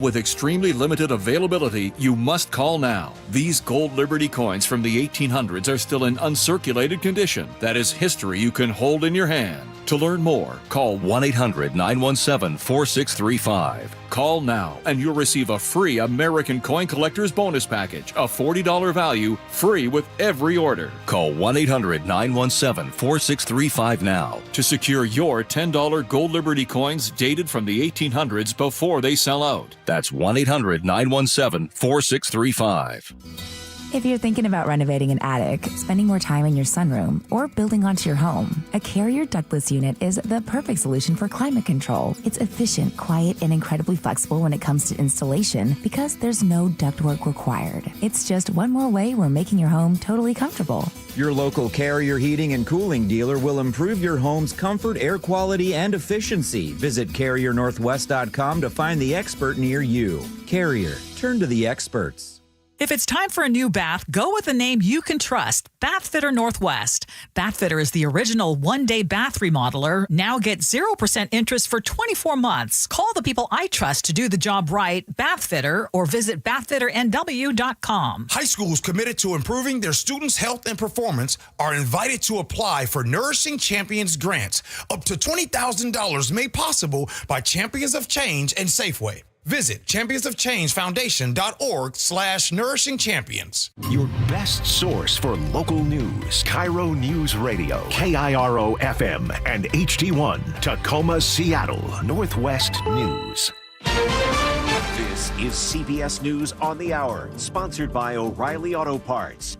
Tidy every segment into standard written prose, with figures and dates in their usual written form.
With extremely limited availability, you must call now. These gold Liberty coins from the 1800s are still in uncirculated condition. That is history you can hold in your hand. To learn more, call 1-800-917-4635. Call now and you'll receive a free American Coin Collector's Bonus Package, a $40 value, free with every order. Call 1-800-917-4635 now to secure your $10 gold Liberty coins dated from the 1800s before they sell out. That's 1-800-917-4635. If you're thinking about renovating an attic, spending more time in your sunroom, or building onto your home, a Carrier ductless unit is the perfect solution for climate control. It's efficient, quiet, and incredibly flexible when it comes to installation because there's no ductwork required. It's just one more way we're making your home totally comfortable. Your local Carrier heating and cooling dealer will improve your home's comfort, air quality, and efficiency. Visit CarrierNorthwest.com to find the expert near you. Carrier, turn to the experts. If it's time for a new bath, go with a name you can trust, Bathfitter Northwest. Bathfitter is the original one-day bath remodeler. Now get 0% interest for 24 months. Call the people I trust to do the job right, Bathfitter, or visit bathfitternw.com. High schools committed to improving their students' health and performance are invited to apply for Nourishing Champions grants. Up to $20,000 made possible by Champions of Change and Safeway. Visit championsofchangefoundation.org/nourishing champions. Your best source for local news. KIRO Newsradio, KIRO FM and HD1, Tacoma, Seattle, Northwest News. This is CBS News on the Hour, sponsored by O'Reilly Auto Parts.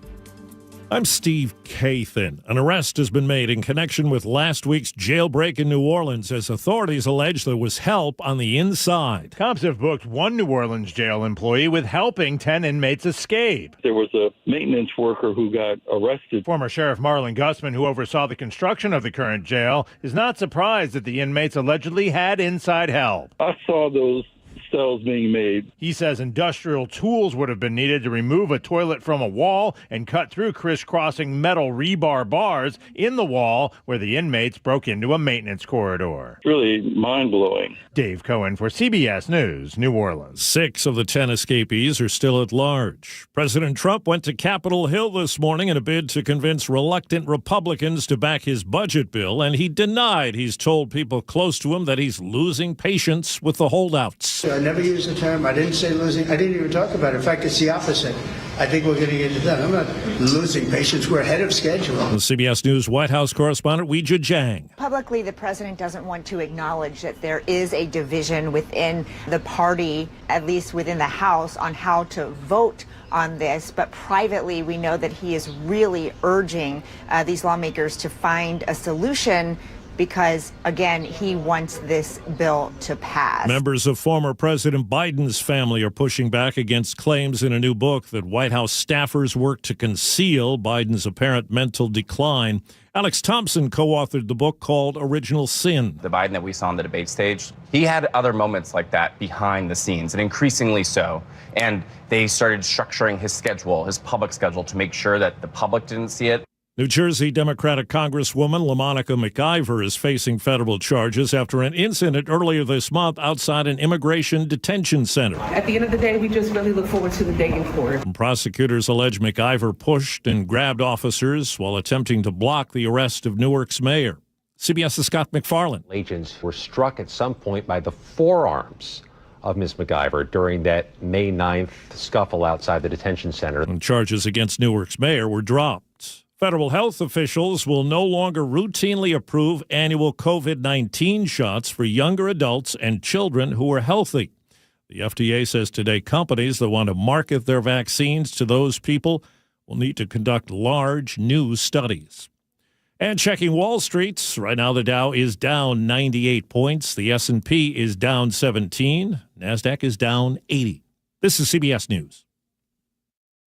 I'm Steve Kathan. An arrest has been made in connection with last week's jailbreak in New Orleans as authorities allege there was help on the inside. Cops have booked one New Orleans jail employee with helping 10 inmates escape. There was a maintenance worker who got arrested. Former Sheriff Marlon Gussman, who oversaw the construction of the current jail, is not surprised that the inmates allegedly had inside help. I saw those cells being made. He says industrial tools would have been needed to remove a toilet from a wall and cut through crisscrossing metal rebar bars in the wall where the inmates broke into a maintenance corridor. Really mind-blowing. Dave Cohen for CBS News, New Orleans. 6 of the 10 escapees are still at large. President Trump went to Capitol Hill this morning in a bid to convince reluctant Republicans to back his budget bill, and he denied he's told people close to him that he's losing patience with the holdouts. I never used the term. I didn't say losing. I didn't even talk about it. In fact, it's the opposite. I think we're going to get it done. I'm not losing patience. We're ahead of schedule. The CBS News White House correspondent Weijia Jiang. Publicly, the president doesn't want to acknowledge that there is a division within the party, at least within the House, on how to vote on this. But privately, we know that he is really urging these lawmakers to find a solution because, again, he wants this bill to pass. Members of former President Biden's family are pushing back against claims in a new book that White House staffers worked to conceal Biden's apparent mental decline. Alex Thompson co-authored the book called Original Sin. The Biden that we saw on the debate stage, he had other moments like that behind the scenes, and increasingly so. And they started structuring his schedule, his public schedule, to make sure that the public didn't see it. New Jersey Democratic Congresswoman LaMonica McIver is facing federal charges after an incident earlier this month outside an immigration detention center. At the end of the day, we just really look forward to the day in court. Prosecutors allege McIver pushed and grabbed officers while attempting to block the arrest of Newark's mayor. CBS's Scott McFarland. Agents were struck at some point by the forearms of Ms. McIver during that May 9th scuffle outside the detention center. And charges against Newark's mayor were dropped. Federal health officials will no longer routinely approve annual COVID-19 shots for younger adults and children who are healthy. The FDA says today companies that want to market their vaccines to those people will need to conduct large new studies. And checking Wall Street, right now the Dow is down 98 points. The S&P is down 17. NASDAQ is down 80. This is CBS News.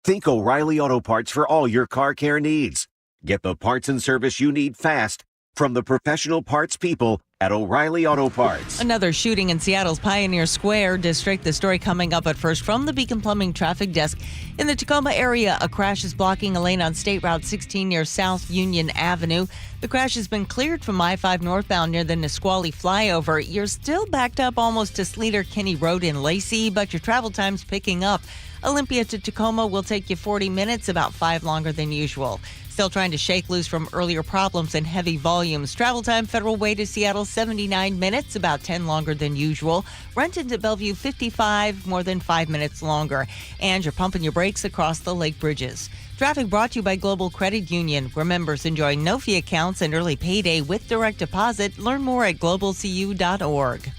Think O'Reilly Auto Parts for all your car care needs. Get the parts and service you need fast from the professional parts people At O'Reilly Auto Parts. Another shooting in Seattle's Pioneer Square district. The story coming up at first from the Beacon Plumbing traffic desk. In the Tacoma area, a crash is blocking a lane on State Route 16 near South Union Avenue. The crash has been cleared from I-5 northbound near the Nisqually flyover. You're still backed up almost to Sleater-Kinney Road in Lacey, but your travel time's picking up. Olympia to Tacoma will take you 40 minutes, about 5 longer than usual. Still trying to shake loose from earlier problems and heavy volumes. Travel time Federal Way to Seattle, 79 minutes, about 10 longer than usual. Renton to Bellevue, 55, more than 5 minutes longer. And you're pumping your brakes across the lake bridges. Traffic brought to you by Global Credit Union, where members enjoy no fee accounts and early payday with direct deposit. Learn more at globalcu.org.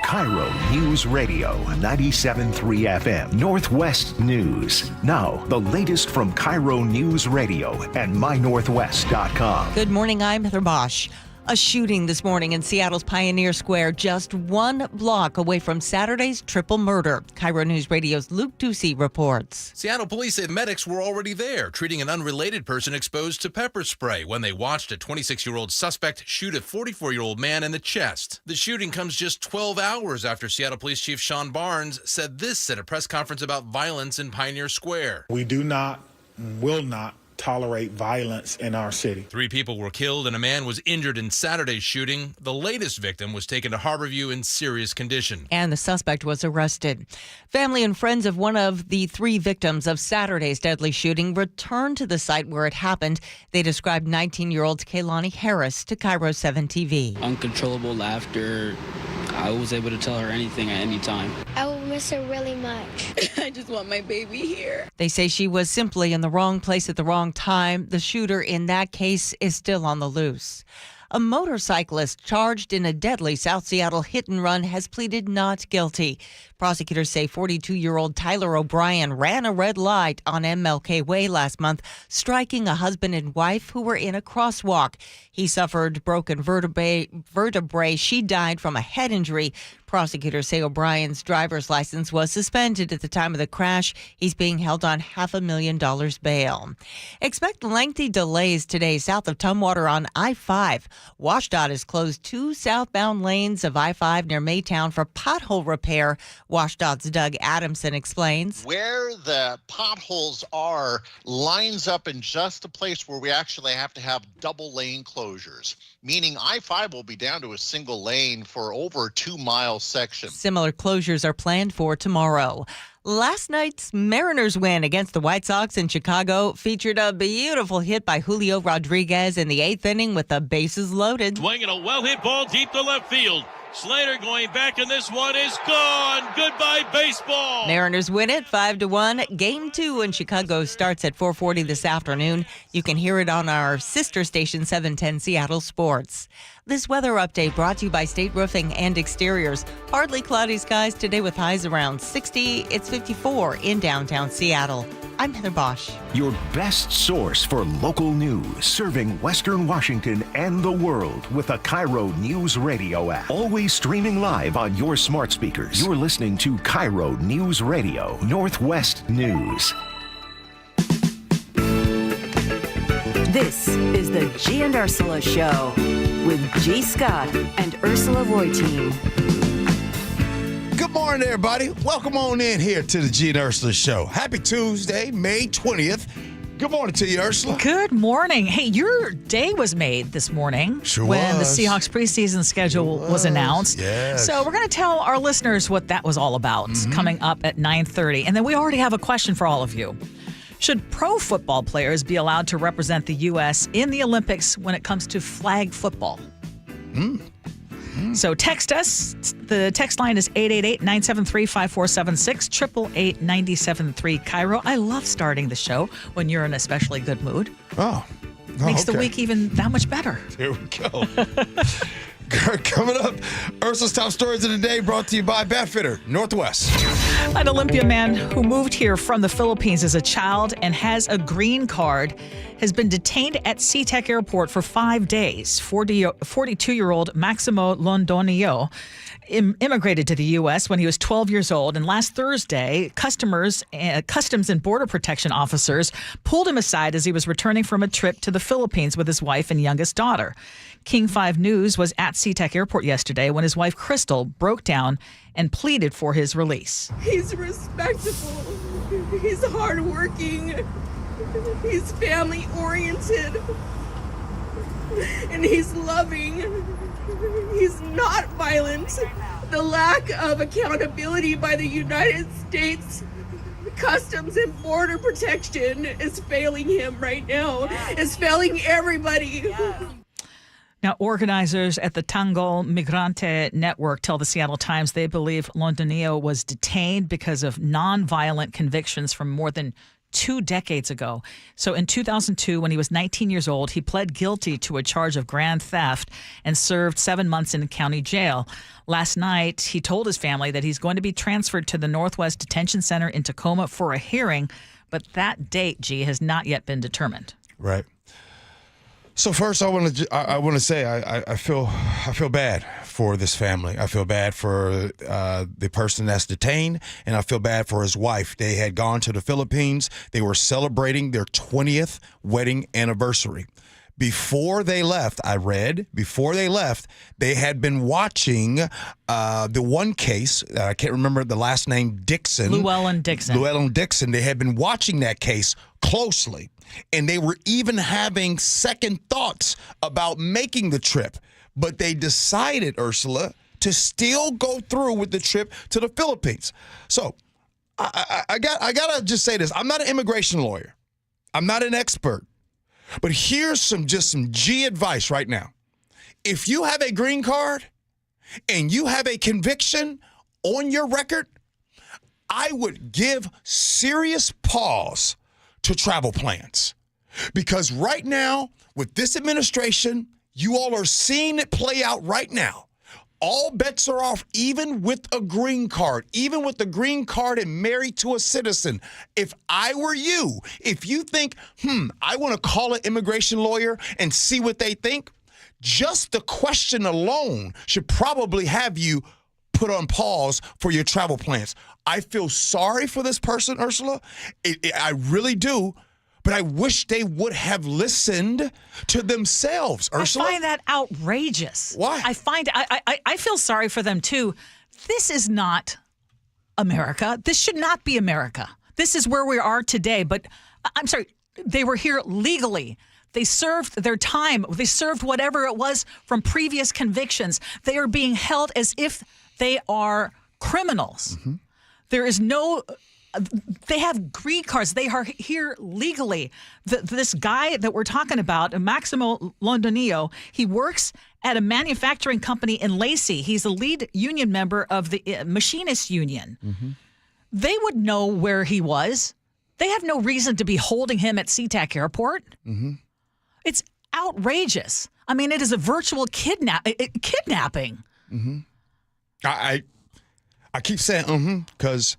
KIRO News Radio 97.3 FM Northwest News. Now, the latest from KIRO News Radio and mynorthwest.com. Good morning, I'm Heather Bosch. A shooting this morning in Seattle's Pioneer Square, just 1 block away from Saturday's triple murder. KIRO News Radio's Luke Ducey reports. Seattle police say medics were already there, treating an unrelated person exposed to pepper spray when they watched a 26-year-old suspect shoot a 44-year-old man in the chest. The shooting comes just 12 hours after Seattle Police Chief Sean Barnes said this at a press conference about violence in Pioneer Square. We do not, will not tolerate violence in our city. 3 people were killed and a man was injured in Saturday's shooting. The latest victim was taken to Harborview in serious condition. And the suspect was arrested. Family and friends of one of the 3 victims of Saturday's deadly shooting returned to the site where it happened. They described 19-year-old Kaylani Harris to KIRO 7 TV. Uncontrollable laughter. I was able to tell her anything at any time. I will miss her really much. I just want my baby here. They say she was simply in the wrong place at the wrong time. The shooter in that case is still on the loose. A motorcyclist charged in a deadly South Seattle hit and run has pleaded not guilty. Prosecutors say 42-year-old Tyler O'Brien ran a red light on MLK Way last month, striking a husband and wife who were in a crosswalk. He suffered broken vertebrae. She died from a head injury. Prosecutors say O'Brien's driver's license was suspended at the time of the crash. He's being held on $500,000 bail. Expect lengthy delays today south of Tumwater on I-5. WashDOT has closed 2 southbound lanes of I-5 near Maytown for pothole repair. WashDOT's Doug Adamson explains. Where the potholes are lines up in just a place where we actually have to have double lane closures, meaning I-5 will be down to a single lane for over a 2-mile section. Similar closures are planned for tomorrow. Last night's Mariners win against the White Sox in Chicago featured a beautiful hit by Julio Rodriguez in the 8th inning with the bases loaded. Swinging a well-hit ball deep to left field. Slater going back, and this one is gone. Goodbye, baseball. Mariners win it 5-1. Game 2 in Chicago starts at 4:40 this afternoon. You can hear it on our sister station, 710 Seattle Sports. This weather update brought to you by State Roofing and Exteriors. Partly cloudy skies today with highs around 60. It's 54 in downtown Seattle. I'm Heather Bosch. Your best source for local news, serving Western Washington and the world with the KIRO News Radio App. Always streaming live on your smart speakers. You're listening to KIRO News Radio, Northwest News. This is the Gee and Ursula Show with G. Scott and Ursula Reutin. Good morning, everybody. Welcome on in here to the Gee and Ursula Show. Happy Tuesday, May 20th. Good morning to you, Ursula. Good morning. Hey, your day was made this morning when the Seahawks preseason schedule was announced. Yes. So we're going to tell our listeners what that was all about coming up at 9:30. And then we already have a question for all of you. Should pro football players be allowed to represent the U.S. in the Olympics when it comes to flag football? So text us. The text line is 888-973-5476, 888-973 KIRO. I love starting the show when you're in an especially good mood. Makes the week even that much better. Here we go. Coming up, Ursula's top stories of the day brought to you by Badfitter Northwest. An Olympia man who moved here from the Philippines as a child and has a green card has been detained at SeaTac Airport for 5 days. 42-year-old Maximo Londonio immigrated to the U.S. when he was 12 years old, and last Thursday, Customs and Border Protection officers pulled him aside as he was returning from a trip to the Philippines with his wife and youngest daughter. King 5 News was at SeaTac Airport yesterday when his wife Crystal broke down and pleaded for his release. He's respectable. He's hardworking. He's family oriented. And he's loving. He's not violent. The lack of accountability by the United States Customs and Border Protection is failing him right now. It's failing everybody. Now, organizers at the Tango Migrante Network tell the Seattle Times they believe Londonio was detained because of nonviolent convictions from more than 2 decades ago. So in 2002, when he was 19 years old, he pled guilty to a charge of grand theft and served 7 months in county jail. Last night, he told his family that he's going to be transferred to the Northwest Detention Center in Tacoma for a hearing, but that date, G, has not yet been determined. Right. So first, I want to say I feel bad for this family. I feel bad for the person that's detained, and I feel bad for his wife. They had gone to the Philippines. They were celebrating their 20th wedding anniversary. Before they left, they had been watching the one case. I can't remember the last name, Dixon. Llewellyn Dixon. They had been watching that case closely, and they were even having second thoughts about making the trip. But they decided, Ursula, to still go through with the trip to the Philippines. So I gotta just say this. I'm not an immigration lawyer. I'm not an expert. But here's some G advice right now. If you have a green card and you have a conviction on your record, I would give serious pause to travel plans. Because right now, with this administration, you all are seeing it play out right now. All bets are off, even with a green card, and married to a citizen. If I were you, if you think, I want to call an immigration lawyer and see what they think, just the question alone should probably have you put on pause for your travel plans. I feel sorry for this person, Ursula. I really do. But I wish they would have listened to themselves, Ursula. I find that outrageous. Why? I feel sorry for them, too. This is not America. This should not be America. This is where we are today. But I'm sorry, they were here legally. They served their time. They served whatever it was from previous convictions. They are being held as if they are criminals. Mm-hmm. There is no... They have green cards. They are here legally. This guy that we're talking about, Maximo Londonio, he works at a manufacturing company in Lacey. He's a lead union member of the Machinists Union. Mm-hmm. They would know where he was. They have no reason to be holding him at SeaTac Airport. Mm-hmm. It's outrageous. I mean, it is a virtual kidnapping. Mm-hmm. I keep saying because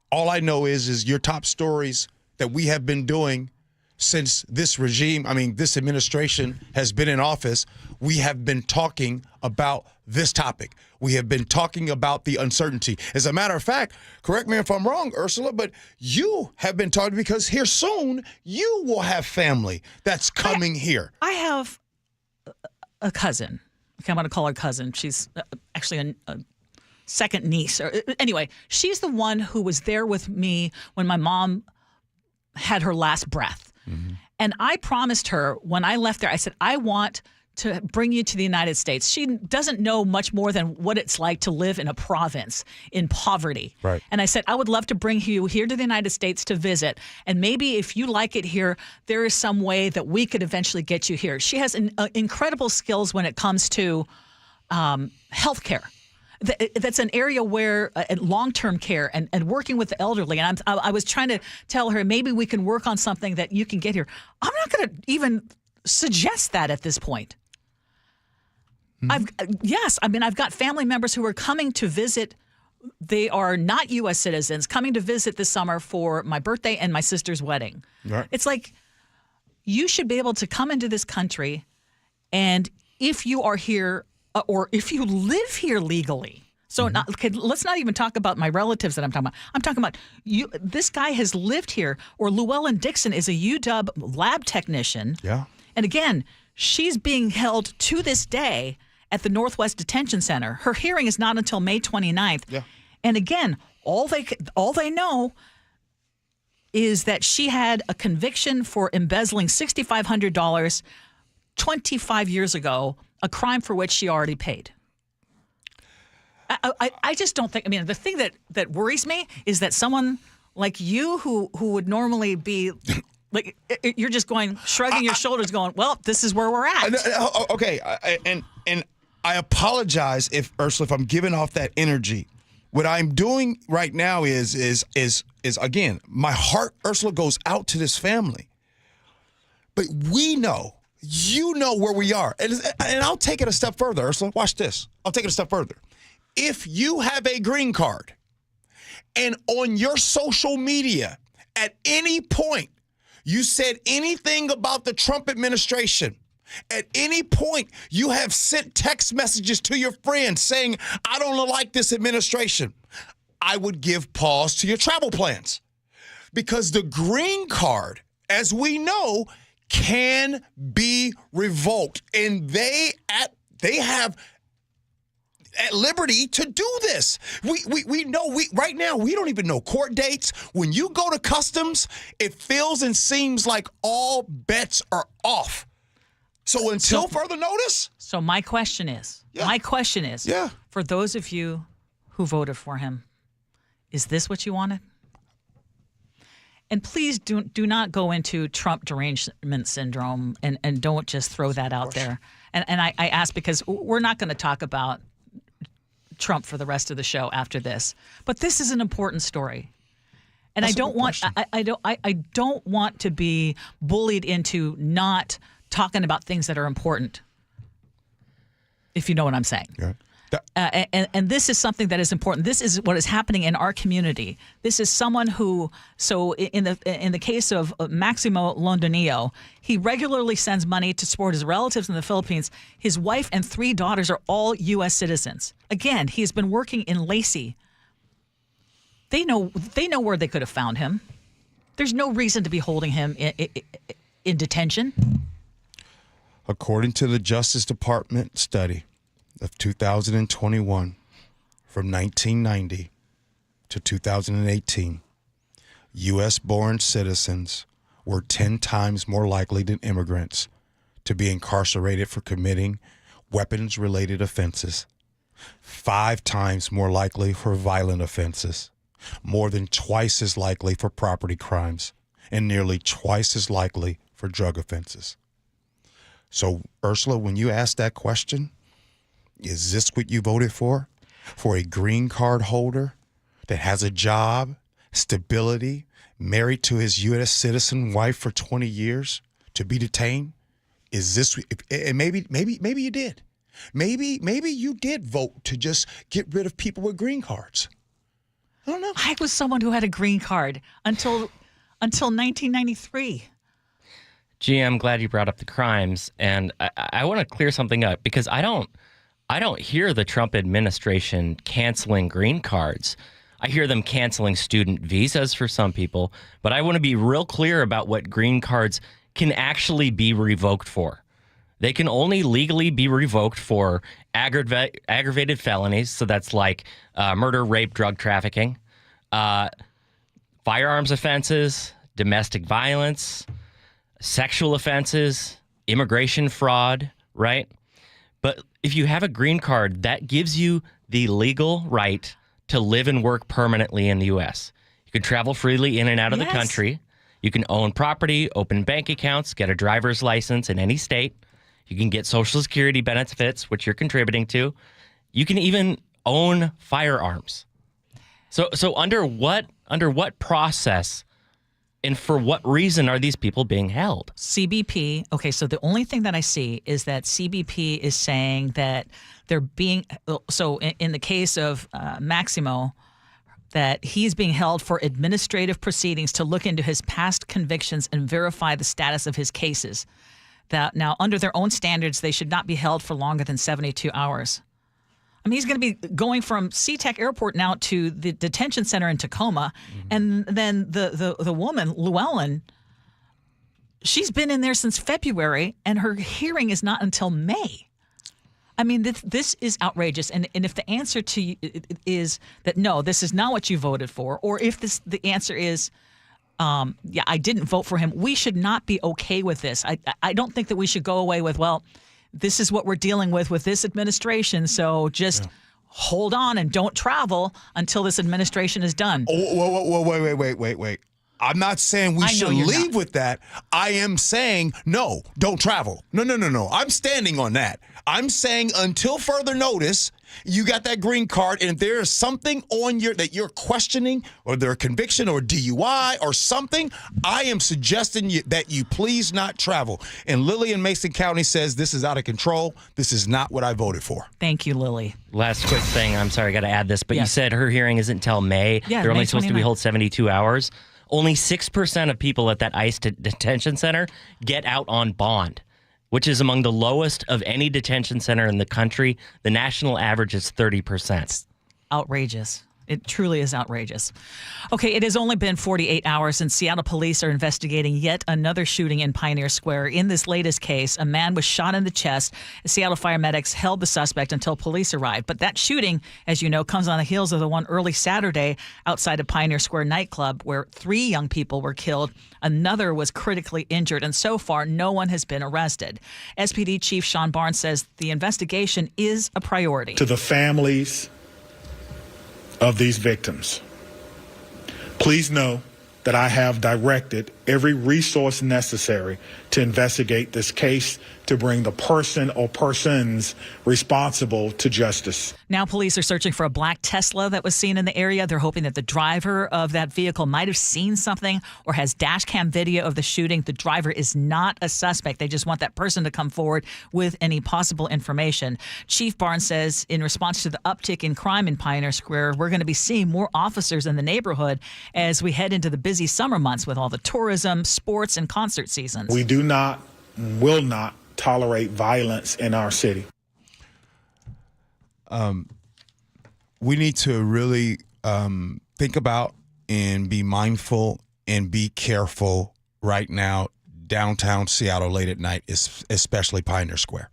all I know is your top stories that we have been doing since this administration has been in office. We have been talking about this topic. We have been talking about the uncertainty. As a matter of fact, correct me if I'm wrong, Ursula, but you have been talking because here soon you will have family that's coming here. I have a cousin. Okay, I'm going to call her cousin. She's actually a second niece. Anyway, she's the one who was there with me when my mom had her last breath. Mm-hmm. And I promised her when I left there, I said, I want to bring you to the United States. She doesn't know much more than what it's like to live in a province in poverty. Right. And I said, I would love to bring you here to the United States to visit. And maybe if you like it here, there is some way that we could eventually get you here. She has incredible skills when it comes to healthcare. That's an area where long-term care and working with the elderly. And I was trying to tell her maybe we can work on something that you can get here. I'm not going to even suggest that at this point. Mm-hmm. I've got family members who are coming to visit. They are not U.S. citizens coming to visit this summer for my birthday and my sister's wedding. Right. It's like you should be able to come into this country, and if you are here or if you live here legally. So let's not even talk about my relatives that I'm talking about. I'm talking about you. This guy has lived here, or Llewellyn Dixon is a UW lab technician. Yeah. And again, She's being held to this day at the Northwest Detention Center. Her hearing is not until May 29th. Yeah. And again, all they know is that she had a conviction for embezzling $6,500 25 years ago, a crime for which she already paid. I just don't think, I mean, the thing that worries me is that someone like you who would normally be like, you're just shrugging your shoulders going, well, this is where we're at. Okay. And I apologize if I'm giving off that energy. What I'm doing right now is again, my heart, Ursula, goes out to this family. But we know, you know where we are. And I'll take it a step further, Ursula. Watch this. I'll take it a step further. If you have a green card and on your social media at any point you said anything about the Trump administration, at any point you have sent text messages to your friends saying, I don't like this administration, I would give pause to your travel plans. Because the green card, as we know, can be revoked. And they have at liberty to do this. We know right now we don't even know court dates. When you go to customs, it feels and seems like all bets are off. So until further notice. So my question is, for those of you who voted for him, is this what you wanted? And please do not go into Trump derangement syndrome and don't just throw that out there. And I ask because we're not going to talk about Trump for the rest of the show after this. But this is an important story. And I don't want to be bullied into not talking about things that are important, if you know what I'm saying. Yeah. And this is something that is important. This is what is happening in our community. This is someone who, so in the case of Maximo Londonio, he regularly sends money to support his relatives in the Philippines. His wife and 3 daughters are all U.S. citizens. Again, he has been working in Lacey. They know where they could have found him. There's no reason to be holding him in detention. According to the Justice Department study of 2021, from 1990 to 2018, U.S.-born citizens were 10 times more likely than immigrants to be incarcerated for committing weapons-related offenses, 5 times more likely for violent offenses, more than twice as likely for property crimes, and nearly twice as likely for drug offenses. So, Ursula, when you ask that question, is this what you voted for? For a green card holder that has a job, stability, married to his U.S. citizen wife for 20 years to be detained? Is this, and maybe you did. Maybe you did vote to just get rid of people with green cards. I don't know. I was someone who had a green card until 1993. Gee, I'm glad you brought up the crimes, and I want to clear something up because I don't hear the Trump administration canceling green cards. I hear them canceling student visas for some people, but I want to be real clear about what green cards can actually be revoked for. They can only legally be revoked for aggravated felonies, so that's like murder, rape, drug trafficking, firearms offenses, domestic violence, sexual offenses, immigration fraud, right? But if you have a green card, that gives you the legal right to live and work permanently in the U.S. You can travel freely in and out of the country. You can own property, open bank accounts, get a driver's license in any state. You can get Social Security benefits, which you're contributing to. You can even own firearms. So under what process and for what reason are these people being held? CBP. Okay, so the only thing that I see is that CBP is saying that they're being, so in the case of Maximo, that he's being held for administrative proceedings to look into his past convictions and verify the status of his cases. That now, under their own standards, they should not be held for longer than 72 hours. I mean, he's going to be going from SeaTac Airport now to the detention center in Tacoma, and then the woman, Llewellyn, she's been in there since February, and her hearing is not until May. I mean, this is outrageous. And if the answer to you is that, no, this is not what you voted for, or if the answer is, yeah, I didn't vote for him, we should not be okay with this. I don't think that we should go away with, well, this is what we're dealing with this administration, so just hold on and don't travel until this administration is done. Oh, wait. I'm not saying we should leave with that. I am saying, no, don't travel. No. I'm standing on that. I'm saying until further notice, you got that green card, and if there is something on that you're questioning, or their conviction or DUI or something, I am suggesting that you please not travel. And Lily in Mason County says this is out of control. This is not what I voted for. Thank you, Lily. Last quick thing. I'm sorry, I got to add this, but you said her hearing isn't until May. Yeah, They're only May supposed to be hold 72 hours. Only 6% of people at that ICE detention center get out on bond, which is among the lowest of any detention center in the country. The national average is 30%. Outrageous. It truly is outrageous. Okay, it has only been 48 hours since Seattle police are investigating yet another shooting in Pioneer Square. In this latest case, a man was shot in the chest. Seattle fire medics held the suspect until police arrived. But that shooting, as you know, comes on the heels of the one early Saturday outside of Pioneer Square nightclub where 3 young people were killed. Another was critically injured, and so far, no one has been arrested. SPD Chief Sean Barnes says the investigation is a priority. To the families of these victims, please know that I have directed every resource necessary to investigate this case to bring the person or persons responsible to justice. Now police are searching for a black Tesla that was seen in the area. They're hoping that the driver of that vehicle might have seen something or has dash cam video of the shooting. The driver is not a suspect. They just want that person to come forward with any possible information. Chief Barnes says in response to the uptick in crime in Pioneer Square, we're going to be seeing more officers in the neighborhood as we head into the busy summer months with all the tourism, sports, and concert seasons. We do not, will not tolerate violence in our city. We need to really think about and be mindful and be careful right now downtown Seattle late at night, especially Pioneer Square.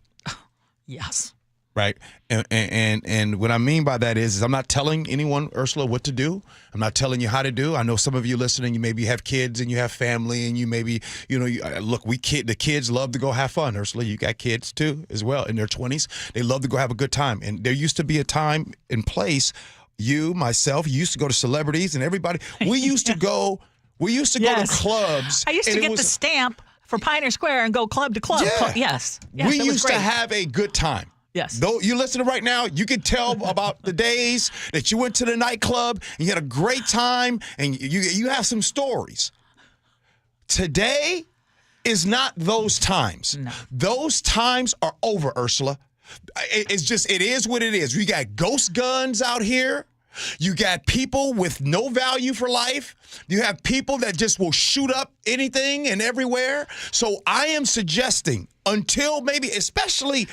Yes. Right. And what I mean by that is I'm not telling anyone, Ursula, what to do. I'm not telling you how to do. I know some of you listening, you maybe have kids and you have family and you maybe, look, the kids love to go have fun. Ursula, you got kids too as well in their 20s. They love to go have a good time. And there used to be a time and place, myself, you used to go to celebrities and everybody. We used to go to clubs. I used to get the stamp for Pioneer Square and go club to club. Yeah. Yes. We used to have a good time. Yes. Though you listening right now, you can tell about the days that you went to the nightclub and you had a great time and you have some stories. Today is not those times. No. Those times are over, Ursula. It is what it is. We got ghost guns out here. You got people with no value for life. You have people that just will shoot up anything and everywhere. So I am suggesting until maybe, especially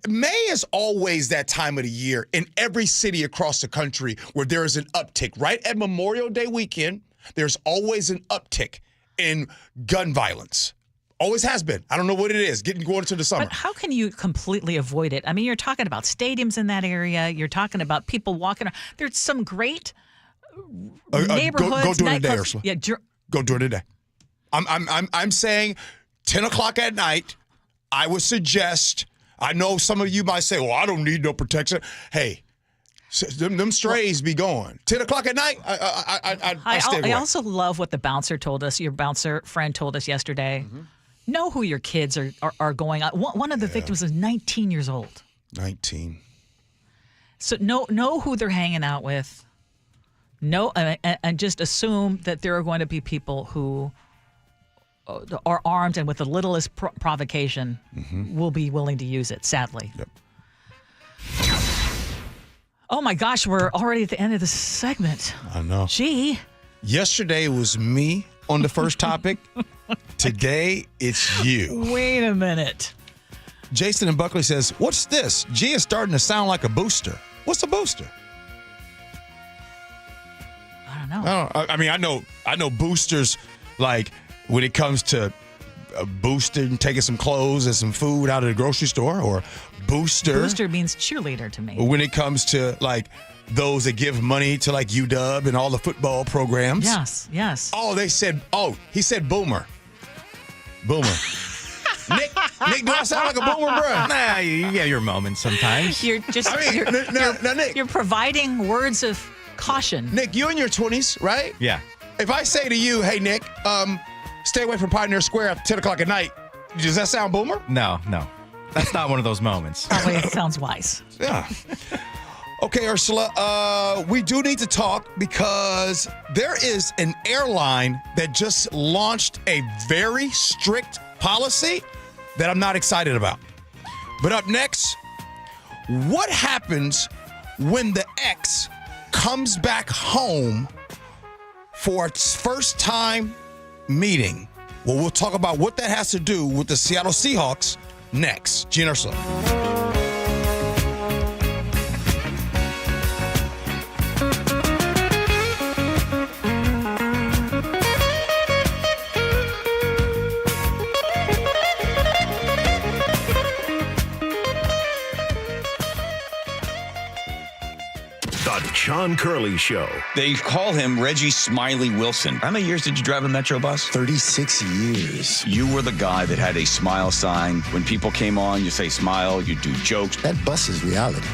May is always that time of the year in every city across the country where there is an uptick. Right at Memorial Day weekend, there's always an uptick in gun violence. Always has been. I don't know what it is. Going into the summer. But how can you completely avoid it? I mean, you're talking about stadiums in that area. You're talking about people walking around. There's some great neighborhoods. Go do it today, Ursula. Yeah, go do it today. I'm saying 10 o'clock at night. I would suggest. I know some of you might say, well, I don't need no protection. Hey, them strays be going. 10 o'clock at night, I stay away. I also love what the bouncer told us, your bouncer friend told us yesterday. Mm-hmm. Know who your kids are going on. One of the victims is 19 years old. 19. So know who they're hanging out with. And just assume that there are going to be people who are armed and with the littlest provocation will be willing to use it, sadly. Yep. Oh, my gosh, we're already at the end of the segment. I know. Gee. Yesterday was me on the first topic. Today, it's you. Wait a minute. Jason in Buckley says, what's this? G is starting to sound like a booster. What's a booster? I don't know. I mean, I know boosters, like when it comes to boosting, taking some clothes and some food out of the grocery store, or booster. Booster means cheerleader to me. When it comes to like those that give money to like UW and all the football programs. Yes. Oh, he said boomer. Boomer. Nick, do I sound like a boomer, bro? Nah, you get your moments sometimes. You're just Nick, you're providing words of caution. Nick, you in your 20s, right? Yeah. If I say to you, hey, Nick, stay away from Pioneer Square at 10 o'clock at night, does that sound boomer? No. That's not one of those moments. Probably it sounds wise. Yeah. Okay, Ursula, we do need to talk because there is an airline that just launched a very strict policy that I'm not excited about. But up next, what happens when the ex comes back home for its first time meeting? Well, we'll talk about what that has to do with the Seattle Seahawks next. Gee and Ursula. John Curley Show. They call him Reggie Smiley Wilson. How many years did you drive a Metro bus? 36 years. You were the guy that had a smile sign. When people came on, you say smile, you do jokes. That bus is reality.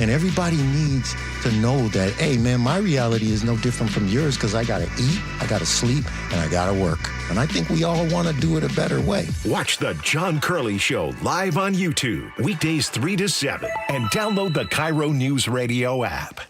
And everybody needs to know that, hey, man, my reality is no different from yours because I got to eat, I got to sleep, and I got to work. And I think we all want to do it a better way. Watch the John Curley Show live on YouTube, weekdays 3 to 7, and download the KIRO Newsradio app.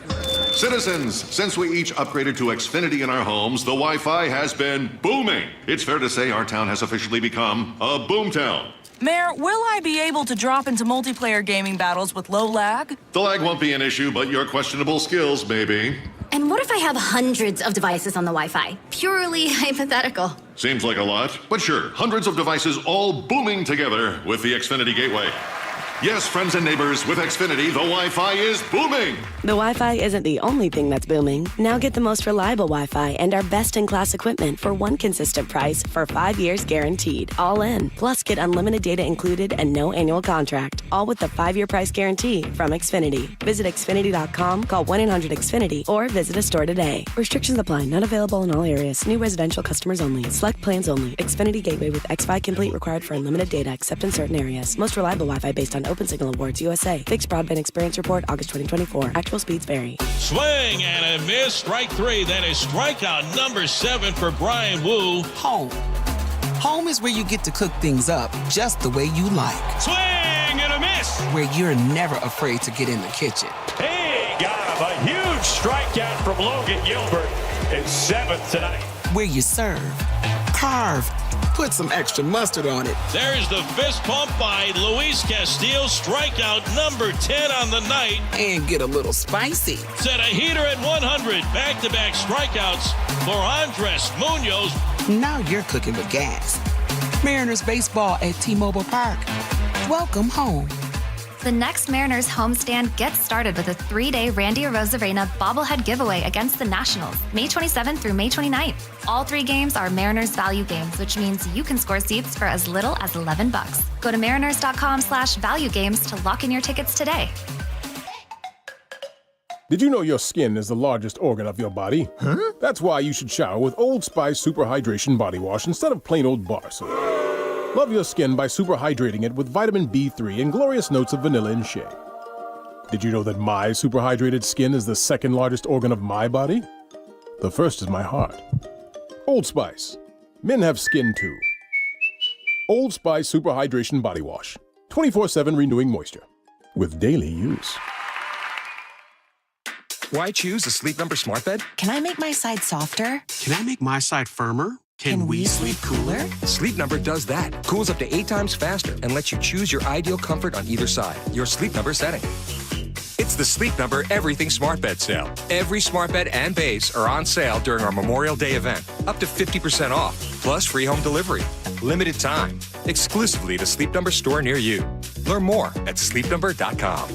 Citizens, since we each upgraded to Xfinity in our homes, the Wi-Fi has been booming. It's fair to say our town has officially become a boomtown. Mayor, will I be able to drop into multiplayer gaming battles with low lag? The lag won't be an issue, but your questionable skills may be. And what if I have hundreds of devices on the Wi-Fi? Purely hypothetical. Seems like a lot, but sure, hundreds of devices all booming together with the Xfinity Gateway. Yes, friends and neighbors, with Xfinity, the Wi-Fi is booming. The Wi-Fi isn't the only thing that's booming. Now get the most reliable Wi-Fi and our best-in-class equipment for one consistent price for 5 years guaranteed. All in. Plus, get unlimited data included and no annual contract. All with the 5-year price guarantee from Xfinity. Visit Xfinity.com, call 1-800-XFINITY, or visit a store today. Restrictions apply. Not available in all areas. New residential customers only. Select plans only. Xfinity Gateway with X-Fi Complete required for unlimited data except in certain areas. Most reliable Wi-Fi based on Open Signal Awards USA. Fixed Broadband Experience Report, August 2024. Actual speeds vary. Swing and a miss. Strike 3. That is strikeout number 7 for Brian Wu. Home. Home is where you get to cook things up just the way you like. Swing and a miss. Where you're never afraid to get in the kitchen. He got him. A huge strikeout from Logan Gilbert. It's 7th tonight. Where you serve, carve, put some extra mustard on it. There's the fist pump by Luis Castillo. Strikeout number 10 on the night. And get a little spicy. Set a heater at 100. Back-to-back strikeouts for Andres Munoz. Now you're cooking with gas. Mariners baseball at T-Mobile Park. Welcome home. The next Mariners homestand gets started with a 3-day Randy Arozarena bobblehead giveaway against the Nationals, May 27th through May 29th. All 3 games are Mariners value games, which means you can score seats for as little as $11. Go to mariners.com/value games to lock in your tickets today. Did you know your skin is the largest organ of your body? Huh? That's why you should shower with Old Spice Super Hydration Body Wash instead of plain old bar soap. Love your skin by super hydrating it with vitamin B3 and glorious notes of vanilla and shea. Did you know that my super hydrated skin is the second largest organ of my body? The first is my heart. Old Spice. Men have skin too. Old Spice Super Hydration Body Wash. 24/7 renewing moisture. With daily use. Why choose a Sleep Number smart bed? Can I make my side softer? Can I make my side firmer? Can we sleep cooler? Sleep Number does that. Cools up to 8 times faster and lets you choose your ideal comfort on either side. Your Sleep Number setting. It's the Sleep Number Everything Smart Bed sale. Every smart bed and base are on sale during our Memorial Day event. Up to 50% off, plus free home delivery. Limited time. Exclusively at a Sleep Number store near you. Learn more at sleepnumber.com.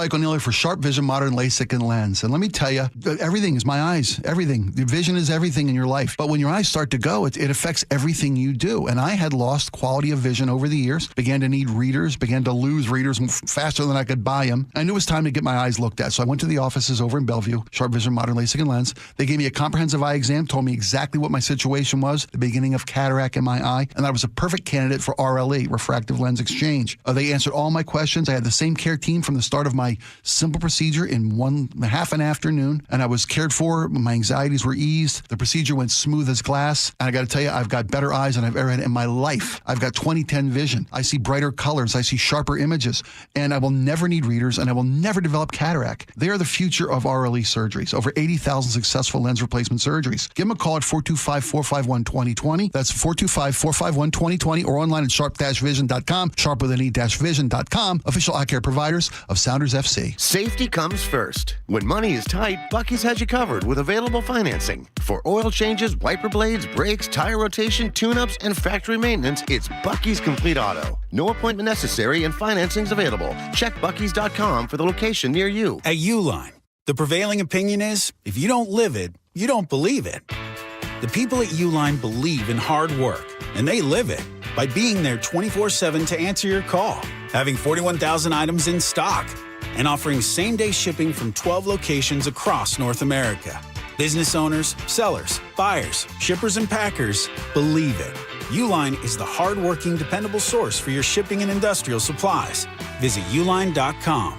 Spike O'Neill for Sharp Vision, Modern LASIK and Lens. And let me tell you, everything is my eyes. Everything. The vision is everything in your life. But when your eyes start to go, it affects everything you do. And I had lost quality of vision over the years, began to need readers, began to lose readers faster than I could buy them. I knew it was time to get my eyes looked at. So I went to the offices over in Bellevue, Sharp Vision, Modern LASIK and Lens. They gave me a comprehensive eye exam, told me exactly what my situation was, the beginning of cataract in my eye, and I was a perfect candidate for RLE, refractive lens exchange. They answered all my questions. I had the same care team from the start of my simple procedure in half an afternoon, and I was cared for. My anxieties were eased. The procedure went smooth as glass, and I got to tell you, I've got better eyes than I've ever had in my life. I've got 20/10 vision. I see brighter colors. I see sharper images, and I will never need readers, and I will never develop cataract. They are the future of RLE surgeries. Over 80,000 successful lens replacement surgeries. Give them a call at 425-451-2020. That's 425-451-2020, or online at sharp-vision.com, sharp with an e-vision.com, official eye care providers of Sounders FC. Safety comes first. When money is tight, Buc-ee's has you covered with available financing. For oil changes, wiper blades, brakes, tire rotation, tune-ups, and factory maintenance, it's Buc-ee's Complete Auto. No appointment necessary and financing's available. Check Buc-ee's.com for the location near you. At Uline, the prevailing opinion is, if you don't live it, you don't believe it. The people at Uline believe in hard work, and they live it by being there 24/7 to answer your call, having 41,000 items in stock, and offering same-day shipping from 12 locations across North America. Business owners, sellers, buyers, shippers, and packers believe it. Uline is the hard-working, dependable source for your shipping and industrial supplies. Visit uline.com.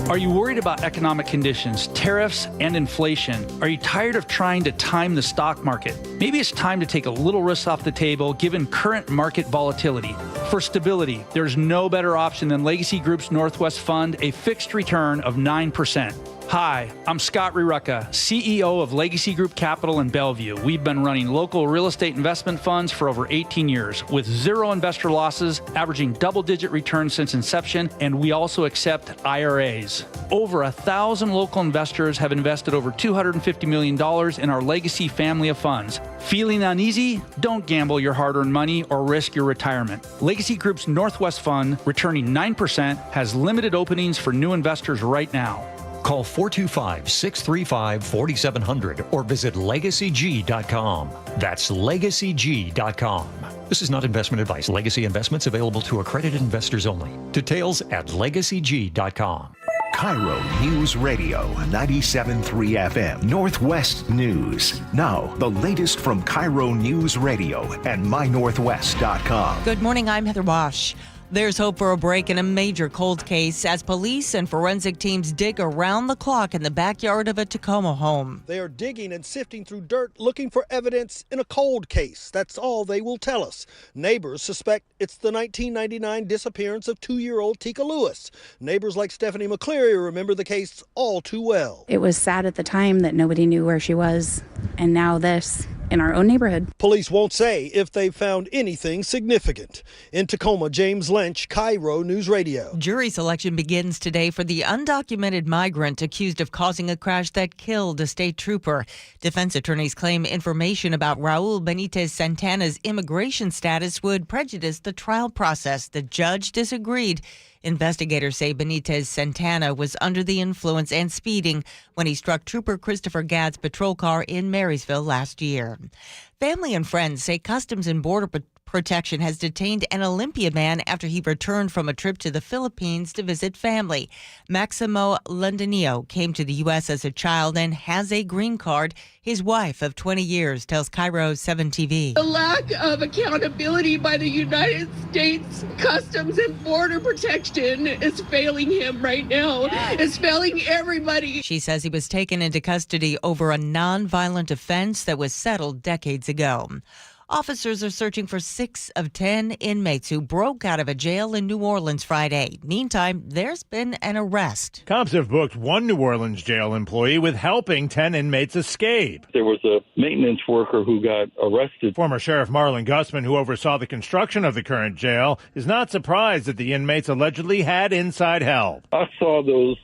Are you worried about economic conditions, tariffs, and inflation? Are you tired of trying to time the stock market? Maybe it's time to take a little risk off the table given current market volatility. For stability, there's no better option than Legacy Group's Northwest Fund, a fixed return of 9%. Hi, I'm Scott Rurucka, CEO of Legacy Group Capital in Bellevue. We've been running local real estate investment funds for over 18 years with zero investor losses, averaging double-digit returns since inception, and we also accept IRAs. Over 1,000 local investors have invested over $250 million in our Legacy family of funds. Feeling uneasy? Don't gamble your hard-earned money or risk your retirement. Legacy Group's Northwest Fund, returning 9%, has limited openings for new investors right now. Call 425-635-4700 or visit LegacyG.com. That's LegacyG.com. This is not investment advice. Legacy investments available to accredited investors only. Details at LegacyG.com. KIRO News Radio, 97.3 FM, Northwest News. Now, the latest from KIRO News Radio and MyNorthwest.com. Good morning, I'm Heather Wash. There's hope for a break in a major cold case as police and forensic teams dig around the clock in the backyard of a Tacoma home. They are digging and sifting through dirt looking for evidence in a cold case. That's all they will tell us. Neighbors suspect it's the 1999 disappearance of 2-year-old Tika Lewis. Neighbors like Stephanie McCleary remember the case all too well. It was sad at the time that nobody knew where she was, and now this in our own neighborhood. Police won't say if they've found anything significant. In Tacoma, James Lynch, KIRO News Radio. Jury selection begins today for the undocumented migrant accused of causing a crash that killed a state trooper. Defense attorneys claim information about Raul Benitez Santana's immigration status would prejudice the trial process. The judge disagreed. Investigators say Benitez Santana was under the influence and speeding when he struck Trooper Christopher Gadd's patrol car in Marysville last year. Family and friends say Customs and Border Protection has detained an Olympia man after he returned from a trip to the Philippines to visit family. Maximo Londonio came to the U.S. as a child and has a green card. His wife of 20 years tells KIRO 7 TV. The lack of accountability by the United States Customs and Border Protection is failing him right now. It's failing everybody. She says he was taken into custody over a nonviolent offense that was settled decades ago. Officers are searching for 6 of 10 inmates who broke out of a jail in New Orleans Friday. Meantime, there's been an arrest. Cops have booked one New Orleans jail employee with helping 10 inmates escape. There was a maintenance worker who got arrested. Former Sheriff Marlon Gussman, who oversaw the construction of the current jail, is not surprised that the inmates allegedly had inside help. I saw those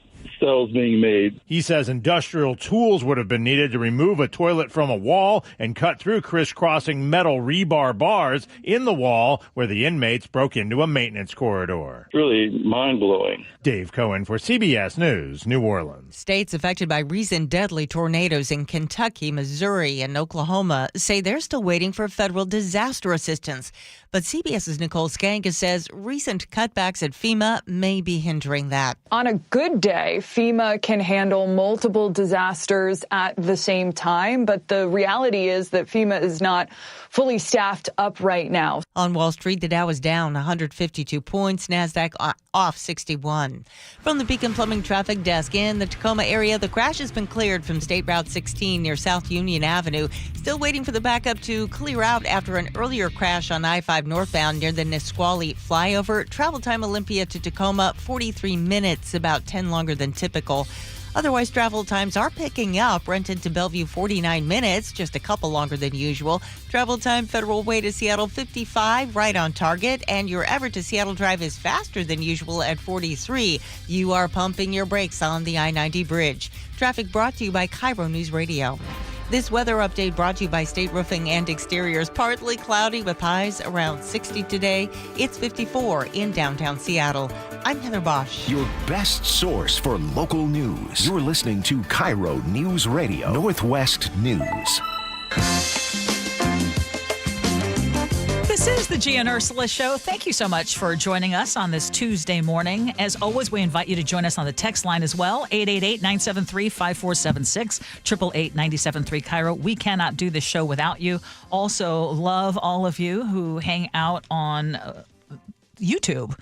cells being made. He says industrial tools would have been needed to remove a toilet from a wall and cut through crisscrossing metal rebar bars in the wall where the inmates broke into a maintenance corridor. Really mind-blowing. Dave Cohen for CBS News, New Orleans. States affected by recent deadly tornadoes in Kentucky, Missouri, and Oklahoma say they're still waiting for federal disaster assistance. But CBS's Nicole Skanka says recent cutbacks at FEMA may be hindering that. On a good day, FEMA can handle multiple disasters at the same time, but the reality is that FEMA is not fully staffed up right now. On Wall Street, the Dow is down 152 points, NASDAQ off 61. From the Beacon Plumbing Traffic Desk in the Tacoma area, the crash has been cleared from State Route 16 near South Union Avenue. Still waiting for the backup to clear out after an earlier crash on I-5 northbound near the Nisqually flyover. Travel time Olympia to Tacoma, 43 minutes, about 10 longer than typical. Otherwise, travel times are picking up. Renton to Bellevue, 49 minutes, just a couple longer than usual. Travel time Federal Way to Seattle, 55, right on target. And your Everett to Seattle drive is faster than usual at 43. You are pumping your brakes on the I-90 bridge. Traffic brought to you by KIRO Newsradio. This weather update brought to you by State Roofing and Exteriors. Partly cloudy with highs around 60 today. It's 54 in downtown Seattle. I'm Heather Bosch. Your best source for local news. You're listening to KIRO Newsradio, Northwest News. This is the Gee and Ursula Show. Thank you so much for joining us on this Tuesday morning. As always, we invite you to join us on the text line as well, 888-973-5476, 888-973-KIRO. We cannot do this show without you. Also, love all of you who hang out on YouTube.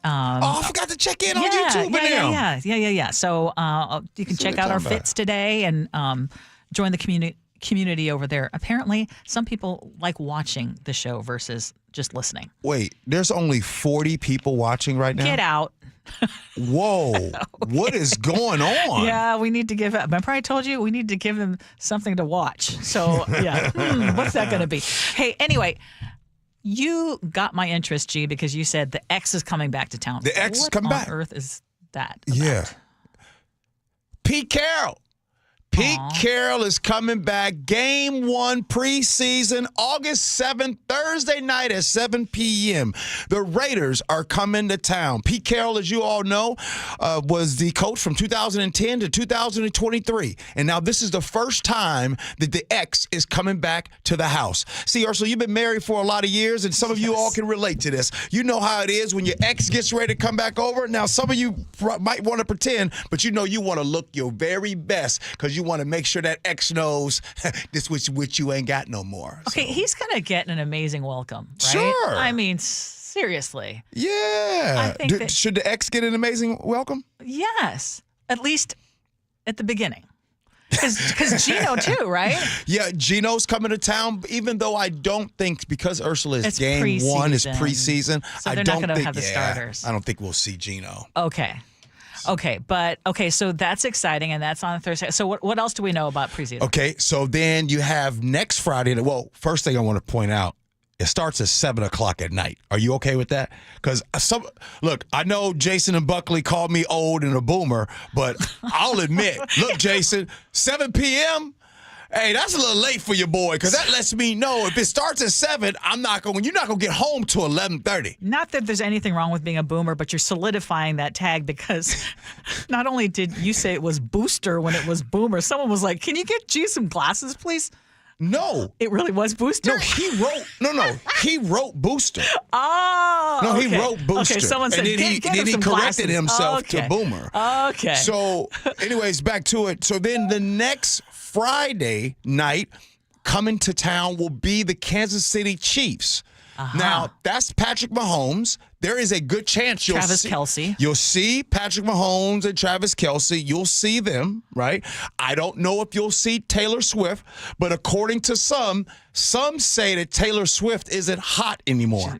I forgot to check in on YouTube now. Yeah. So you can check out our fits today and join the community over there. Apparently, some people like watching the show versus just listening. Wait, there's only 40 people watching right now? Get out. Whoa. Okay. What is going on? Yeah, we need to give up. Remember I told you we need to give them something to watch. So, yeah. What's that going to be? Hey, anyway, you got my interest, G, because you said the X is coming back to town. The X is coming back. What on earth is that about? Yeah. Pete Carroll. Pete Carroll is coming back. Game 1 preseason, August 7th, Thursday night at 7 p.m. The Raiders are coming to town. Pete Carroll, as you all know, was the coach from 2010 to 2023. And now this is the first time that the X is coming back to the house. See, Ursula, you've been married for a lot of years, and some of you all can relate to this. You know how it is when your ex gets ready to come back over. Now, some of you might want to pretend, but you know you want to look your very best because you want to make sure that ex knows this which you ain't got no more. Okay, he's going to get an amazing welcome, right? Sure. I mean, seriously. Yeah. I think should the ex get an amazing welcome? Yes, at least at the beginning. Because Gino, too, right? Yeah, Gino's coming to town, even though I don't think, because Ursula is game preseason. 1 is preseason, so they're not going to have the starters. I don't think we'll see Gino. Okay, so that's exciting, and that's on Thursday. So what else do we know about preseason? Okay, so then you have next Friday. Well, first thing I want to point out, it starts at 7 o'clock at night. Are you okay with that? Because look, I know Jason and Buckley called me old and a boomer, but I'll admit, look, Jason, 7 p.m., hey, that's a little late for your boy, because that lets me know if it starts at 7, you're not going to get home till 11:30. Not that there's anything wrong with being a boomer, but you're solidifying that tag because not only did you say it was booster when it was boomer, someone was like, can you get G some glasses, please? No. It really was booster? No, he wrote booster. Oh, no, okay. He wrote booster. Okay, someone said, and then he corrected glasses. himself to boomer. Okay. So, anyways, back to it. So then the next Friday night coming to town will be the Kansas City Chiefs. Now, that's Patrick Mahomes. There is a good chance you'll Travis Kelce. You'll see Patrick Mahomes and Travis Kelce. You'll see them, right? I don't know if you'll see Taylor Swift, but according to some say that Taylor Swift isn't hot anymore.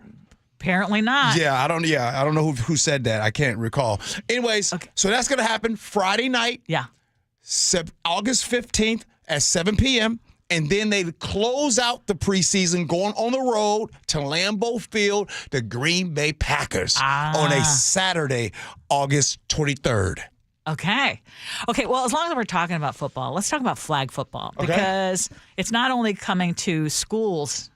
Apparently not. Yeah, I don't know who said that. I can't recall. Anyways, So that's going to happen Friday night. Yeah. August 15th at 7 p.m. And then they close out the preseason going on the road to Lambeau Field, the Green Bay Packers, on a Saturday, August 23rd. Okay. Well, as long as we're talking about football, let's talk about flag football because it's not only coming to schools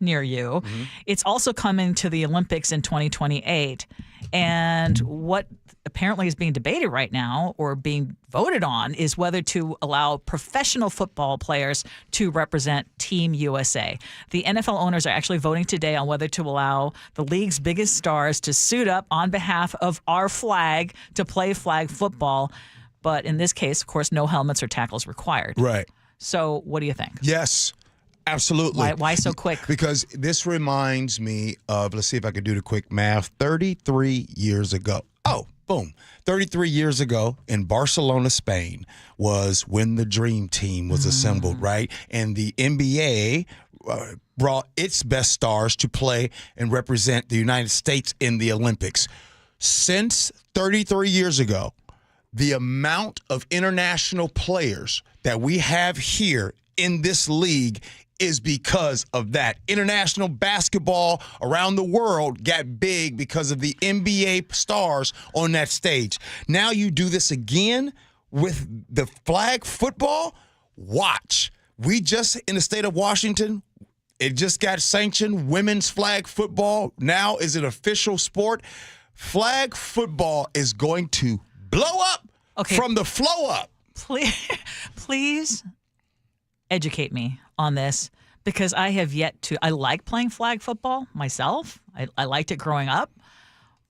near you, it's also coming to the Olympics in 2028. And what apparently is being debated right now or being voted on is whether to allow professional football players to represent Team USA. The NFL owners are actually voting today on whether to allow the league's biggest stars to suit up on behalf of our flag to play flag football. But in this case, of course, no helmets or tackles required. Right. So what do you think? Yes. Absolutely. Why so quick? Because this reminds me of, let's see if I could do the quick math, 33 years ago. Oh, boom. 33 years ago in Barcelona, Spain was when the Dream Team was assembled, right? And the NBA brought its best stars to play and represent the United States in the Olympics. Since 33 years ago, the amount of international players that we have here in this league is because of that. International basketball around the world got big because of the NBA stars on that stage. Now you do this again with the flag football? Watch. We just, in the state of Washington, it just got sanctioned. Women's flag football now is an official sport. Flag football is going to blow up from the flow up. Please educate me on this because I have yet to. I like playing flag football myself. I liked it growing up,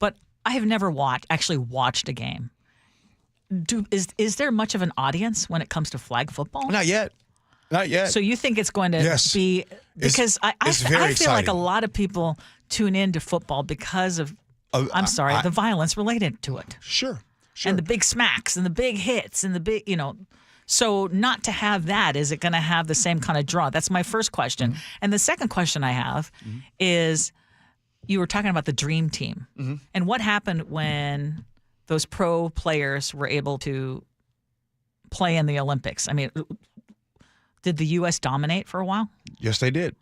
but I have never watched a game. Is there much of an audience when it comes to flag football? Not yet. So you think it's going to be because I feel like a lot of people tune into football because of the violence related to it. Sure. And the big smacks and the big hits and the big, So not to have that, is it going to have the same kind of draw? That's my first question. And the second question I have is you were talking about the Dream Team. And what happened when those pro players were able to play in the Olympics? I mean, did the U.S. dominate for a while? Yes, they did.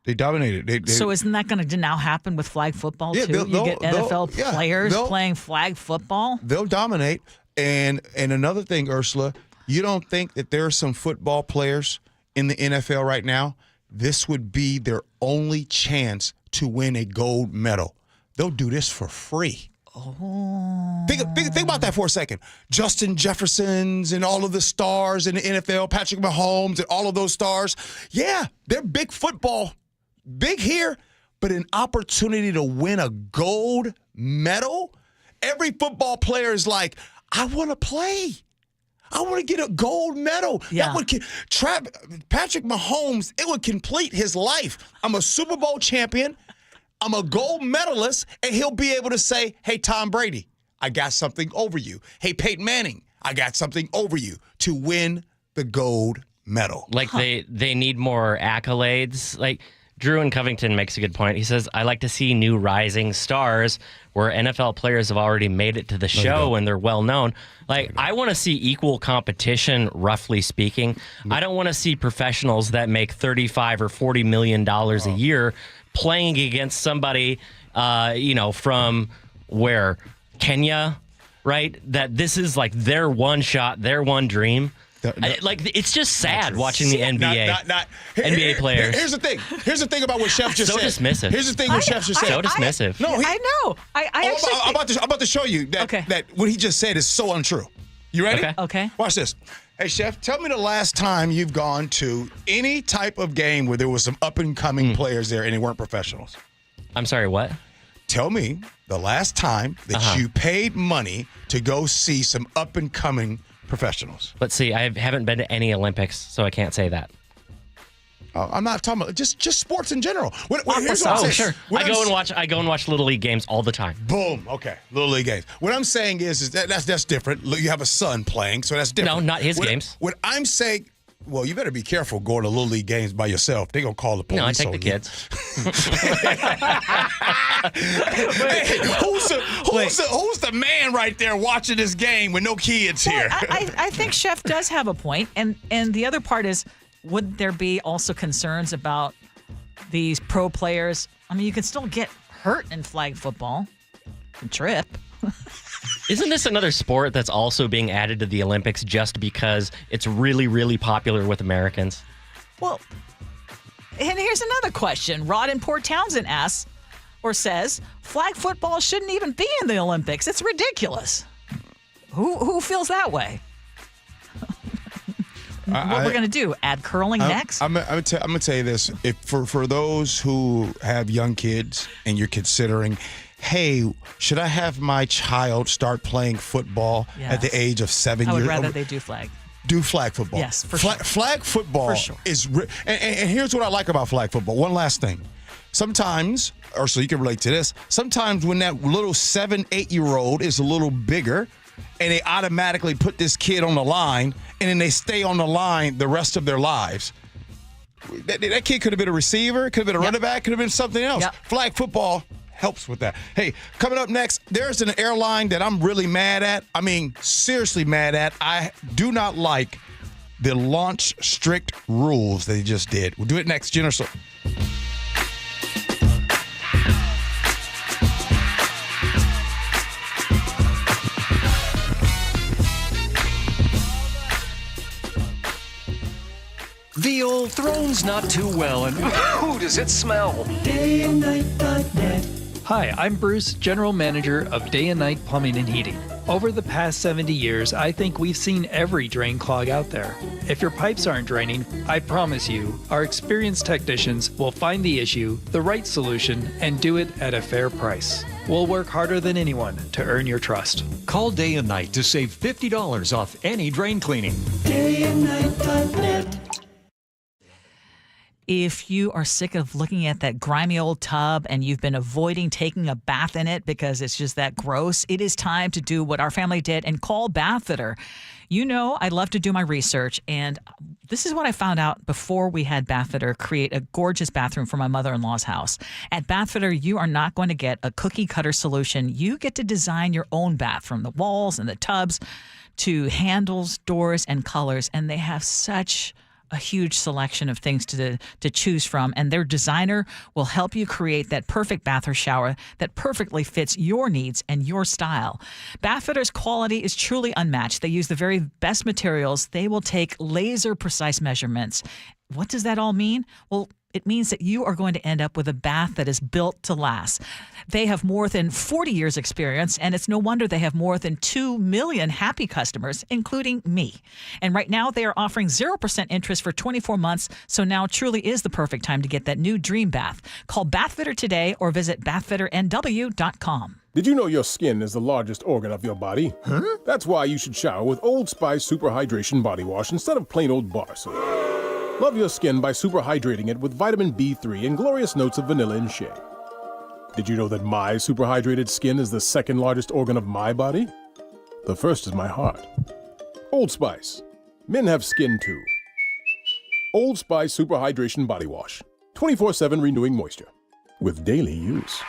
They dominated. So isn't that going to now happen with flag football, too? You get NFL players playing flag football? They'll dominate. And another thing, Ursula, you don't think that there are some football players in the NFL right now? This would be their only chance to win a gold medal. They'll do this for free. Oh. Think about that for a second. Justin Jeffersons and all of the stars in the NFL, Patrick Mahomes and all of those stars. Yeah, they're big football. Big here, but an opportunity to win a gold medal? Every football player is like, I want to play. I want to get a gold medal. Yeah. That would Patrick Mahomes, it would complete his life. I'm a Super Bowl champion. I'm a gold medalist, and he'll be able to say, hey, Tom Brady, I got something over you. Hey, Peyton Manning, I got something over you to win the gold medal. Like they need more accolades. Like Drew in Covington makes a good point. He says, I like to see new rising stars where NFL players have already made it to the show and they're well known. Like, I want to see equal competition, roughly speaking. I don't want to see professionals that make $35 or $40 million a year playing against somebody, from where? Kenya, right? That this is like their one shot, their one dream. It's just sad watching the NBA. NBA players. Here's the thing. Here's the thing about what Chef just so said. Dismissive. Here's the thing what Chef just said. So dismissive. I know. I'm about to show you that what he just said is so untrue. You ready? Okay. Watch this. Hey, Chef, tell me the last time you've gone to any type of game where there was some up-and-coming players there and they weren't professionals. I'm sorry, what? Tell me the last time that you paid money to go see some up-and-coming professionals. Let's see. I haven't been to any Olympics, so I can't say that. I'm not talking about just sports in general. Here's what I'm saying. Sure. I go and watch Little League games all the time. Boom. Okay. Little League games. What I'm saying is that's different. You have a son playing, so that's different. No, not his games. What I'm saying, well, you better be careful going to Little League games by yourself. They're going to call the police. No, I take the kids. Who's the man right there watching this game with no kids here? I think Chef does have a point. And the other part is, would there be also concerns about these pro players? I mean, you can still get hurt in flag football and trip. Isn't this another sport that's also being added to the Olympics just because it's really, really popular with Americans? Well, and here's another question. Rod in Port Townsend asks or says, flag football shouldn't even be in the Olympics. It's ridiculous. Who feels that way? What we're going to do? Add curling next? I'm going to tell you this. If for those who have young kids and you're considering, hey, should I have my child start playing football at the age of 7 years? I would rather they do flag. Do flag football. Yes, for sure. Flag football For sure. is... And here's what I like about flag football. One last thing. Sometimes, or so you can relate to this, sometimes when that little 7, 8-year-old is a little bigger and they automatically put this kid on the line and then they stay on the line the rest of their lives, that kid could have been a receiver, could have been a running back, could have been something else. Flag football helps with that. Hey, coming up next, there's an airline that I'm really mad at. I mean, seriously mad at. I do not like the launch strict rules that they just did. We'll do it next. Gee Ursula. The old throne's not too well, and ooh, does it smell? DayandNight.net. Hi, I'm Bruce, General Manager of Day and Night Plumbing and Heating. Over the past 70 years, I think we've seen every drain clog out there. If your pipes aren't draining, I promise you, our experienced technicians will find the issue, the right solution, and do it at a fair price. We'll work harder than anyone to earn your trust. Call Day and Night to save $50 off any drain cleaning. DayandNight.net. If you are sick of looking at that grimy old tub and you've been avoiding taking a bath in it because it's just that gross, it is time to do what our family did and call Bathfitter. You know, I love to do my research, and this is what I found out before we had Bathfitter create a gorgeous bathroom for my mother-in-law's house. At Bathfitter, you are not going to get a cookie-cutter solution. You get to design your own bath, from the walls and the tubs to handles, doors, and colors, and they have such a huge selection of things to choose from, and their designer will help you create that perfect bath or shower that perfectly fits your needs and your style. Bathfitter's quality is truly unmatched. They use the very best materials. They will take laser precise measurements. What does that all mean? Well, it means that you are going to end up with a bath that is built to last. They have more than 40 years experience, and it's no wonder they have more than 2 million happy customers, including me. And right now they are offering 0% interest for 24 months, so now truly is the perfect time to get that new dream bath. Call Bathfitter today or visit bathfitternw.com. Did you know your skin is the largest organ of your body? Huh? That's why you should shower with Old Spice Super Hydration Body Wash instead of plain old bar soap. Love your skin by super hydrating it with vitamin B3 and glorious notes of vanilla and shea. Did you know that my super hydrated skin is the second largest organ of my body? The first is my heart. Old Spice. Men have skin too. Old Spice Super Hydration Body Wash. 24/7 renewing moisture. With daily use.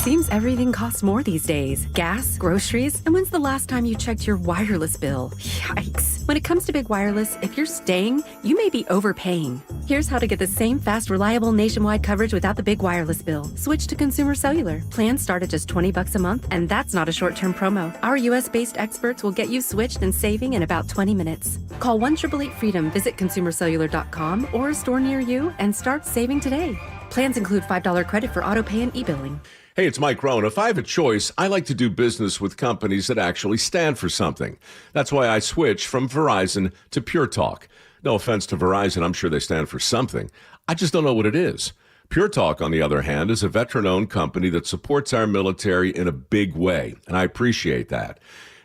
Seems everything costs more these days. Gas, groceries, and when's the last time you checked your wireless bill? Yikes. When it comes to big wireless, if you're staying, you may be overpaying. Here's how to get the same fast, reliable nationwide coverage without the big wireless bill. Switch to Consumer Cellular. Plans start at just $20 a month, and that's not a short-term promo. Our U.S.-based experts will get you switched and saving in about 20 minutes. Call 1-888-FREEDOM, visit consumercellular.com or a store near you, and start saving today. Plans include $5 credit for auto pay and e-billing. Hey, it's Mike Rohn. If I have a choice, I like to do business with companies that actually stand for something. That's why I switched from Verizon to Pure Talk. No offense to Verizon, I'm sure they stand for something. I just don't know what it is. Pure Talk, on the other hand, is a veteran-owned company that supports our military in a big way, and I appreciate that.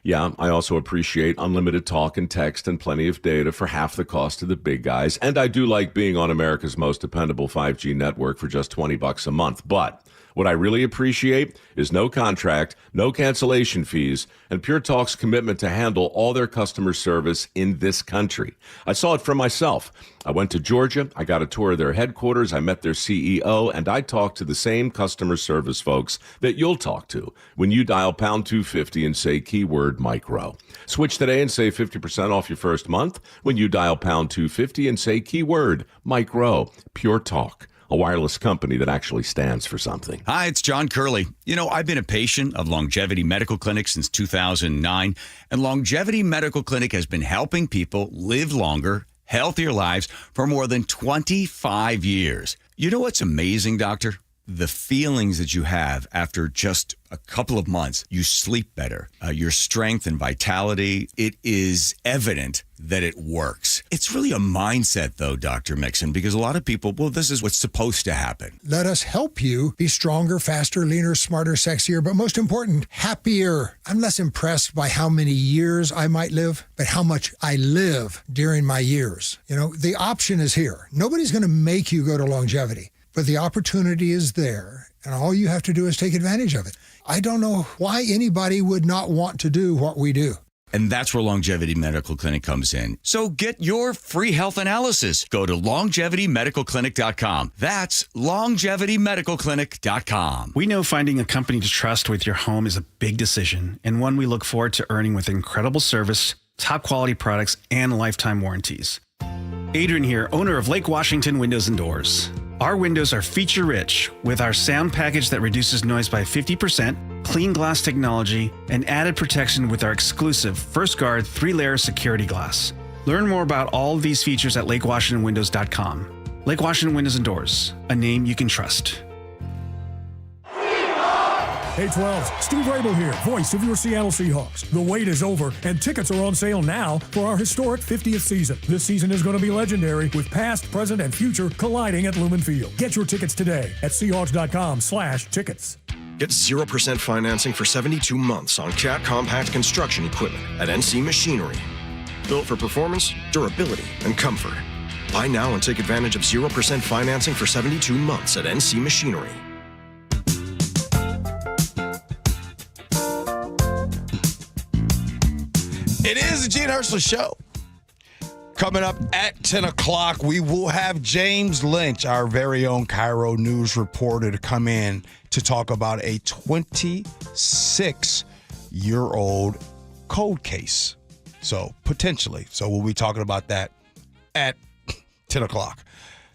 Yeah, I also appreciate unlimited talk and text and plenty of data for half the cost of the big guys, and I do like being on America's most dependable 5G network for just $20 a month, but what I really appreciate is no contract, no cancellation fees, and Pure Talk's commitment to handle all their customer service in this country. I saw it for myself. I went to Georgia, I got a tour of their headquarters, I met their CEO, and I talked to the same customer service folks that you'll talk to when you dial pound 250 and say keyword Mike Rowe. Switch today and save 50% off your first month when you dial pound 250 and say keyword Mike Rowe. Pure Talk. a wireless company that actually stands for something. Hi, it's John Curley. You know, I've been a patient of Longevity Medical Clinic since 2009, and Longevity Medical Clinic has been helping people live longer, healthier lives for more than 25 years. You know what's amazing, Doctor? The feelings that you have after just a couple of months. You sleep better. Your strength and vitality, it is evident that it works. It's really a mindset, though, Dr. Mixon, because a lot of people, well, this is what's supposed to happen. Let us help you be stronger, faster, leaner, smarter, sexier, but most important, happier. I'm less impressed by how many years I might live, but how much I live during my years. You know, the option is here. Nobody's going to make you go to Longevity. But the opportunity is there, and all you have to do is take advantage of it. I don't know why anybody would not want to do what we do. And that's where Longevity Medical Clinic comes in. So get your free health analysis. Go to longevitymedicalclinic.com. That's longevitymedicalclinic.com. We know finding a company to trust with your home is a big decision, and one we look forward to earning with incredible service, top quality products, and lifetime warranties. Adrian here, owner of Lake Washington Windows and Doors. Our windows are feature-rich with our sound package that reduces noise by 50%, clean glass technology, and added protection with our exclusive First Guard 3-layer security glass. Learn more about all of these features at lakewashingtonwindows.com. Lake Washington Windows and Doors, a name you can trust. Hey 12, Steve Rabel here, voice of your Seattle Seahawks. The wait is over, and tickets are on sale now for our historic 50th season. This season is going to be legendary, with past, present, and future colliding at Lumen Field. Get your tickets today at Seahawks.com/tickets. Get 0% financing for 72 months on Cat Compact construction equipment at NC Machinery. Built for performance, durability, and comfort. Buy now and take advantage of 0% financing for 72 months at NC Machinery. It is the Gee and Ursula Show. Coming up at 10 o'clock, we will have James Lynch, our very own KIRO News reporter, to come in to talk about a 26-year-old cold case. So, potentially. So, we'll be talking about that at 10 o'clock.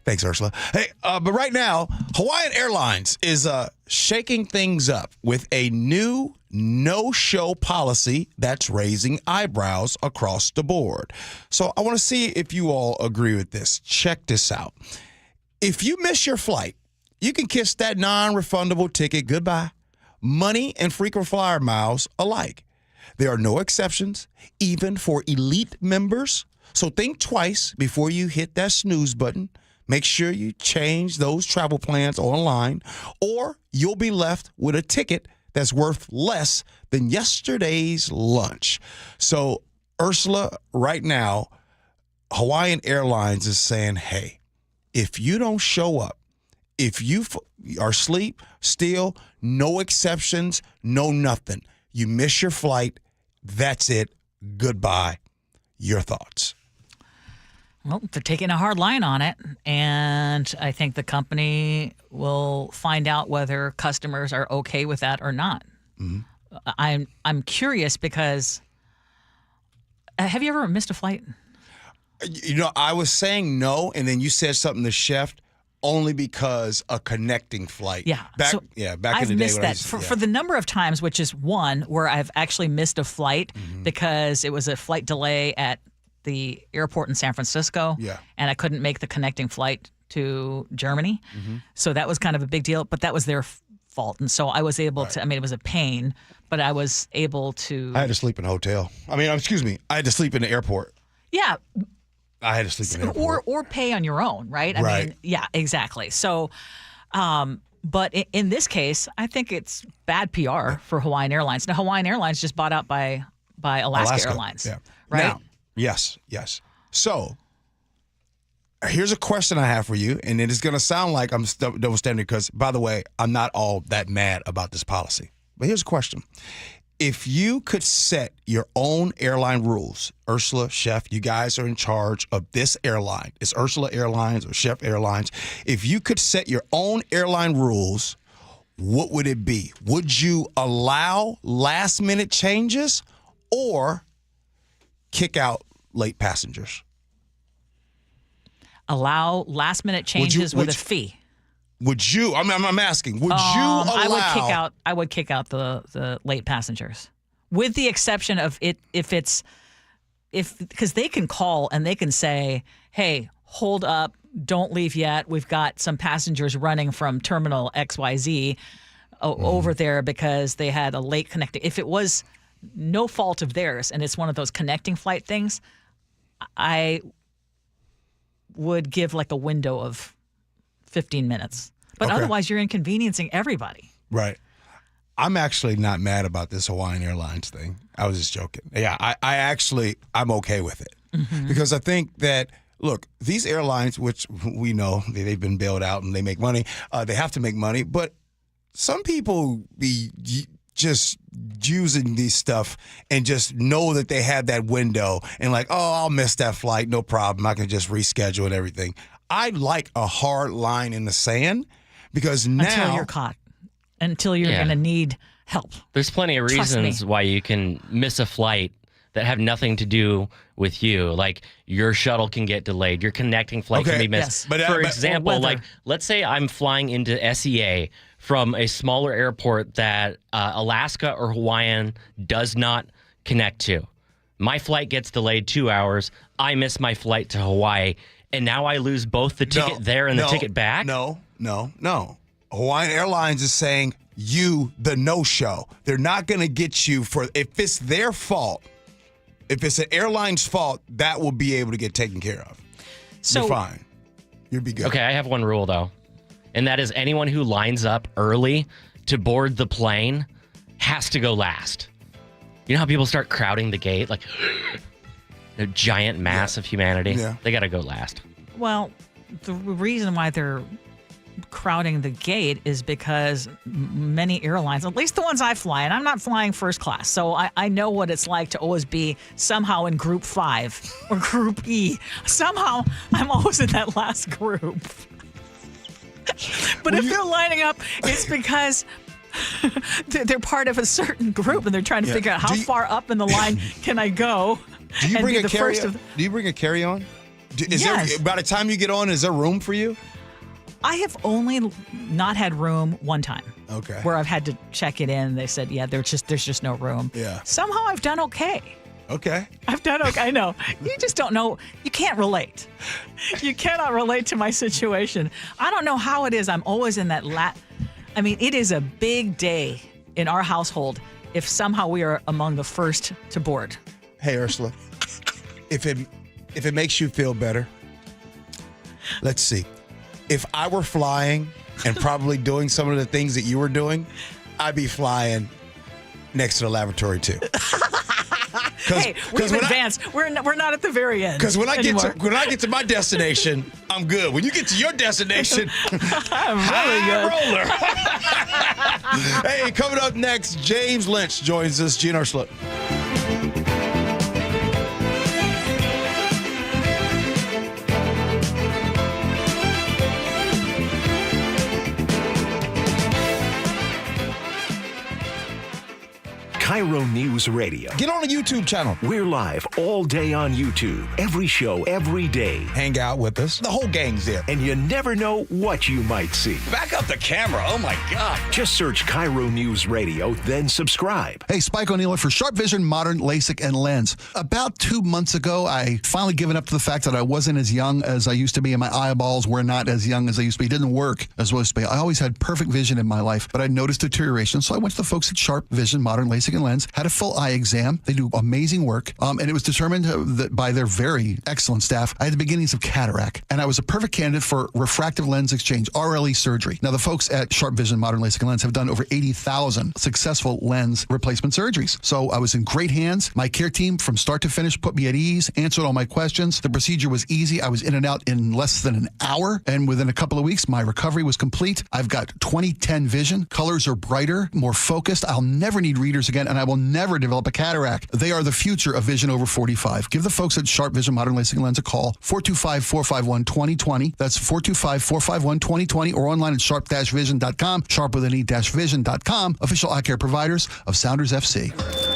Thanks, Ursula. Hey, but right now, Hawaiian Airlines is shaking things up with a new no-show policy that's raising eyebrows across the board. So I want to see if you all agree with this. Check this out. If you miss your flight, you can kiss that non-refundable ticket goodbye. Money and frequent flyer miles alike. There are no exceptions, even for elite members. So think twice before you hit that snooze button. Make sure you change those travel plans online, or you'll be left with a ticket that's worth less than yesterday's lunch. So, Ursula, right now, Hawaiian Airlines is saying, hey, if you don't show up, if you are asleep, still, no exceptions, no nothing. You miss your flight, that's it, goodbye. Your thoughts? Well, they're taking a hard line on it, and I think the company will find out whether customers are okay with that or not. Mm-hmm. I'm curious because have you ever missed a flight? You know, I was saying no, and then you said something to Chef only because a connecting flight. Yeah. Back so in the day. I've missed when that for the number of times, which is one where I've actually missed a flight because it was a flight delay at the airport in San Francisco, and I couldn't make the connecting flight to Germany. So that was kind of a big deal, but that was their fault. And so I was able to, I mean, it was a pain, but I was able to. I had to sleep in a hotel. I mean, excuse me, I had to sleep in the airport. Yeah. I had to sleep in the airport. Or pay on your own, right? I mean, yeah, exactly. So, but in this case, I think it's bad PR for Hawaiian Airlines. Now, Hawaiian Airlines just bought out by Alaska Airlines, right? Now, yes. So, here's a question I have for you, and it is going to sound like I'm double standard because, by the way, I'm not all that mad about this policy. But here's a question. If you could set your own airline rules, Ursula, Chef, you guys are in charge of this airline. It's Ursula Airlines or Chef Airlines. If you could set your own airline rules, what would it be? Would you allow last-minute changes or kick out late passengers? Allow last-minute changes with a fee. Would you? I'm asking. Would you allow? I would kick out the late passengers, with the exception of it because they can call and they can say, "Hey, hold up, don't leave yet. We've got some passengers running from Terminal XYZ over there because they had a late connecting." If it was no fault of theirs and it's one of those connecting flight things, I would give like a window of 15 minutes. But otherwise, you're inconveniencing everybody. Right. I'm actually not mad about this Hawaiian Airlines thing. I was just joking. Yeah, I'm okay with it. Because I think that, look, these airlines, which we know they've been bailed out and they make money, they have to make money. But some people be just using these stuff and just know that they have that window and like, oh, I'll miss that flight. No problem. I can just reschedule and everything. I like a hard line in the sand. Because now... Until you're caught. Until you're going to need help. There's plenty of reasons why you can miss a flight that have nothing to do with you. Like, your shuttle can get delayed. Your connecting flight can be missed. Yes. For example, like, let's say I'm flying into SEA from a smaller airport that Alaska or Hawaiian does not connect to. My flight gets delayed 2 hours. I miss my flight to Hawaii. And now I lose both the ticket there and the ticket back? No. Hawaiian Airlines is saying the no-show. They're not going to get you for, if it's their fault, if it's an airline's fault, that will be able to get taken care of. So, you're fine. You'll be good. Okay, I have one rule, though. And that is anyone who lines up early to board the plane has to go last. You know how people start crowding the gate? Like... a giant mass of humanity. Yeah. They got to go last. Well, the reason why they're crowding the gate is because many airlines, at least the ones I fly, and I'm not flying first class, so I know what it's like to always be somehow in group 5 or group E. Somehow I'm always in that last group. But if they're lining up, it's because... they're part of a certain group and they're trying to figure out how far up in the line can I go. Do you bring a carry-on? Do you bring a carry-on? Yes. By the time you get on, is there room for you? I have only not had room one time. Okay. Where I've had to check it in. They said, there's just no room. Yeah. Somehow I've done okay. Okay. I've done okay. I know. You just don't know. You can't relate. You cannot relate to my situation. I don't know how it is. I'm always in that it is a big day in our household if somehow we are among the first to board. Hey, Ursula, if it makes you feel better, let's see. If I were flying and probably doing some of the things that you were doing, I'd be flying next to the lavatory too. Hey, we've advanced. We're not at the very end. Because when I get to my destination, I'm good. When you get to your destination, I'm really good. Roller. Hey, coming up next, James Lynch joins us. Gee and Ursula. KIRO News Radio. Get on the YouTube channel. We're live all day on YouTube. Every show, every day. Hang out with us. The whole gang's there. And you never know what you might see. Back up the camera. Oh, my God. Just search KIRO News Radio, then subscribe. Hey, Spike O'Neill for Sharp Vision Modern LASIK and Lens. About 2 months ago, I finally given up to the fact that I wasn't as young as I used to be, and my eyeballs were not as young as they used to be. It didn't work as well as I always had perfect vision in my life, but I noticed deterioration, so I went to the folks at Sharp Vision Modern LASIK and Lens, had a full eye exam. They do amazing work, and it was determined that by their very excellent staff, I had the beginnings of cataract, and I was a perfect candidate for refractive lens exchange, RLE surgery. Now, the folks at Sharp Vision Modern LASIK and Lens have done over 80,000 successful lens replacement surgeries. So I was in great hands. My care team, from start to finish, put me at ease, answered all my questions. The procedure was easy. I was in and out in less than an hour, and within a couple of weeks, my recovery was complete. I've got 20/10 vision. Colors are brighter, more focused. I'll never need readers again, and I will never develop a cataract. They are the future of vision over 45. Give the folks at Sharp Vision Modern LASIK and Lens a call, 425-451-2020. That's 425-451-2020, or online at sharp-vision.com, sharp with an e-vision.com, official eye care providers of Sounders FC.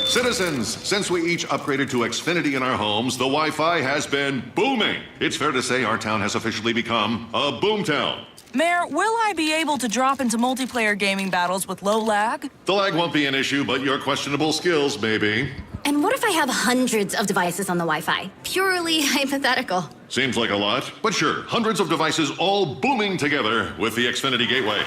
Citizens, since we each upgraded to Xfinity in our homes, the Wi-Fi has been booming. It's fair to say our town has officially become a boomtown. Mayor, will I be able to drop into multiplayer gaming battles with low lag? The lag won't be an issue, but your questionable skills may be. And what if I have hundreds of devices on the Wi-Fi? Purely hypothetical. Seems like a lot, but sure, hundreds of devices all booming together with the Xfinity Gateway.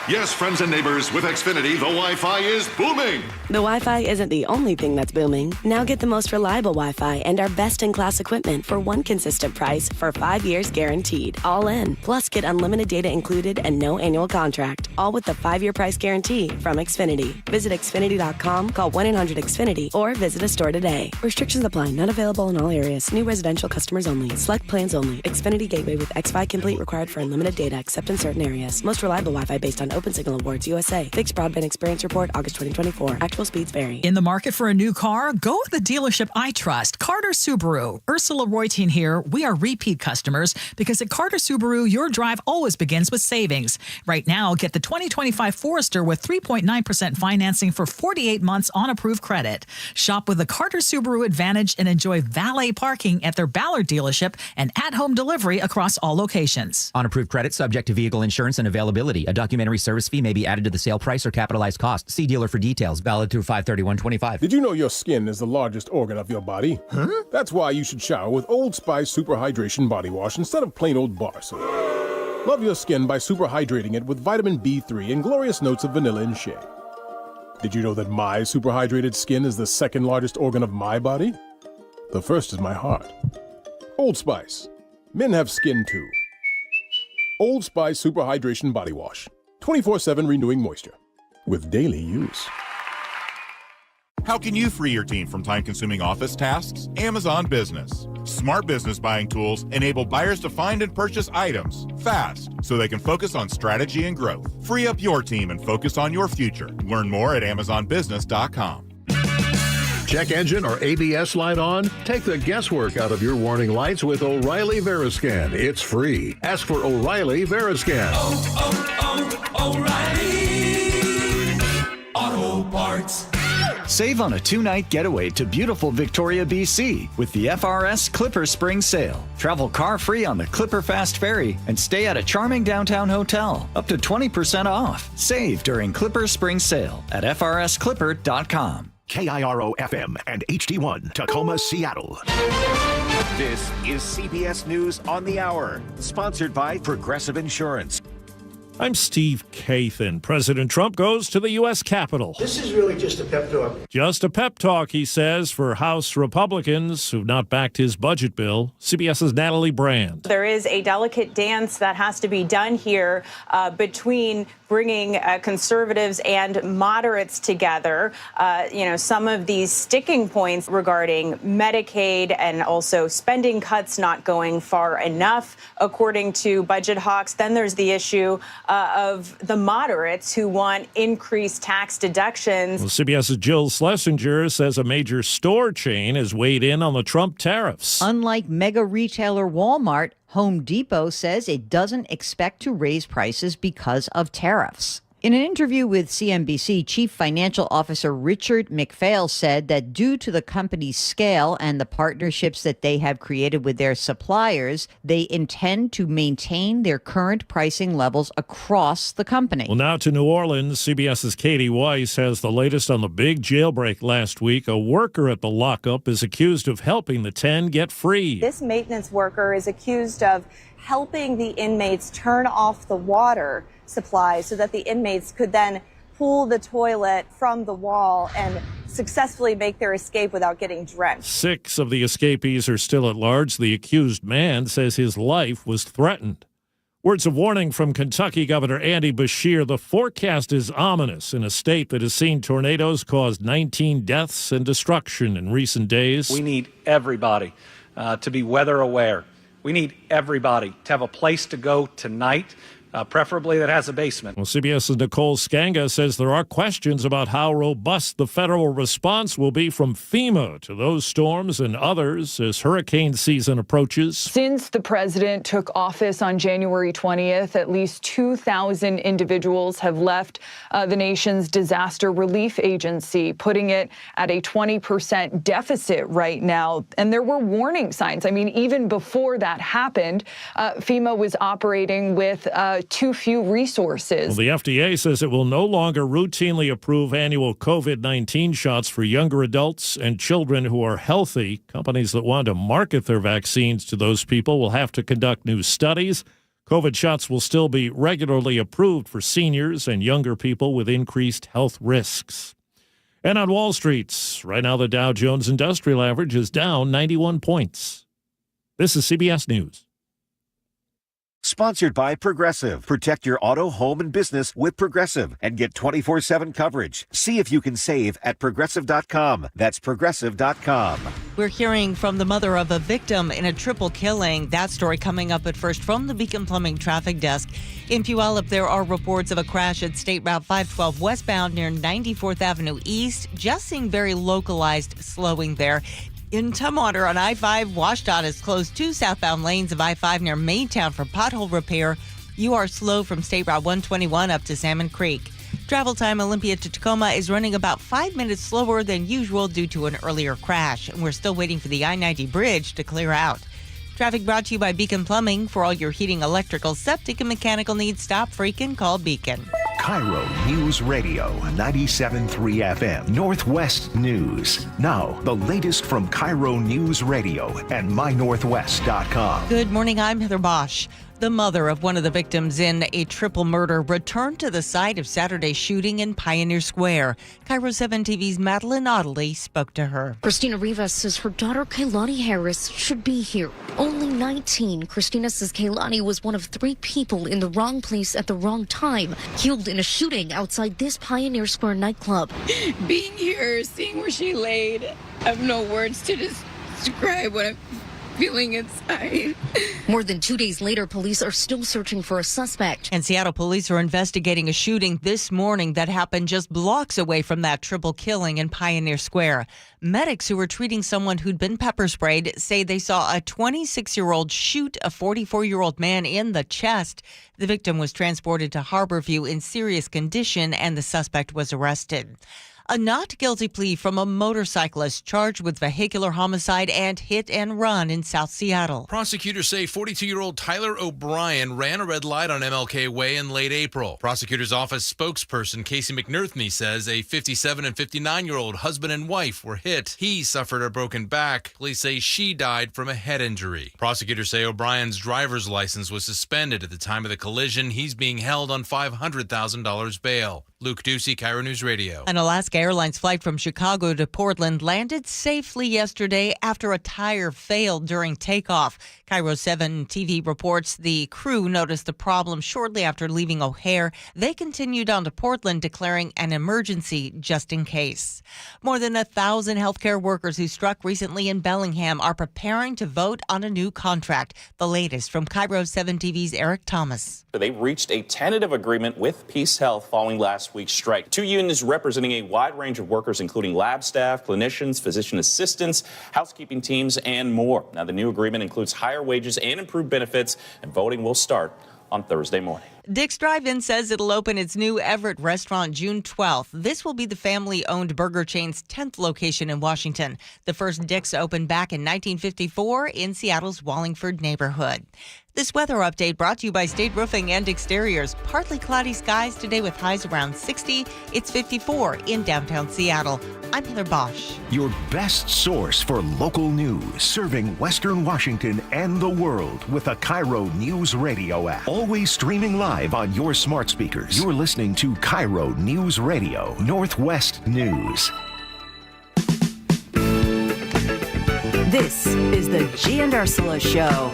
Yes, friends and neighbors, with Xfinity, the Wi-Fi is booming. The Wi-Fi isn't the only thing that's booming. Now get the most reliable Wi-Fi and our best-in-class equipment for one consistent price for 5 years guaranteed. All in. Plus, get unlimited data included and no annual contract. All with the 5-year price guarantee from Xfinity. Visit Xfinity.com, call 1-800-XFINITY, or visit a store today. Restrictions apply. Not available in all areas. New residential customers only. Select plans only. Xfinity Gateway with XFi Complete required for unlimited data except in certain areas. Most reliable Wi-Fi based on Open Signal Awards USA. Fixed Broadband Experience Report, August 2024. Actual speeds vary. In the market for a new car? Go with the dealership I trust, Carter Subaru. Ursula Reutin here. We are repeat customers because at Carter Subaru, your drive always begins with savings. Right now, get the 2025 Forester with 3.9% financing for 48 months on approved credit. Shop with the Carter Subaru Advantage and enjoy valet parking at their Ballard dealership and at-home delivery across all locations. On approved credit, subject to vehicle insurance and availability. A documentary service fee may be added to the sale price or capitalized cost. See dealer for details. Valid through 5/31/25. Did you know your skin is the largest organ of your body? Huh? That's why you should shower with Old Spice Super Hydration Body Wash instead of plain old bar soap. Love your skin by super hydrating it with vitamin B3 and glorious notes of vanilla and shea. Did you know that my super hydrated skin is the second largest organ of my body? The first is my heart. Old Spice. Men have skin too. Old Spice Super Hydration Body Wash. 24/7 renewing moisture. With daily use. How can you free your team from time-consuming office tasks? Amazon Business. Smart business buying tools enable buyers to find and purchase items fast so they can focus on strategy and growth. Free up your team and focus on your future. Learn more at amazonbusiness.com. Check engine or ABS light on? Take the guesswork out of your warning lights with O'Reilly Veriscan. It's free. Ask for O'Reilly Veriscan. O'Reilly Auto Parts. Save on a 2-night getaway to beautiful Victoria, BC with the FRS Clipper Spring Sale. Travel car-free on the Clipper Fast Ferry and stay at a charming downtown hotel. Up to 20% off. Save during Clipper Spring Sale at frsclipper.com. KIRO FM and HD1 Tacoma, Seattle. This is CBS News on the Hour, sponsored by Progressive Insurance. I'm Steve Kathan. President Trump goes to the U.S. Capitol. This is really just a pep talk. Just a pep talk, he says, for House Republicans who've not backed his budget bill. CBS's Natalie Brand. There is a delicate dance that has to be done here between bringing conservatives and moderates together. Some of these sticking points regarding Medicaid and also spending cuts not going far enough, according to budget hawks. Then there's the issue of the moderates who want increased tax deductions. Well, CBS's Jill Schlesinger says a major store chain has weighed in on the Trump tariffs. Unlike mega retailer Walmart, Home Depot says it doesn't expect to raise prices because of tariffs. In an interview with CNBC, Chief Financial Officer Richard McPhail said that due to the company's scale and the partnerships that they have created with their suppliers, they intend to maintain their current pricing levels across the company. Well, now to New Orleans. CBS's Katie Weiss has the latest on the big jailbreak last week. A worker at the lockup is accused of helping the 10 get free. This maintenance worker is accused of helping the inmates turn off the water supply so that the inmates could then pull the toilet from the wall and successfully make their escape without getting drenched. 6 of the escapees are still at large. The accused man says his life was threatened. Words of warning from Kentucky Governor Andy Beshear. The forecast is ominous in a state that has seen tornadoes cause 19 deaths and destruction in recent days. We need everybody to be weather aware. We need everybody to have a place to go tonight preferably that has a basement. Well, CBS's Nicole Skanga says there are questions about how robust the federal response will be from FEMA to those storms and others as hurricane season approaches. Since the president took office on January 20th, at least 2,000 individuals have left the nation's disaster relief agency, putting it at a 20% deficit right now. And there were warning signs. I mean, even before that happened, FEMA was operating with too few resources. Well, the FDA says it will no longer routinely approve annual COVID-19 shots for younger adults and children who are healthy. Companies that want to market their vaccines to those people will have to conduct new studies. COVID shots will still be regularly approved for seniors and younger people with increased health risks. And on Wall Street, right now the Dow Jones Industrial Average is down 91 points. This is CBS News. Sponsored by Progressive. Protect your auto, home, and business with Progressive and get 24/7 coverage. See if you can save at Progressive.com. That's Progressive.com. We're hearing from the mother of a victim in a triple killing. That story coming up at first from the Beacon Plumbing Traffic Desk. In Puyallup, there are reports of a crash at State Route 512 westbound near 94th Avenue East. Just seeing very localized slowing there. In Tumwater on I-5, WashDOT has closed 2 southbound lanes of I-5 near Maytown for pothole repair. You are slow from State Route 121 up to Salmon Creek. Travel time Olympia to Tacoma is running about 5 minutes slower than usual due to an earlier crash. And we're still waiting for the I-90 bridge to clear out. Traffic brought to you by Beacon Plumbing. For all your heating, electrical, septic, and mechanical needs, stop freaking call Beacon. KIRO News Radio 97.3 FM Northwest News. Now, the latest from KIRO News Radio and mynorthwest.com. Good morning, I'm Heather Bosch. The mother of one of the victims in a triple murder returned to the site of Saturday's shooting in Pioneer Square. KIRO 7 TV's Madeline Audley spoke to her. Christina Rivas says her daughter Kailani Harris should be here. Only 19, Christina says Kailani was one of 3 people in the wrong place at the wrong time, killed in a shooting outside this Pioneer Square nightclub. Being here, seeing where she laid, I have no words to describe what I'm feeling inside. More than 2 days later, police are still searching for a suspect. And Seattle police are investigating a shooting this morning that happened just blocks away from that triple killing in Pioneer Square. Medics who were treating someone who'd been pepper sprayed say they saw a 26-year-old shoot a 44-year-old man in the chest. The victim was transported to Harborview in serious condition, and the suspect was arrested. A not guilty plea from a motorcyclist charged with vehicular homicide and hit and run in South Seattle. Prosecutors say 42-year-old Tyler O'Brien ran a red light on MLK Way in late April. Prosecutor's office spokesperson Casey McNerthney says a 57 and 59-year-old husband and wife were hit. He suffered a broken back. Police say she died from a head injury. Prosecutors say O'Brien's driver's license was suspended at the time of the collision. He's being held on $500,000 bail. Luke Ducey, KIRO News Radio. An Alaska Airlines flight from Chicago to Portland landed safely yesterday after a tire failed during takeoff. KIRO 7 TV reports the crew noticed the problem shortly after leaving O'Hare. They continued on to Portland, declaring an emergency just in case. More than 1,000 healthcare workers who struck recently in Bellingham are preparing to vote on a new contract. The latest from KIRO 7 TV's Eric Thomas. They reached a tentative agreement with Peace Health following last week's strike. 2 unions representing a wide range of workers, including lab staff, clinicians, physician assistants, housekeeping teams, and more. Now, the new agreement includes higher wages and improved benefits, and voting will start on Thursday morning. Dick's Drive-In says it'll open its new Everett restaurant June 12th. This will be the family-owned burger chain's 10th location in Washington. The first Dick's opened back in 1954 in Seattle's Wallingford neighborhood. This weather update brought to you by State Roofing and Exteriors. Partly cloudy skies today with highs around 60. It's 54 in downtown Seattle. I'm Heather Bosch. Your best source for local news, serving Western Washington and the world with a KIRO News Radio app. Always streaming live on your smart speakers. You're listening to KIRO News Radio, Northwest News. This is the Gee and Ursula Show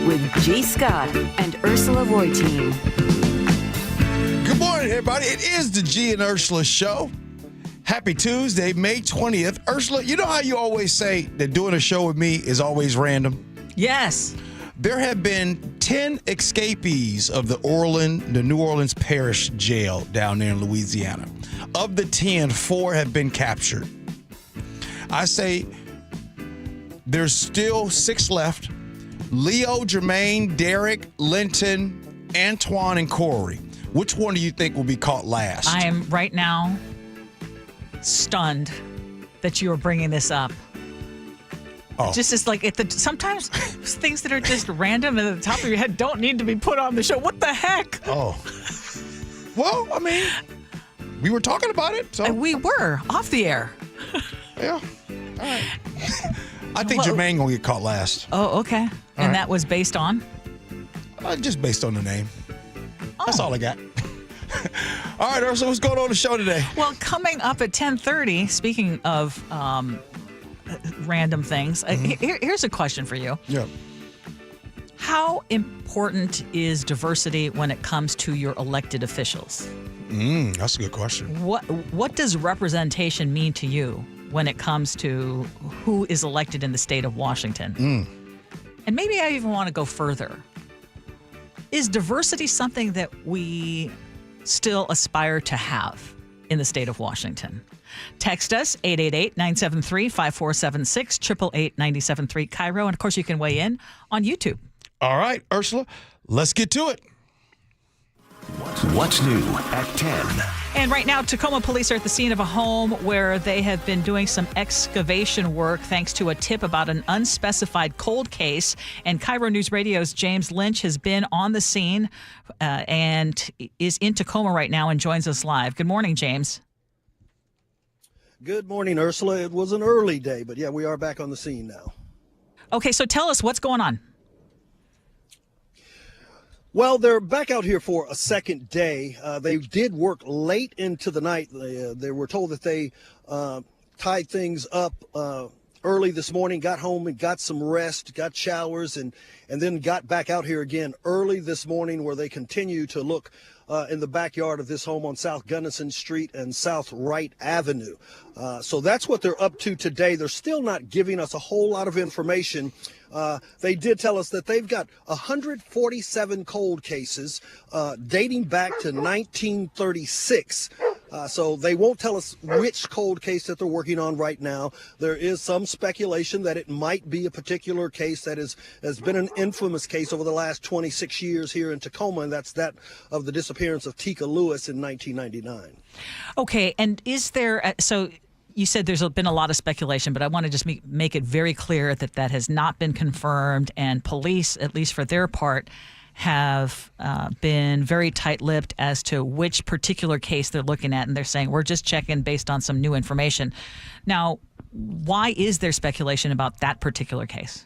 with G. Scott and Ursula Reutin. Good morning, everybody. It is the Gee and Ursula Show. Happy Tuesday, May 20th. Ursula, you know how you always say that doing a show with me is always random? Yes. There have been 10 escapees of the New Orleans Parish Jail down there in Louisiana. Of the 10, 4 have been captured. I say there's still 6 left. Leo, Jermaine, Derek, Linton, Antoine, and Corey. Which one do you think will be caught last? I am right now stunned that you are bringing this up. Oh. Just as like sometimes things that are just random and at the top of your head don't need to be put on the show. What the heck? Oh. Well, I mean, we were talking about it. So. We were off the air. Yeah. All right. I think Jermaine gonna get caught last. Oh, okay. And that was based on? Just based on the name. That's all I got. All right, Ursula, what's going on the show today? Well, coming up at 10:30, speaking of random things, here's a question for you. Yeah. How important is diversity when it comes to your elected officials? That's a good question. What does representation mean to you when it comes to who is elected in the state of Washington? And maybe I even want to go further. Is diversity something that we still aspire to have in the state of Washington? Text us 888-973-5476, 888-973 KIRO, and of course you can weigh in on YouTube. All right, Ursula, let's get to it. What's new at 10? And right now, Tacoma police are at the scene of a home where they have been doing some excavation work thanks to a tip about an unspecified cold case. And KIRO News Radio's James Lynch has been on the scene and is in Tacoma right now and joins us live. Good morning, James. Good morning, Ursula. It was an early day, but yeah, we are back on the scene now. Okay, so tell us what's going on. Well, they're back out here for a second day. They did work late into the night. They were told that they tied things up early this morning, got home and got some rest, got showers, and then got back out here again early this morning, where they continue to look in the backyard of this home on South Gunnison Street and South Wright Avenue. So that's what they're up to today. They're still not giving us a whole lot of information. They did tell us that they've got 147 cold cases dating back to 1936. So they won't tell us which cold case that they're working on right now. There is some speculation that it might be a particular case that has been an infamous case over the last 26 years here in Tacoma, and that's that of the disappearance of Tika Lewis in 1999. Okay, and is there so you said there's been a lot of speculation, but I want to just make it very clear that that has not been confirmed, and police, at least for their part, have been very tight-lipped as to which particular case they're looking at, and they're saying, we're just checking based on some new information. Now, why is there speculation about that particular case?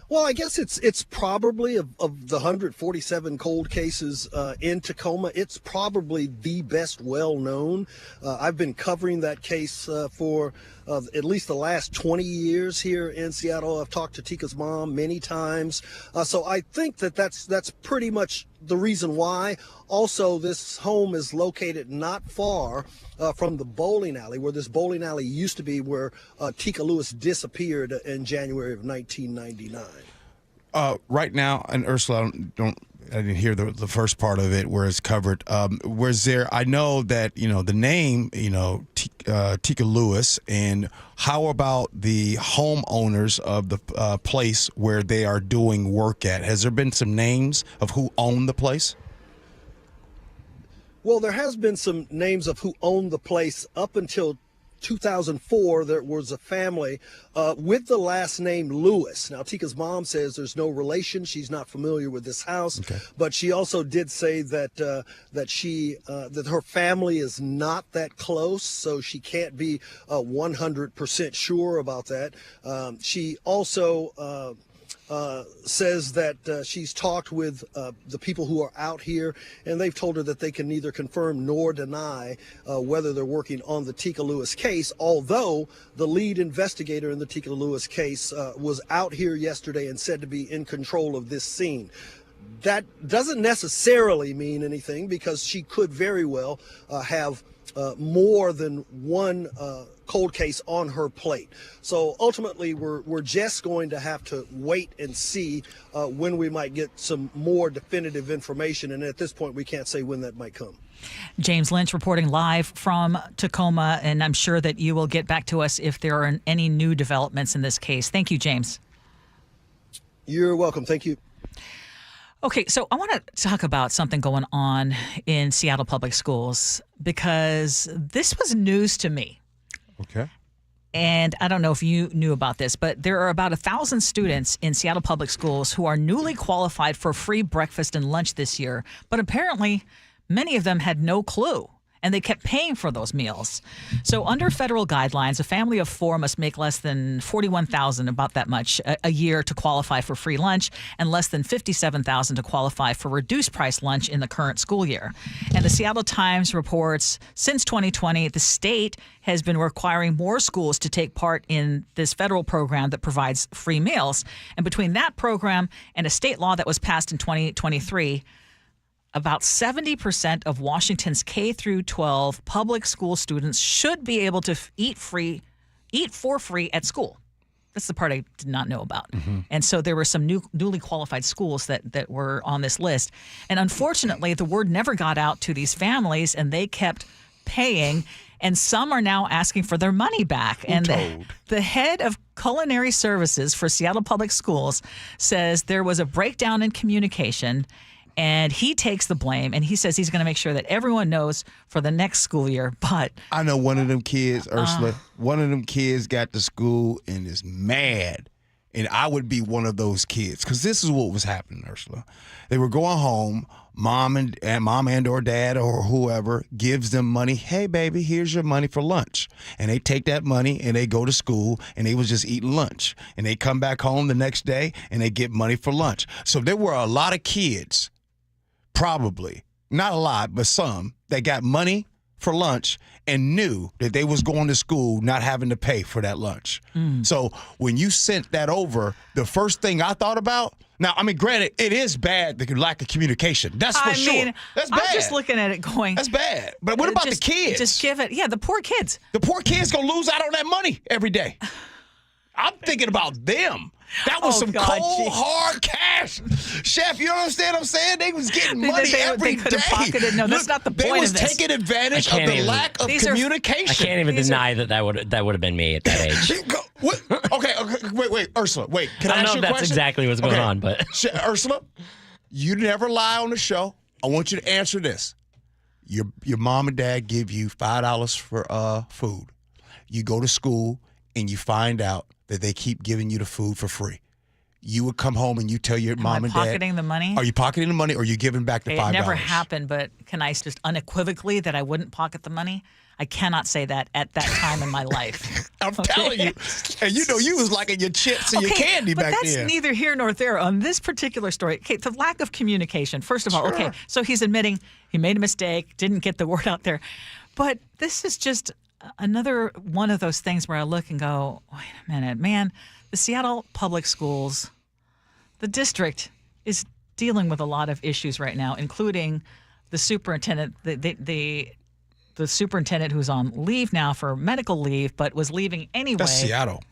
Well, I guess it's probably of the 147 cold cases in Tacoma, it's probably the best well-known. I've been covering that case for at least the last 20 years here in Seattle. I've talked to Tika's mom many times. So I think that's pretty much the reason why. Also, this home is located not far from the bowling alley, where this bowling alley used to be, where Tika Lewis disappeared in January of 1999. Right now, and Ursula, I didn't hear the first part of it where it's covered. Was there? I know that the name, Tika Lewis, and how about the homeowners of the place where they are doing work at? Has there been some names of who owned the place? Well, there has been some names of who owned the place up until 2004. There was a family with the last name Lewis. Now, Tika's mom says there's no relation. She's not familiar with this house, but she also did say that that her family is not that close, so she can't be 100% sure about that. She also says that she's talked with the people who are out here, and they've told her that they can neither confirm nor deny whether they're working on the Tika Lewis case, although the lead investigator in the Tika Lewis case was out here yesterday and said to be in control of this scene. That doesn't necessarily mean anything, because she could very well have more than one cold case on her plate. So ultimately, we're just going to have to wait and see when we might get some more definitive information. And at this point, we can't say when that might come. James Lynch reporting live from Tacoma, and I'm sure that you will get back to us if there are any new developments in this case. Thank you, James. You're welcome. Thank you. Okay, so I want to talk about something going on in Seattle Public Schools because this was news to me. Okay. And I don't know if you knew about this, but there are about 1,000 students in Seattle Public Schools who are newly qualified for free breakfast and lunch this year. But apparently, many of them had no clue, and they kept paying for those meals. So under federal guidelines, a family of 4 must make less than $41,000, about that much, a year to qualify for free lunch, and less than $57,000 to qualify for reduced price lunch in the current school year. And the Seattle Times reports since 2020, the state has been requiring more schools to take part in this federal program that provides free meals. And between that program and a state law that was passed in 2023, about 70% of Washington's K through 12 public school students should be able to eat for free at school. That's the part I did not know about. Mm-hmm. And so there were some newly qualified schools that were on this list. And unfortunately, the word never got out to these families, and they kept paying. And some are now asking for their money back. And the head of culinary services for Seattle Public Schools says there was a breakdown in communication. And he takes the blame, and he says he's going to make sure that everyone knows for the next school year. But I know one of them kids, Ursula, one of them kids got to school and is mad. And I would be one of those kids, because this is what was happening, Ursula. They were going home, mom and or dad or whoever gives them money. Hey, baby, here's your money for lunch. And they take that money and they go to school, and they was just eating lunch. And they come back home the next day and they get money for lunch. So there were a lot of kids, probably, not a lot, but some, that got money for lunch and knew that they was going to school not having to pay for that lunch. So when you sent that over, the first thing I thought about, now, I mean, granted, it is bad, the lack of communication. That's for sure. That's bad. I'm just looking at it going, that's bad. But what about the kids? Just give it. Yeah, the poor kids. The poor kids going to lose out on that money every day. I'm thinking about them. That was cold, hard cash. Chef, you understand what I'm saying? They was getting money every day. Pocketed. No, that's not the point of this. They was taking advantage of the lack of communication. I can't even deny that would have been me at that age. Okay, wait, Ursula, wait. Can I ask you a question? I don't know if that's exactly what's going on, but Ursula, you never lie on the show. I want you to answer this. Your mom and dad give you $5 for food. You go to school and you find out that they keep giving you the food for free. You would come home and you tell your mom and dad. Pocketing the money? Are you pocketing the money, or are you giving back the $5? It never happened, but can I just unequivocally that I wouldn't pocket the money? I cannot say that at that time in my life. I'm telling you. And you know, you was like in your chips and your candy back then. But that's neither here nor there on this particular story. Okay, the lack of communication. First of all, okay, so he's admitting he made a mistake, didn't get the word out there. But this is just another one of those things where I look and go, wait a minute, man, the Seattle Public Schools, the district is dealing with a lot of issues right now, including the superintendent, the superintendent who's on leave now for medical leave, but was leaving anyway. That's Seattle.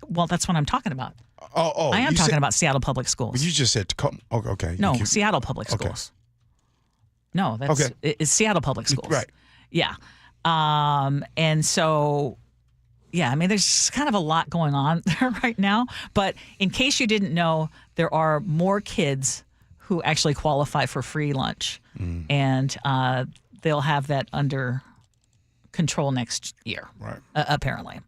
Well, that's what I'm talking about. Oh, I am talking about Seattle Public Schools. But you just said Tacoma. Okay. No, Seattle Public Schools. No, that's it's Seattle Public Schools. Right. Yeah. And so, yeah, I mean, there's kind of a lot going on there right now. But in case you didn't know, there are more kids who actually qualify for free lunch. And they'll have that under control next year, right? Apparently.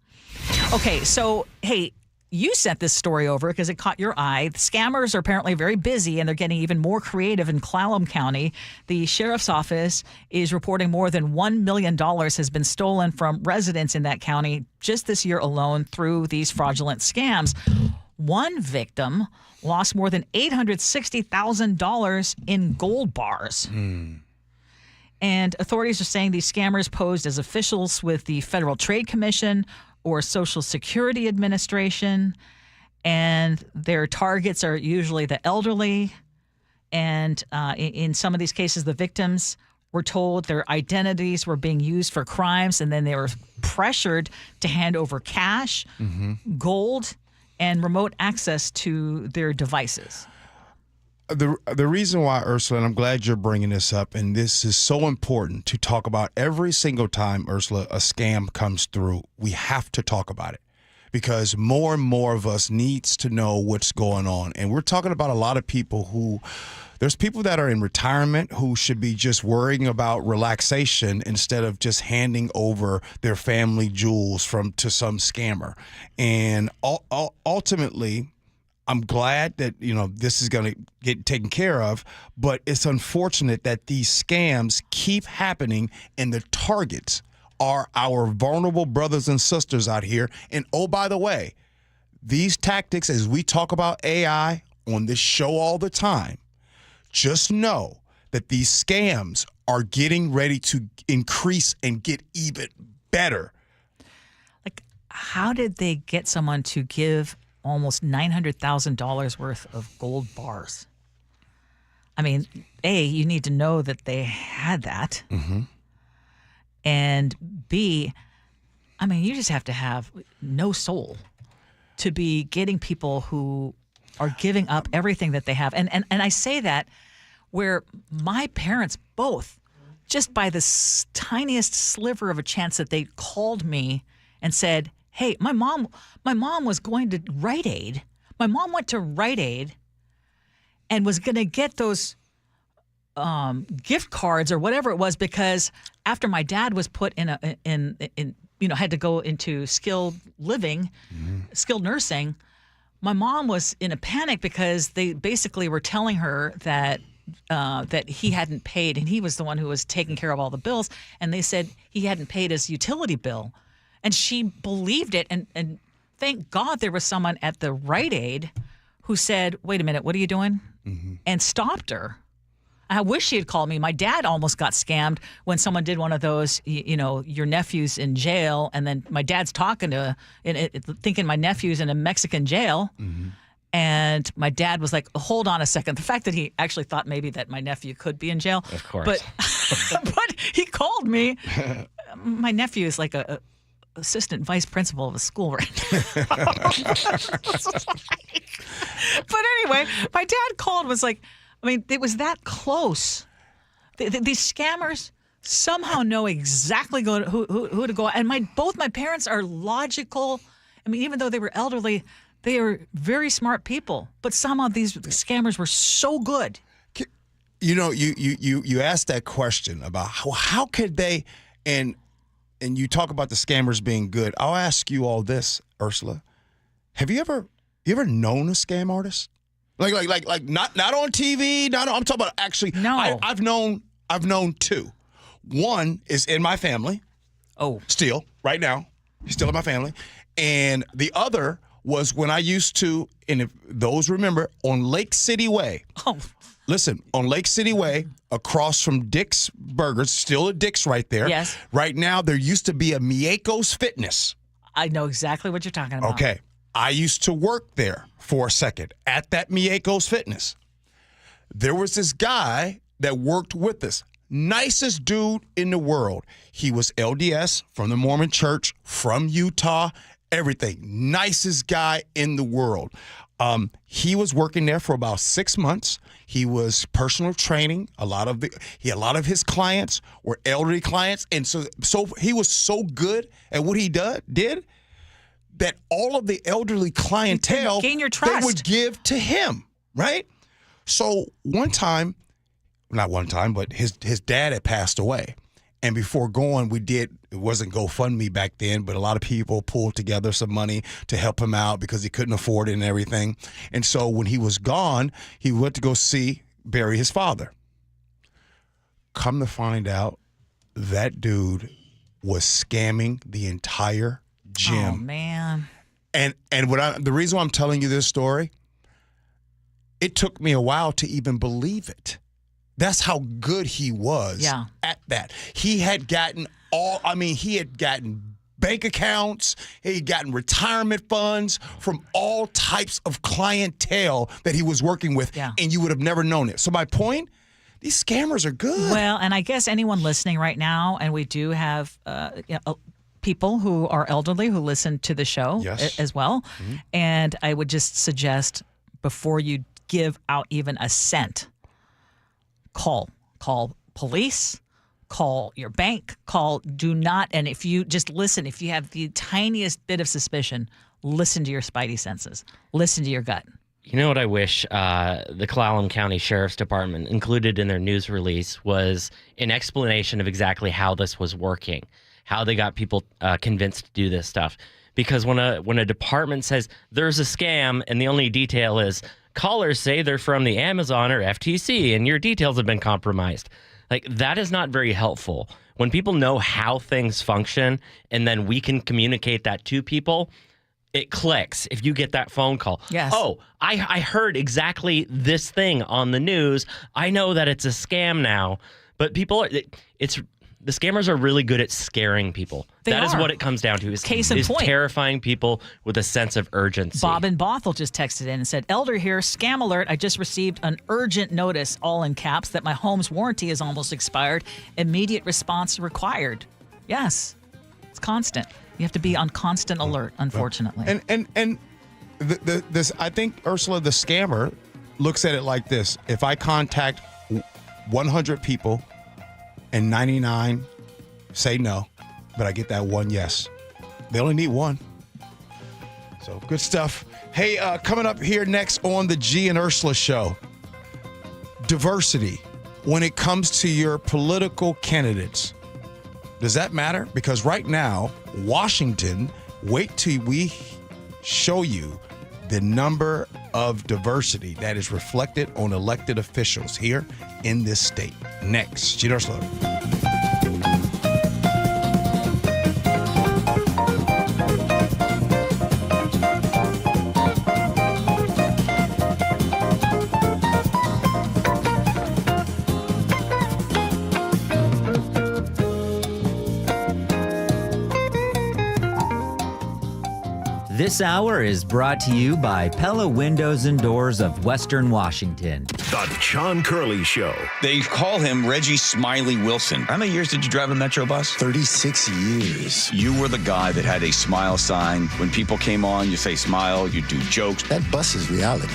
Okay, so, hey, you sent this story over because it caught your eye. The scammers are apparently very busy, and they're getting even more creative in Clallam County. The sheriff's office is reporting more than $1 million has been stolen from residents in that county just this year alone through these fraudulent scams. One victim lost more than $860,000 in gold bars. And authorities are saying these scammers posed as officials with the Federal Trade Commission or Social Security Administration, and their targets are usually the elderly, and in some of these cases, the victims were told their identities were being used for crimes, and then they were pressured to hand over cash, gold, and remote access to their devices. The reason why, Ursula, and I'm glad you're bringing this up, and this is so important to talk about every single time, Ursula, a scam comes through, we have to talk about it because more and more of us needs to know what's going on. And we're talking about a lot of people who, there's people that are in retirement who should be just worrying about relaxation instead of just handing over their family jewels to some scammer. And ultimately, I'm glad that, this is going to get taken care of, but it's unfortunate that these scams keep happening and the targets are our vulnerable brothers and sisters out here. And oh, by the way, these tactics, as we talk about AI on this show all the time, just know that these scams are getting ready to increase and get even better. Like, how did they get someone to give almost $900,000 worth of gold bars? I mean, A, you need to know that they had that. And B, I mean, you just have to have no soul to be getting people who are giving up everything that they have. And I say that where my parents both, just by the tiniest sliver of a chance that they called me and said, hey, my mom was going to Rite Aid. My mom went to Rite Aid and was going to get those gift cards or whatever it was because after my dad was put in had to go into skilled living, skilled nursing, my mom was in a panic because they basically were telling her that he hadn't paid, and he was the one who was taking care of all the bills, and they said he hadn't paid his utility bill. And she believed it, and thank God there was someone at the Rite Aid who said, wait a minute, what are you doing? And stopped her. I wish she had called me. My dad almost got scammed when someone did one of those, your nephew's in jail, and then my dad's thinking my nephew's in a Mexican jail. And my dad was like, hold on a second. The fact that he actually thought maybe that my nephew could be in jail. Of course. But he called me. My nephew is like a assistant vice principal of a school right now. But anyway, my dad called, was like, I mean, it was that close. These scammers somehow know exactly who to go. And both my parents are logical. I mean, even though they were elderly, they are very smart people. But somehow these scammers were so good. You asked that question about how could they, and you talk about the scammers being good. I'll ask you all this, Ursula. Have you ever known a scam artist? Like not on TV. I'm talking about actually. No, I've known two. One is in my family. Oh, still right now, he's still in my family, and the other was when I used to, and if those remember, on Lake City Way. Oh. Listen, on Lake City Way, across from Dick's Burgers, still a Dick's right there. Yes. Right now, there used to be a Mieko Fitness. I know exactly what you're talking about. Okay. I used to work there for a second at that Mieko Fitness. There was this guy that worked with us. Nicest dude in the world. He was LDS from the Mormon Church, from Utah, everything. Nicest guy in the world. He was working there for about 6 months. He was personal training. A lot of his clients were elderly clients, and so he was so good at what he did that all of the elderly clientele gain your trust. They would give to him, right? So not one time, but his dad had passed away. And before going, it wasn't GoFundMe back then, but a lot of people pulled together some money to help him out because he couldn't afford it and everything. And so when he was gone, he went to go bury his father. Come to find out, that dude was scamming the entire gym. Oh, man. And the reason why I'm telling you this story, it took me a while to even believe it. That's how good he was at that. He had gotten bank accounts, he had gotten retirement funds from all types of clientele that he was working with, and you would have never known it. So my point, These scammers are good. Well, and I guess anyone listening right now, and we do have people who are elderly who listen to the show as well. Mm-hmm. And I would just suggest before you give out even a cent, call police, call your bank, and if you just listen, if you have the tiniest bit of suspicion, listen to your spidey senses, listen to your gut. You know what I wish the Clallam County Sheriff's Department included in their news release was an explanation of exactly how this was working, how they got people convinced to do this stuff. Because when a department says there's a scam and the only detail is callers say they're from the Amazon or FTC and your details have been compromised, like that is not very helpful. When people know how things function and then we can communicate that to people, it clicks if you get that phone call. Yes. Oh, I heard exactly this thing on the news. I know that it's a scam now, but the scammers are really good at scaring people. That is what it comes down to. Case in point. Terrifying people with a sense of urgency. Bob in Bothell just texted in and said, Elder here, scam alert. I just received an urgent notice, all in caps, that my home's warranty is almost expired. Immediate response required. Yes, it's constant. You have to be on constant alert, unfortunately. And this, I think, Ursula, the scammer looks at it like this. If I contact 100 people and 99 say no, but I get that one yes. They only need one. So good stuff. Hey, coming up here next on the Gee and Ursula Show, diversity when it comes to your political candidates. Does that matter? Because right now, Washington, wait till we show you the number of diversity that is reflected on elected officials here in this state. Next, Gee and Ursula. This hour is brought to you by Pella Windows and Doors of Western Washington. The John Curley Show. They call him Reggie Smiley Wilson. How many years did you drive a Metro bus? 36 years. You were the guy that had a smile sign. When people came on, you say smile, you do jokes. That bus is reality.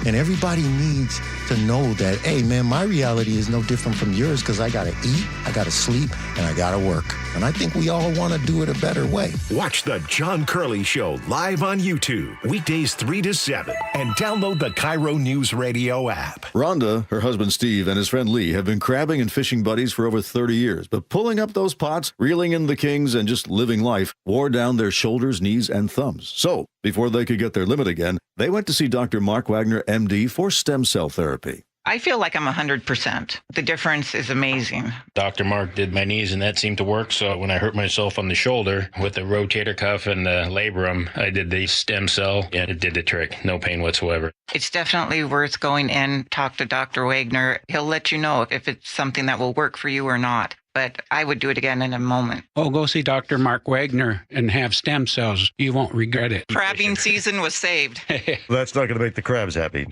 And everybody needs to know that, hey, man, my reality is no different from yours because I got to eat, I got to sleep, and I got to work. And I think we all want to do it a better way. Watch the John Curley Show live on YouTube, weekdays 3 to 7, and download the KIRO Newsradio app. Rhonda, her husband Steve, and his friend Lee have been crabbing and fishing buddies for over 30 years, but pulling up those pots, reeling in the kings, and just living life wore down their shoulders, knees, and thumbs. So, before they could get their limit again, they went to see Dr. Mark Wagner, MD, for stem cell therapy. I feel like I'm 100%. The difference is amazing. Dr. Mark did my knees, and that seemed to work. So when I hurt myself on the shoulder with the rotator cuff and the labrum, I did the stem cell, and it did the trick. No pain whatsoever. It's definitely worth going in, talk to Dr. Wagner. He'll let you know if it's something that will work for you or not. But I would do it again in a moment. Oh, go see Dr. Mark Wagner and have stem cells. You won't regret it. Crabbing season was saved. That's not going to make the crabs happy.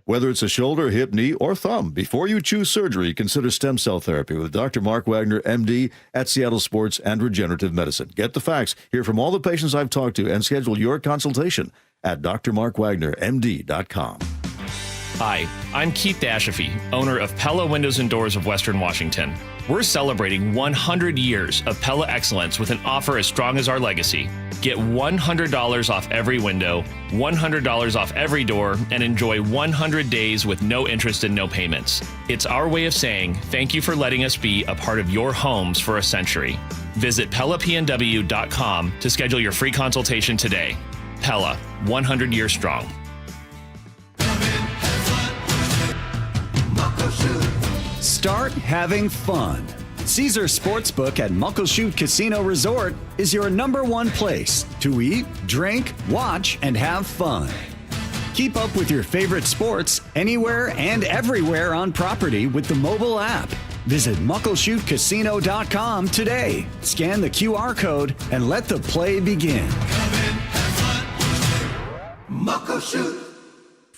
Whether it's a shoulder, hip, knee, or thumb, before you choose surgery, consider stem cell therapy with Dr. Mark Wagner, MD, at Seattle Sports and Regenerative Medicine. Get the facts, hear from all the patients I've talked to, and schedule your consultation at drmarkwagnermd.com. Hi, I'm Keith Dashafee, owner of Pella Windows and Doors of Western Washington. We're celebrating 100 years of Pella excellence with an offer as strong as our legacy. Get $100 off every window, $100 off every door, and enjoy 100 days with no interest and no payments. It's our way of saying thank you for letting us be a part of your homes for a century. Visit PellaPNW.com to schedule your free consultation today. Pella, 100 years strong. Start having fun. Caesar Sportsbook at Muckleshoot Casino Resort is your #1 place to eat, drink, watch, and have fun. Keep up with your favorite sports anywhere and everywhere on property with the mobile app. Visit muckleshootcasino.com today. Scan the QR code and let the play begin. Muckleshoot.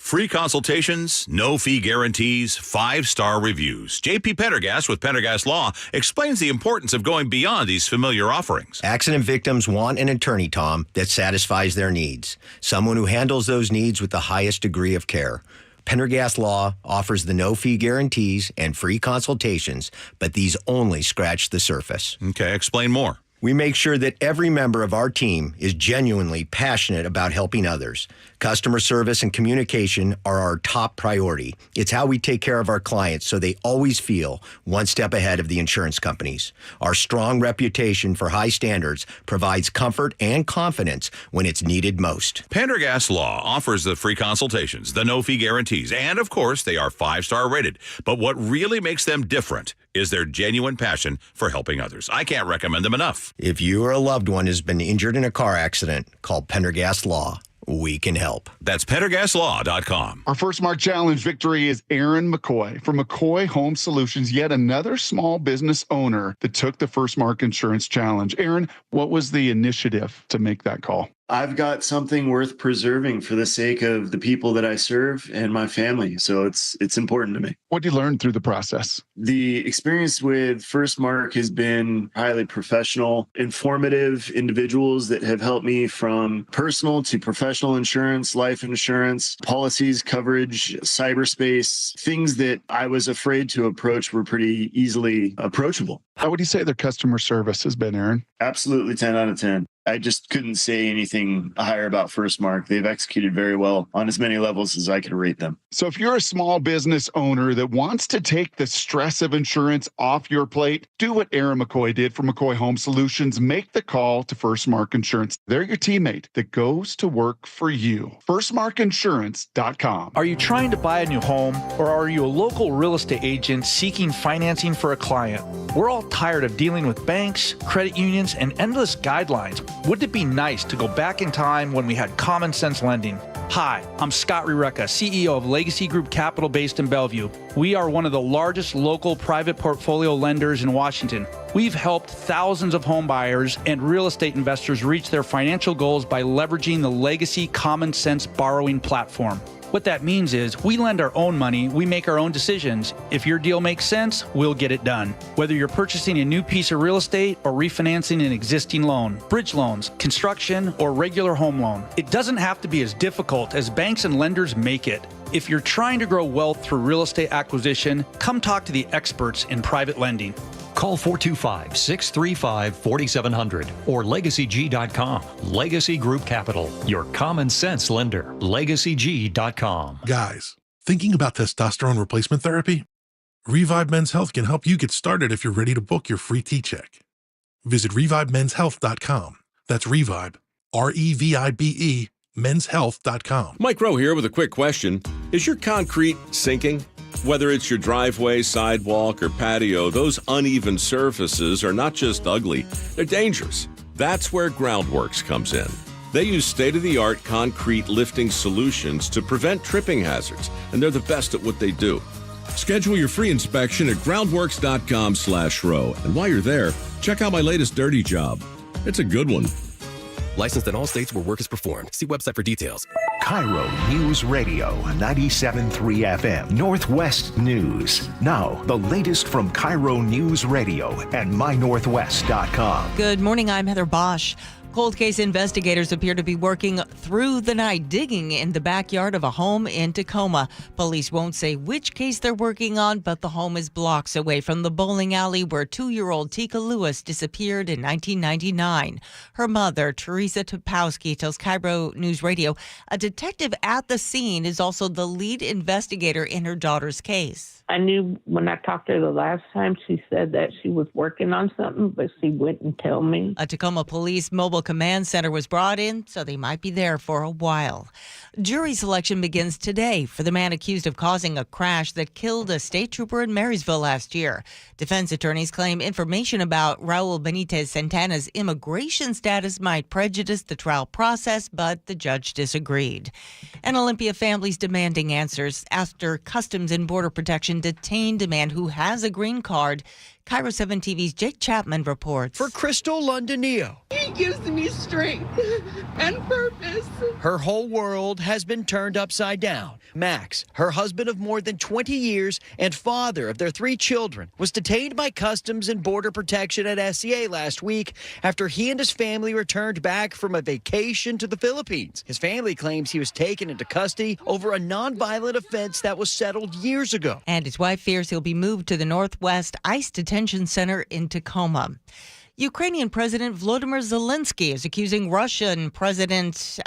Free consultations, no fee guarantees, 5-star reviews. JP Pendergast with Pendergast Law explains the importance of going beyond these familiar offerings. Accident victims want an attorney, Tom, that satisfies their needs. Someone who handles those needs with the highest degree of care. Pendergast Law offers the no-fee guarantees and free consultations, but these only scratch the surface. Okay, explain more. We make sure that every member of our team is genuinely passionate about helping others. Customer service and communication are our top priority. It's how we take care of our clients so they always feel one step ahead of the insurance companies. Our strong reputation for high standards provides comfort and confidence when it's needed most. Pendergast Law offers the free consultations, the no-fee guarantees, and of course, they are 5-star rated. But what really makes them different is their genuine passion for helping others. I can't recommend them enough. If you or a loved one has been injured in a car accident, call Pendergast Law. We can help. That's PendergastLaw.com. Our First Mark Challenge victory is Aaron McCoy from McCoy Home Solutions, yet another small business owner that took the First Mark Insurance Challenge. Aaron, what was the initiative to make that call? I've got something worth preserving for the sake of the people that I serve and my family. So it's important to me. What did you learn through the process? The experience with First Mark has been highly professional, informative individuals that have helped me from personal to professional insurance, life insurance, policies, coverage, cyberspace, things that I was afraid to approach were pretty easily approachable. How would you say their customer service has been, Aaron? Absolutely 10 out of 10. I just couldn't say anything higher about First Mark. They've executed very well on as many levels as I could rate them. So if you're a small business owner that wants to take the stress of insurance off your plate, do what Aaron McCoy did for McCoy Home Solutions. Make the call to First Mark Insurance. They're your teammate that goes to work for you. FirstMarkInsurance.com. Are you trying to buy a new home, or are you a local real estate agent seeking financing for a client? We're all tired of dealing with banks, credit unions, and endless guidelines. Wouldn't it be nice to go back in time when we had common sense lending? Hi, I'm Scott Riereka, CEO of Legacy Group Capital based in Bellevue. We are one of the largest local private portfolio lenders in Washington. We've helped thousands of home buyers and real estate investors reach their financial goals by leveraging the Legacy Common Sense borrowing platform. What that means is we lend our own money, we make our own decisions. If your deal makes sense, we'll get it done. Whether you're purchasing a new piece of real estate or refinancing an existing loan, bridge loans, construction, or regular home loan, it doesn't have to be as difficult as banks and lenders make it. If you're trying to grow wealth through real estate acquisition, come talk to the experts in private lending. Call 425-635-4700 or LegacyG.com. Legacy Group Capital, your common sense lender. LegacyG.com. Guys, thinking about testosterone replacement therapy? Revive Men's Health can help you get started if you're ready to book your free T-check. Visit ReviveMen'sHealth.com. That's Revive, REVIBE, menshealth.com. Mike Rowe here with a quick question. Is your concrete sinking? Whether it's your driveway, sidewalk, or patio, those uneven surfaces are not just ugly, they're dangerous. That's where Groundworks comes in. They use state-of-the-art concrete lifting solutions to prevent tripping hazards, and they're the best at what they do. Schedule your free inspection at groundworks.com/row. And while you're there, check out my latest dirty job. It's a good one. Licensed in all states where work is performed. See website for details. KIRO News Radio 97.3 FM Northwest News. Now, the latest from KIRO News Radio and mynorthwest.com. Good morning, I'm Heather Bosch. Cold case investigators appear to be working through the night digging in the backyard of a home in Tacoma. Police won't say which case they're working on, but the home is blocks away from the bowling alley where 2-year-old Tika Lewis disappeared in 1999. Her mother, Teresa Topowski, tells KIRO News Radio a detective at the scene is also the lead investigator in her daughter's case. I knew when I talked to her the last time, she said that she was working on something, but she wouldn't tell me. A Tacoma Police Mobile Command Center was brought in, so they might be there for a while. Jury selection begins today for the man accused of causing a crash that killed a state trooper in Marysville last year. Defense attorneys claim information about Raul Benitez Santana's immigration status might prejudice the trial process, but the judge disagreed. And Olympia families demanding answers after Customs and Border Protection detained a man who has a green card KIRO 7 TV's Jake Chapman reports. For Crystal Londonio, he gives me strength and purpose. Her whole world has been turned upside down. Max, her husband of more than 20 years and father of their 3 children, was detained by Customs and Border Protection at SCA last week after he and his family returned back from a vacation to the Philippines. His family claims he was taken into custody over a nonviolent offense that was settled years ago. And his wife fears he'll be moved to the Northwest ICE Detention Center in Tacoma. Ukrainian President Volodymyr Zelensky is accusing Russian President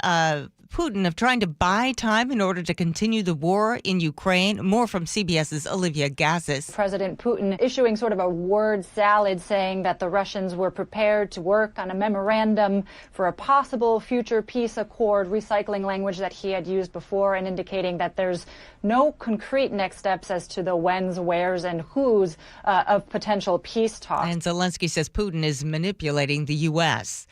Putin of trying to buy time in order to continue the war in Ukraine. More from CBS's Olivia Gazis. President Putin issuing sort of a word salad saying that the Russians were prepared to work on a memorandum for a possible future peace accord, recycling language that he had used before and indicating that there's no concrete next steps as to the whens, wheres, and whos of potential peace talks. And Zelensky says Putin is manipulating the U.S.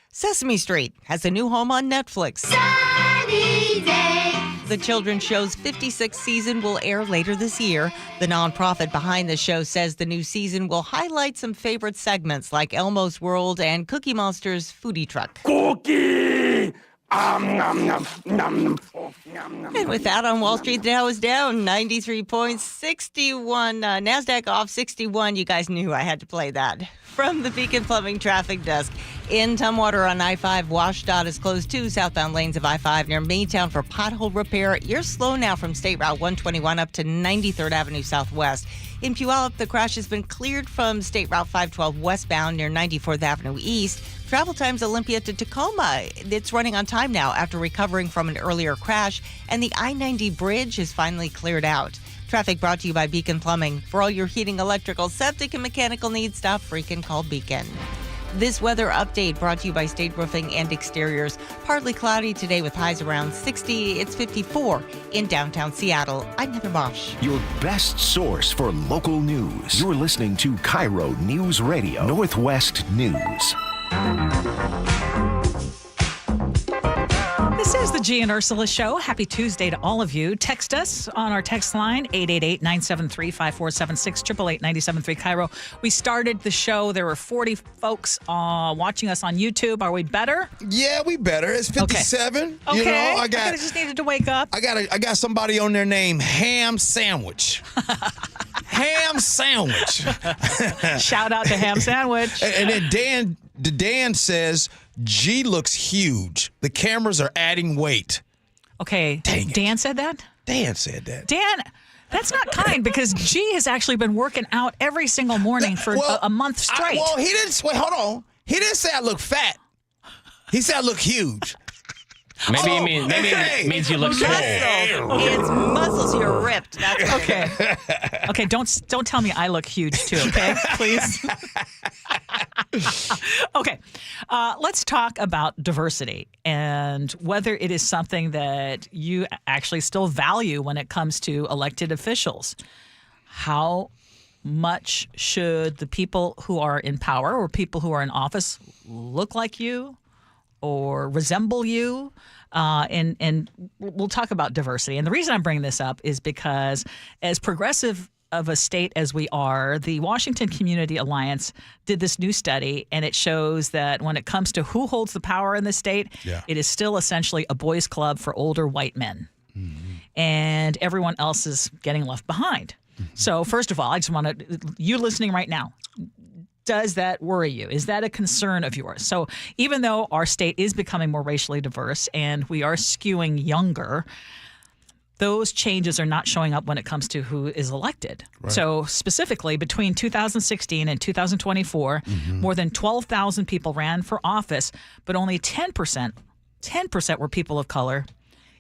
Sesame Street has a new home on Netflix. Sunny Day. The children's show's 56th season will air later this year. The nonprofit behind the show says the new season will highlight some favorite segments like Elmo's World and Cookie Monster's foodie truck. Cookie! And with that, on Wall Street, the Dow is down 93 points, 61. NASDAQ off 61. You guys knew I had to play that. From the Beacon Plumbing Traffic Desk, in Tumwater on I-5, WashDOT is closed 2 southbound lanes of I-5 near Maytown for pothole repair. You're slow now from State Route 121 up to 93rd Avenue Southwest. In Puyallup, the crash has been cleared from State Route 512 westbound near 94th Avenue East. Travel times Olympia to Tacoma. It's running on time now after recovering from an earlier crash, and the I-90 bridge is finally cleared out. Traffic brought to you by Beacon Plumbing. For all your heating, electrical, septic, and mechanical needs, stop freaking call Beacon. This weather update brought to you by State Roofing and Exteriors. Partly cloudy today with highs around 60. It's 54 in downtown Seattle. I'm Heather Bosch. Your best source for local news. You're listening to KIRO Newsradio Northwest News. This is the Gee and Ursula Show. Happy Tuesday to all of you. Text us on our text line, 888-973-5476, 888-973 KIRO. We started the show. There were 40 folks watching us on YouTube. Are we better? Yeah, we better. It's 57. Okay. You know, I just needed to wake up. I got somebody on there named Ham Sandwich. Ham Sandwich. Shout out to Ham Sandwich. And then Dan says, G looks huge. The cameras are adding weight. Okay. Dan said that? Dan said that. Dan, that's not kind because G has actually been working out every single morning for a month straight. He didn't. Wait, hold on. He didn't say I look fat. He said I look huge. Maybe it means you look swole. It's muscles. You're ripped. That's okay. Okay, don't tell me I look huge too. Okay, please. Okay, let's talk about diversity and whether it is something that you actually still value when it comes to elected officials. How much should the people who are in power or people who are in office look like you or resemble you? And we'll talk about diversity. And the reason I'm bringing this up is because as progressive of a state as we are, the Washington Community Alliance did this new study, and it shows that when it comes to who holds the power in the state, it is still essentially a boys' club for older white men. Mm-hmm. And everyone else is getting left behind. Mm-hmm. So first of all, I just want to, you listening right now, does that worry you? Is that a concern of yours? So even though our state is becoming more racially diverse and we are skewing younger, those changes are not showing up when it comes to who is elected. Right. So specifically, between 2016 and 2024, more than 12,000 people ran for office, but only 10% were people of color,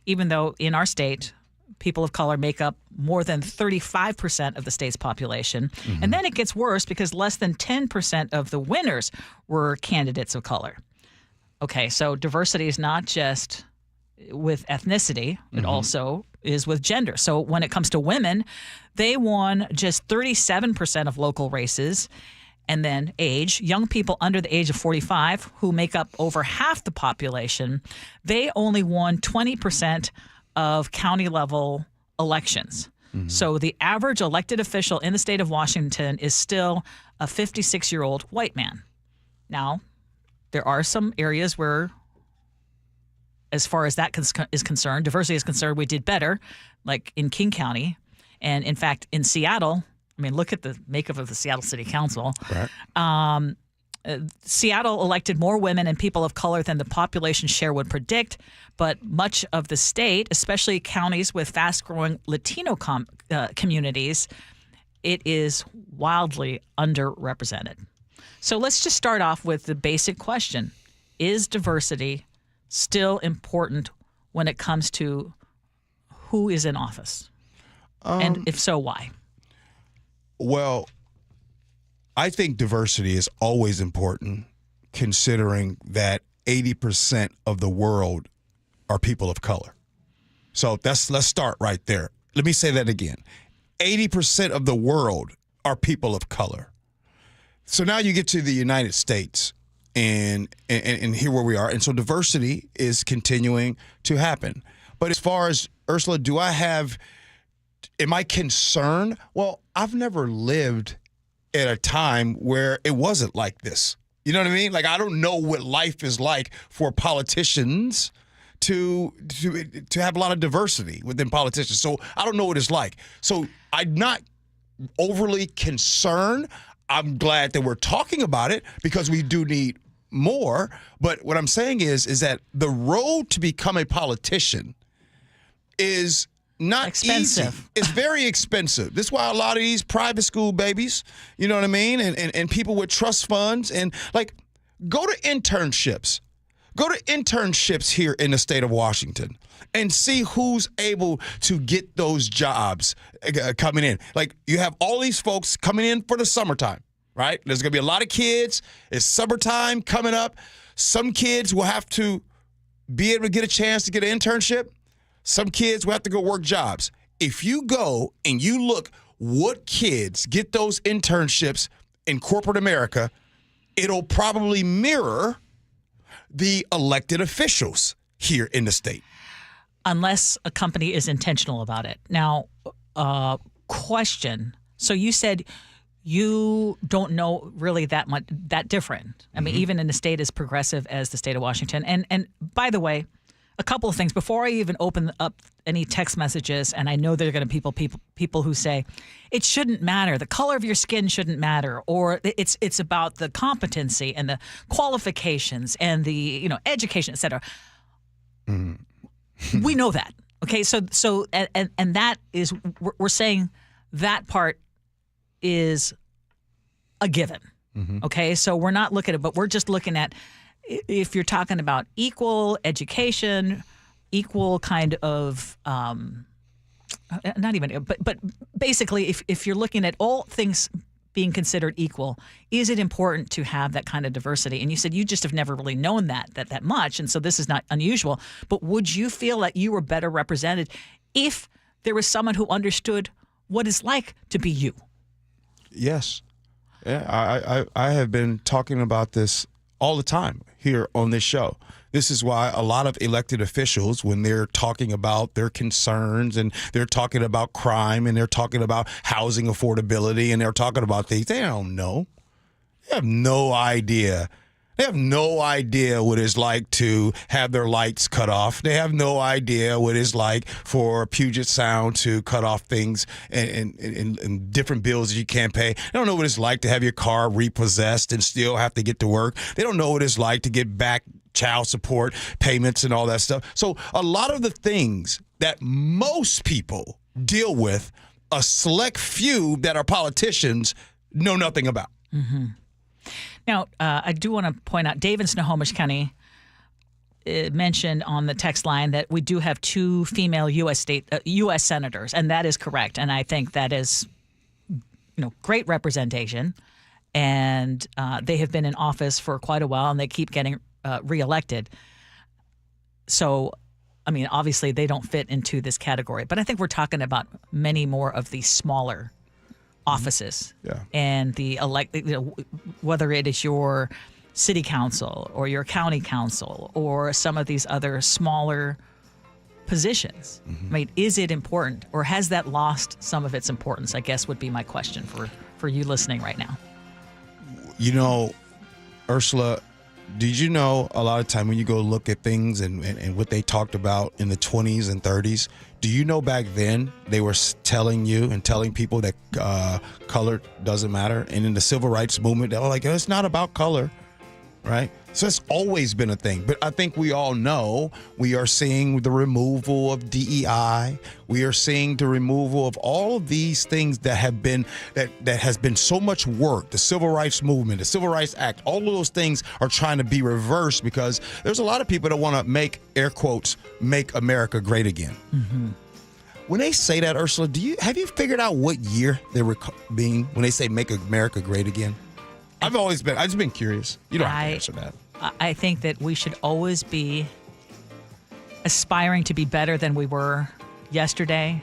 even though in our state, people of color make up more than 35% of the state's population. Mm-hmm. And then it gets worse because less than 10% of the winners were candidates of color. Okay, so diversity is not just with ethnicity, it also is with gender. So when it comes to women, they won just 37% of local races. And then age, young people under the age of 45 who make up over half the population, they only won 20% of county level elections. So the average elected official in the state of Washington is still a 56-year-old white man. Now, there are some areas where, as far as that is concerned, diversity is concerned, we did better, like in King County. And in fact, in Seattle, I mean, look at the makeup of the Seattle City Council. Right. Seattle elected more women and people of color than the population share would predict, but much of the state, especially counties with fast-growing Latino communities, it is wildly underrepresented. So let's just start off with the basic question. Is diversity still important when it comes to who is in office? And if so, why? Well, I think diversity is always important, considering that 80% of the world are people of color. So let's start right there. Let me say that again. 80% of the world are people of color. So now you get to the United States and here where we are. And so diversity is continuing to happen. But as far as, Ursula, am I concerned? Well, I've never lived at a time where it wasn't like this. You know what I mean? Like, I don't know what life is like for politicians to have a lot of diversity within politicians. So I don't know what it's like. So I'm not overly concerned. I'm glad that we're talking about it because we do need more. But what I'm saying is that the road to become a politician is not expensive. Easy. It's very expensive. This is why a lot of these private school babies, you know what I mean, and people with trust funds, and like, go to internships. Go to internships here in the state of Washington and see who's able to get those jobs coming in. Like, you have all these folks coming in for the summertime, right? There's going to be a lot of kids. It's summertime coming up. Some kids will have to be able to get a chance to get an internship. Some kids will have to go work jobs. If you go and you look what kids get those internships in corporate America, it'll probably mirror the elected officials here in the state. Unless a company is intentional about it. Now, question. So you said you don't know really that different. I mean, even in a state as progressive as the state of Washington. And by the way, a couple of things before I even open up any text messages, and I know there are going to be people who say it shouldn't matter, the color of your skin shouldn't matter, or it's about the competency and the qualifications and the education, et cetera. We know that, okay? So and that is, we're saying that part is a given, okay? So we're not looking at it, but we're just looking at, if you're talking about equal education, equal kind of, not even, but basically, if you're looking at all things being considered equal, is it important to have that kind of diversity? And you said you just have never really known that much, and so this is not unusual. But would you feel that you were better represented if there was someone who understood what it's like to be you? Yes. Yeah, I have been talking about this all the time here on this show. This is why a lot of elected officials, when they're talking about their concerns and they're talking about crime and they're talking about housing affordability and they're talking about things, they don't know. They have no idea. They have no idea what it's like to have their lights cut off. They have no idea what it's like for Puget Sound to cut off things and different bills that you can't pay. They don't know what it's like to have your car repossessed and still have to get to work. They don't know what it's like to get back child support payments and all that stuff. So a lot of the things that most people deal with, a select few that are politicians know nothing about. Now, I do want to point out, Dave in Snohomish County mentioned on the text line that we do have 2 female U.S. senators, and that is correct. And I think that is, great representation. And they have been in office for quite a while, and they keep getting reelected. So, I mean, obviously they don't fit into this category. But I think we're talking about many more of these smaller offices, and the whether it is your city council or your county council or some of these other smaller positions. I mean, is it important, or has that lost some of its importance, I guess would be my question for you listening right now. You know, Ursula, did you know a lot of time when you go look at things and what they talked about in the 20s and 30s, do you know back then they were telling people that color doesn't matter? And in the civil rights movement, they were like, it's not about color, right? So it's always been a thing. But I think we all know we are seeing the removal of DEI. We are seeing the removal of all of these things that have been that has been so much work. The Civil Rights Movement, the Civil Rights Act, all of those things are trying to be reversed because there's a lot of people that want to make, air quotes, make America great again. Mm-hmm. When they say that, Ursula, have you figured out what year they were being when they say make America great again? I've just been curious. You don't have to answer that. I think that we should always be aspiring to be better than we were yesterday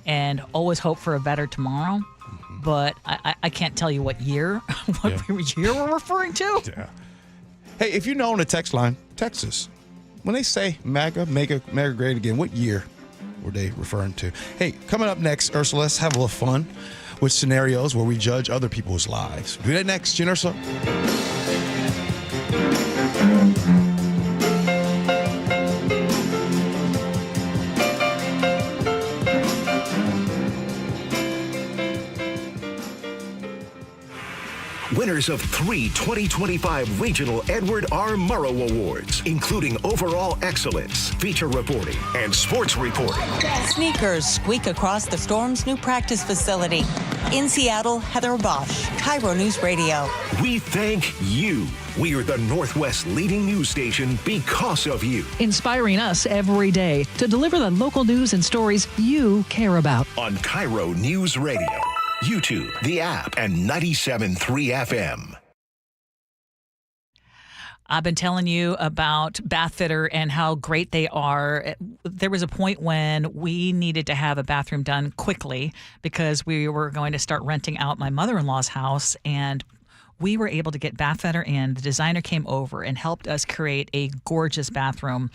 and always hope for a better tomorrow. Mm-hmm. But I can't tell you what year, year we're referring to. Yeah. Hey, if you know on the text line, text us. When they say MAGA, make America great again, what year were they referring to? Hey, coming up next, Ursula, let's have a little fun with scenarios where we judge other people's lives. Do that next, Gee Ursula. Winners of 3 2025 Regional Edward R. Murrow Awards, including Overall Excellence, Feature Reporting, and Sports Reporting. Sneakers squeak across the Storm's new practice facility. In Seattle, Heather Bosch, KIRO News Radio. We thank you. We are the Northwest leading news station because of you. Inspiring us every day to deliver the local news and stories you care about. On KIRO News Radio, YouTube, the app, and 97.3 FM. I've been telling you about Bath Fitter and how great they are. There was a point when we needed to have a bathroom done quickly because we were going to start renting out my mother-in-law's house, and we were able to get Bath Fitter in. The designer came over and helped us create a gorgeous bathroom.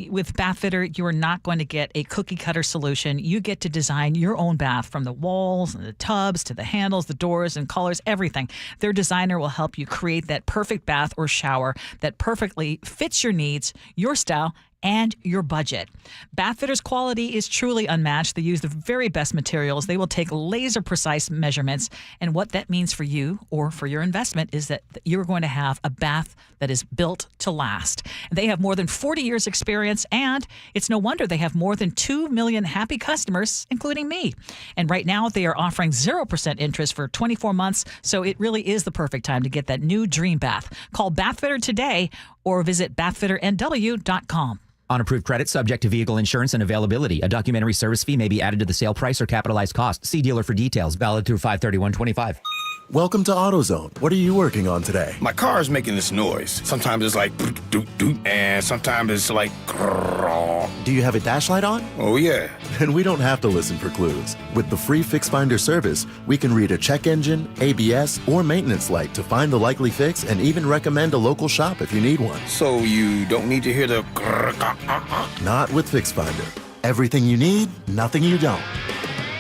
With Bath Fitter, you are not going to get a cookie cutter solution. You get to design your own bath, from the walls and the tubs to the handles, the doors and colors, everything. Their designer will help you create that perfect bath or shower that perfectly fits your needs, your style, and your budget. Bath Fitter's quality is truly unmatched. They use the very best materials. They will take laser precise measurements. And what that means for you or for your investment is that you're going to have a bath that is built to last. They have more than 40 years experience, and it's no wonder they have more than 2 million happy customers, including me. And right now they are offering 0% interest for 24 months. So it really is the perfect time to get that new dream bath. Call Bath Fitter today or visit bathfitternw.com. On approved credit, subject to vehicle insurance and availability. A documentary service fee may be added to the sale price or capitalized cost. See dealer for details. Valid through 5/31/25. Welcome to AutoZone. What are you working on today? My car is making this noise. Sometimes it's like doot doot, and sometimes it's like grrr. Do you have a dash light on? Oh yeah. Then we don't have to listen for clues. With the free Fix Finder service, we can read a check engine, ABS, or maintenance light to find the likely fix and even recommend a local shop if you need one. So you don't need to hear the grrr. Not with Fix Finder. Everything you need, nothing you don't.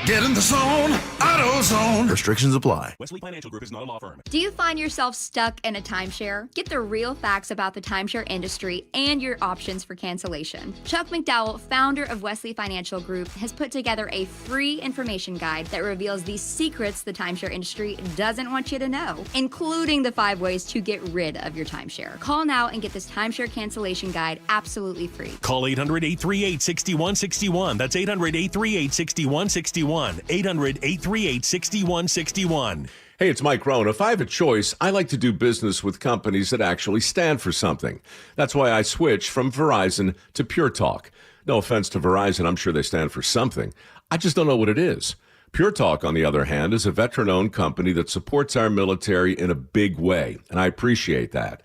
Get in the zone, AutoZone. Restrictions apply. Wesley Financial Group is not a law firm. Do you find yourself stuck in a timeshare? Get the real facts about the timeshare industry and your options for cancellation. Chuck McDowell, founder of Wesley Financial Group, has put together a free information guide that reveals the secrets the timeshare industry doesn't want you to know, including the 5 ways to get rid of your timeshare. Call now and get this timeshare cancellation guide absolutely free. Call 800-838-6161. That's 800-838-6161. 800-838-6161. Hey, it's Mike Rohn. If I have a choice, I like to do business with companies that actually stand for something. That's why I switched from Verizon to Pure Talk. No offense to Verizon, I'm sure they stand for something. I just don't know what it is. Pure Talk, on the other hand, is a veteran-owned company that supports our military in a big way, and I appreciate that.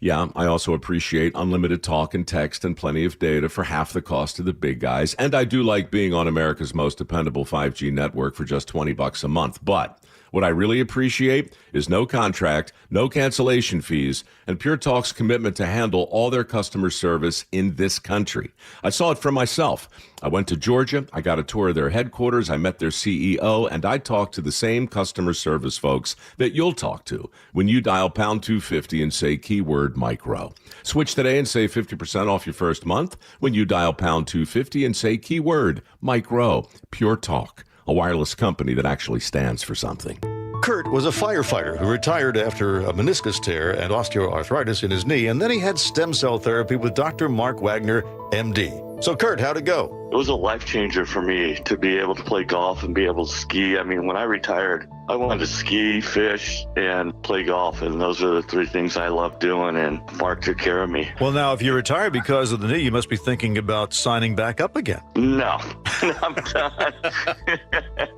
Yeah, I also appreciate unlimited talk and text and plenty of data for half the cost of the big guys. And I do like being on America's most dependable 5G network for just $20 a month. But What I really appreciate is no contract, no cancellation fees, and Pure Talk's commitment to handle all their customer service in this country. I saw it for myself. I went to Georgia, I got a tour of their headquarters, I met their CEO, and I talked to the same customer service folks that you'll talk to when you dial pound 250 and say keyword micro. Switch today and save 50% off your first month when you dial pound 250 and say keyword micro. Pure Talk, a wireless company that actually stands for something. Kurt was a firefighter who retired after a meniscus tear and osteoarthritis in his knee, and then he had stem cell therapy with Dr. Mark Wagner, MD. So, Kurt, how'd it go? It was a life changer for me to be able to play golf and be able to ski. I mean, when I retired, I wanted to ski, fish, and play golf, and those are the three things I love doing, and Mark took care of me. Well, now, if you retired because of the knee, you must be thinking about signing back up again. No, I'm done.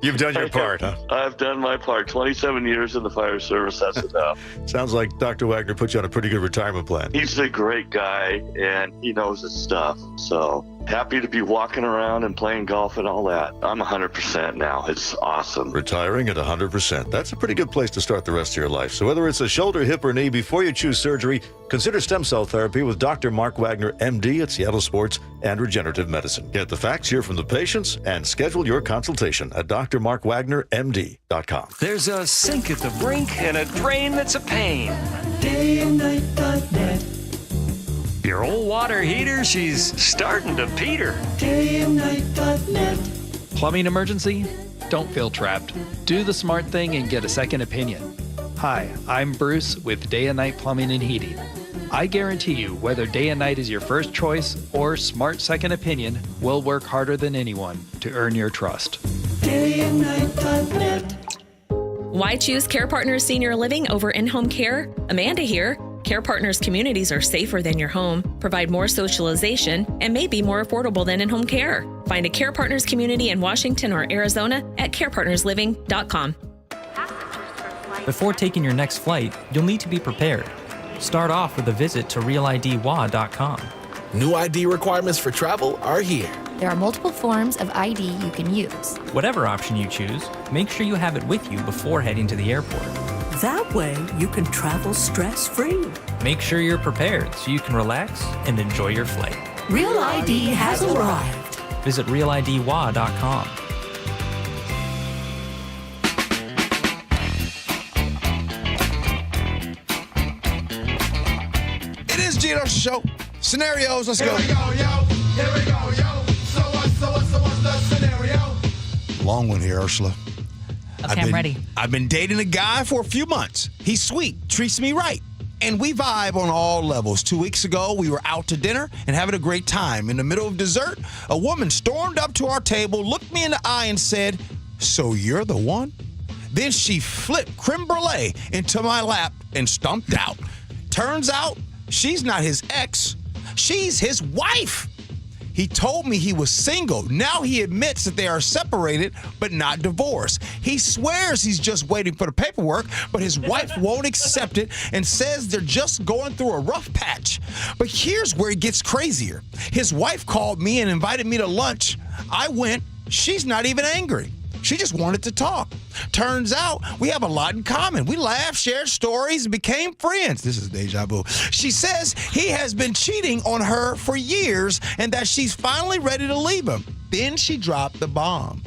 You've done your part, huh? I've done my part. 27 years in the fire service, that's enough. Sounds like Dr. Wagner put you on a pretty good retirement plan. He's a great guy, and he knows his stuff, so happy to be walking around and playing golf and all that. I'm 100% now. It's awesome. Retiring at 100%. That's a pretty good place to start the rest of your life. So whether it's a shoulder, hip, or knee, before you choose surgery, consider stem cell therapy with Dr. Mark Wagner, MD at Seattle Sports and Regenerative Medicine. Get the facts, hear from the patients, and schedule your consultation at drmarkwagnermd.com. There's a sink at the brink and a drain that's a pain. DayandNight.net. Your old water heater, she's starting to peter. DayandNight.net. Plumbing emergency? Don't feel trapped. Do the smart thing and get a second opinion. Hi, I'm Bruce with Day and Night Plumbing and Heating. I guarantee you, whether Day and Night is your first choice or smart second opinion, we'll work harder than anyone to earn your trust. DayandNight.net. Why choose Care Partners Senior Living over in-home care? Amanda here. Care Partners communities are safer than your home, provide more socialization, and may be more affordable than in-home care. Find a Care Partners community in Washington or Arizona at carepartnersliving.com. Before taking your next flight, you'll need to be prepared. Start off with a visit to realidwa.com. New ID requirements for travel are here. There are multiple forms of ID you can use. Whatever option you choose, make sure you have it with you before heading to the airport. That way, you can travel stress-free. Make sure you're prepared so you can relax and enjoy your flight. Real ID has arrived. Visit realidwa.com. It is Gee Ursula Show. Scenarios, let's go. Here we go, yo. Here we go, yo. So what's the scenario? Long one here, Ursula. Okay, I'm ready. I've been dating a guy for a few months. He's sweet, treats me right, and we vibe on all levels. 2 weeks ago, we were out to dinner and having a great time. In the middle of dessert, a woman stormed up to our table, looked me in the eye, and said, "So you're the one?" Then she flipped creme brulee into my lap and stomped out. Turns out, she's not his ex. She's his wife. He told me he was single. Now he admits that they are separated, but not divorced. He swears he's just waiting for the paperwork, but his wife won't accept it and says they're just going through a rough patch. But here's where it gets crazier. His wife called me and invited me to lunch. I went. She's not even angry. She just wanted to talk. Turns out we have a lot in common. We laughed, shared stories, and became friends. This is deja vu. She says he has been cheating on her for years and that she's finally ready to leave him. Then she dropped the bomb.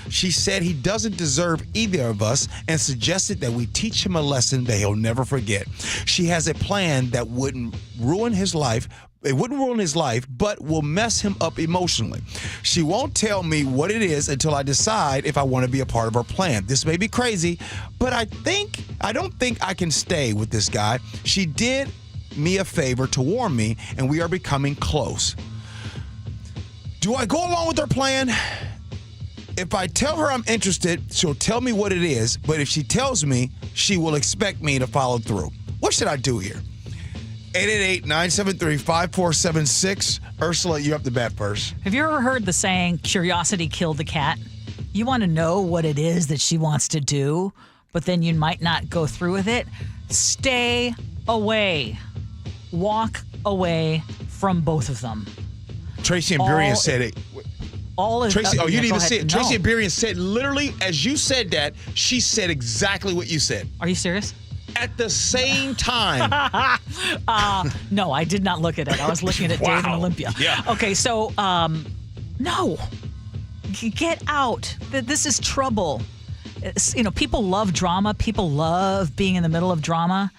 She said he doesn't deserve either of us and suggested that we teach him a lesson that he'll never forget. She has a plan that wouldn't ruin his life. It wouldn't ruin his life, but will mess him up emotionally. She won't tell me what it is until I decide if I want to be a part of her plan. This may be crazy, but I don't think I can stay with this guy. She did me a favor to warn me, and we are becoming close. Do I go along with her plan? If I tell her I'm interested, she'll tell me what it is, but if she tells me, she will expect me to follow through. What should I do here? 888-973-5476. Ursula, you have to bat first. Have you ever heard the saying, curiosity killed the cat? You want to know what it is that she wants to do, but then you might not go through with it? Stay away. Walk away from both of them. Tracy and Burien said it. all of Tracy, you didn't even say see it. Tracy Iberian said literally, as you said that, she said exactly what you said. Are you serious? At the same time. No, I did not look at it. I was looking at Dave and Olympia. Yeah. Okay, so, no. Get out. This is trouble. People love drama. People love being in the middle of drama,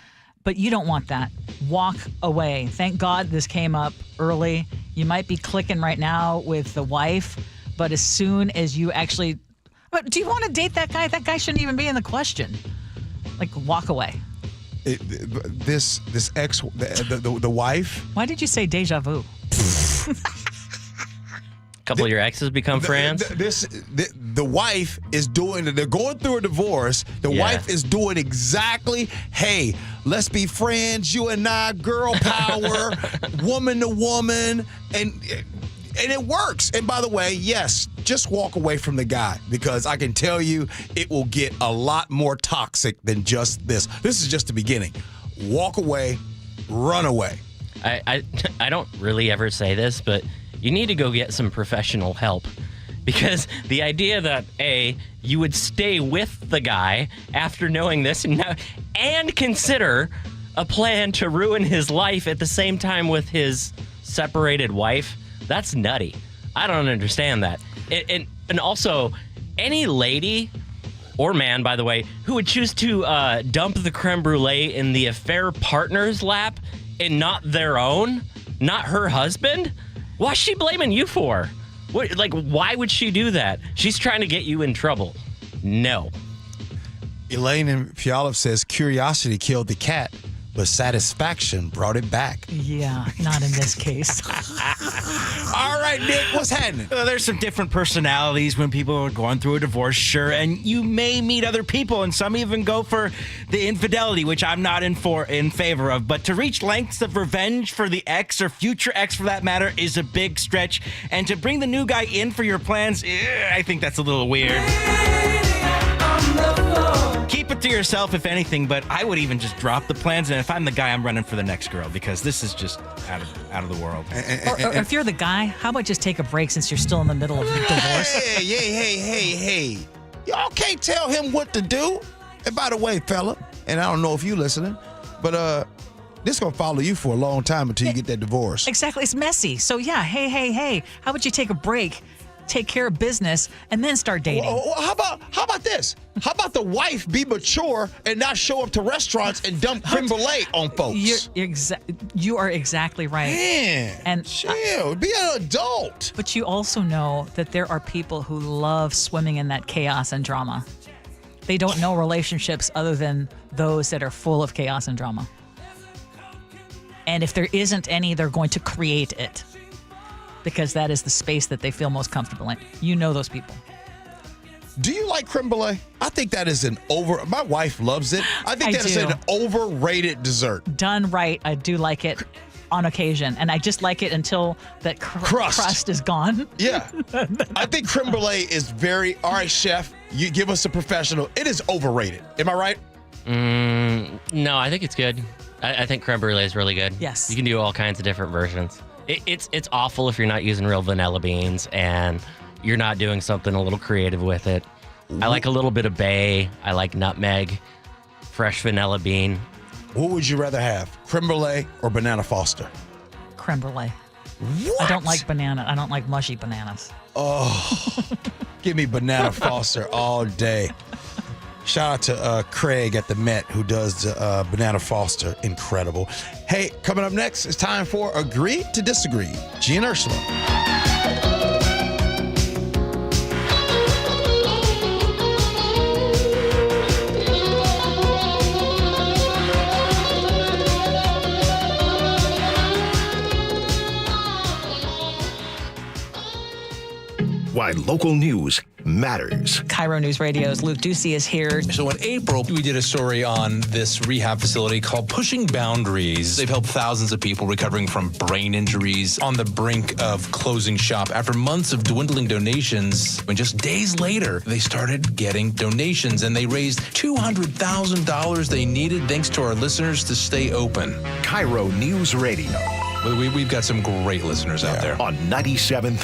but you don't want that. Walk away. Thank God this came up early. You might be clicking right now with the wife, but as soon as you actually... Do you want to date that guy? That guy shouldn't even be in the question. Like, walk away. This ex, the wife. Why did you say deja vu? Couple of your exes become friends. The wife is doing. They're going through a divorce. The wife is doing exactly. Hey, let's be friends. You and I, girl power, woman to woman, and it works. And by the way, yes, just walk away from the guy, because I can tell you it will get a lot more toxic than just this. This is just the beginning. Walk away, run away. I don't really ever say this, but you need to go get some professional help, because the idea that you would stay with the guy after knowing this and consider a plan to ruin his life at the same time with his separated wife, that's nutty. I don't understand that. And also, any lady or man, by the way, who would choose to dump the creme brulee in the affair partner's lap and not their own, not her husband, what's she blaming you for? Why would she do that? She's trying to get you in trouble. No. Elaine in Puyallup says curiosity killed the cat, but satisfaction brought it back. Yeah, not in this case. All right, Nick, what's happening? There's some different personalities when people are going through a divorce, sure, and you may meet other people, and some even go for the infidelity, which I'm not in favor of. But to reach lengths of revenge for the ex or future ex, for that matter, is a big stretch. And to bring the new guy in for your plans, I think that's a little weird. Keep it to yourself, if anything, but I would even just drop the plans, and if I'm the guy, I'm running for the next girl, because this is just out of the world. Or if you're the guy, how about just take a break since you're still in the middle of the divorce? Hey. Y'all can't tell him what to do. And by the way, fella, and I don't know if you listening, but this is going to follow you for a long time until you get that divorce. Exactly. It's messy. So, yeah, hey, how about you take a break, take care of business, and then start dating? Well, how about this? How about the wife be mature and not show up to restaurants and dump creme brulee on folks? You are exactly right. Man, and chill. Be an adult. But you also know that there are people who love swimming in that chaos and drama. They don't know relationships other than those that are full of chaos and drama. And if there isn't any, they're going to create it, because that is the space that they feel most comfortable in. You know those people. Do you like creme brulee? I think that is my wife loves it. I think that is an overrated dessert. Done right, I do like it on occasion. And I just like it until that crust is gone. Yeah. I think creme brulee is all right, chef, you give us a professional. It is overrated. Am I right? No, I think it's good. I think creme brulee is really good. Yes. You can do all kinds of different versions. It's awful if you're not using real vanilla beans and you're not doing something a little creative with it. I like a little bit of bay. I like nutmeg, fresh vanilla bean. What would you rather have, creme brulee or banana Foster? Creme brulee. What? I don't like banana. I don't like mushy bananas. Oh, give me banana Foster all day. Shout out to Craig at the Met, who does Banana Foster. Incredible. Hey, coming up next, it's time for Agree to Disagree. Gee and Ursula. Why local news matters. KIRO Newsradio's Luke Ducey is here. So in April, we did a story on this rehab facility called Pushing Boundaries. They've helped thousands of people recovering from brain injuries on the brink of closing shop. After months of dwindling donations, and just days later, they started getting donations, and they raised $200,000 they needed thanks to our listeners to stay open. KIRO News Radio. We've got some great listeners out there. On 97.3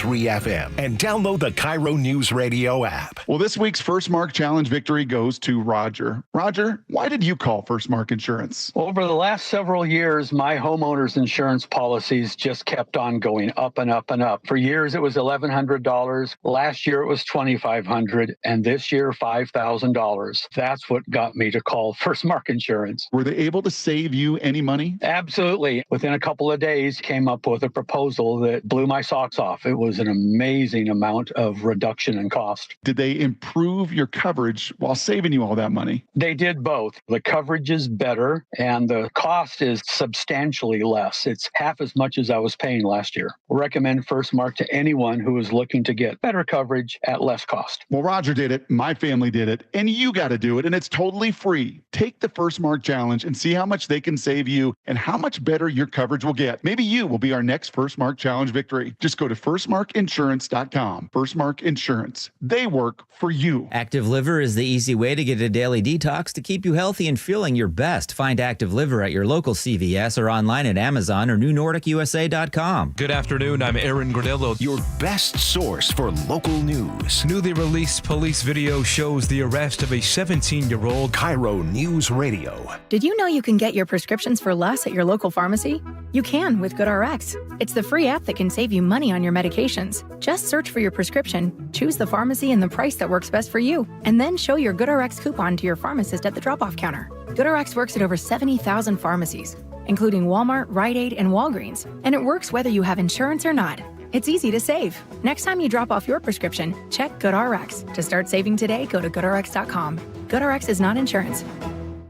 FM and download the KIRO Newsradio app. Well, this week's First Mark Challenge victory goes to Roger. Roger, why did you call First Mark Insurance? Over the last several years, my homeowner's insurance policies just kept on going up and up and up. For years, it was $1,100. Last year, it was $2,500. And this year, $5,000. That's what got me to call First Mark Insurance. Were they able to save you any money? Absolutely. Within a couple of days, came up with a proposal that blew my socks off. It was an amazing amount of reduction in cost. Did they improve your coverage while saving you all that money? They did both. The coverage is better and the cost is substantially less. It's half as much as I was paying last year. I recommend First Mark to anyone who is looking to get better coverage at less cost. Well, Roger did it, my family did it, and you got to do it, and it's totally free. Take the First Mark Challenge and see how much they can save you and how much better your coverage will get. Maybe you will be our next First Mark Challenge victory. Just go to firstmarkinsurance.com. First Mark Insurance. They work for you. Active Liver is the easy way to get a daily detox to keep you healthy and feeling your best. Find Active Liver at your local CVS or online at Amazon or newnordicusa.com. Good afternoon. I'm Aaron Granillo. Your best source for local news. Newly released police video shows the arrest of a 17-year-old. KIRO News Radio. Did you know you can get your prescriptions for less at your local pharmacy? You can with GoodRx. It's the free app that can save you money on your medications. Just search for your prescription, choose the pharmacy and the price that works best for you, and then show your GoodRx coupon to your pharmacist at the drop-off counter. GoodRx works at over 70,000 pharmacies, including Walmart, Rite Aid, and Walgreens, and it works whether you have insurance or not. It's easy to save. Next time you drop off your prescription, check GoodRx. To start saving today, go to GoodRx.com. GoodRx is not insurance.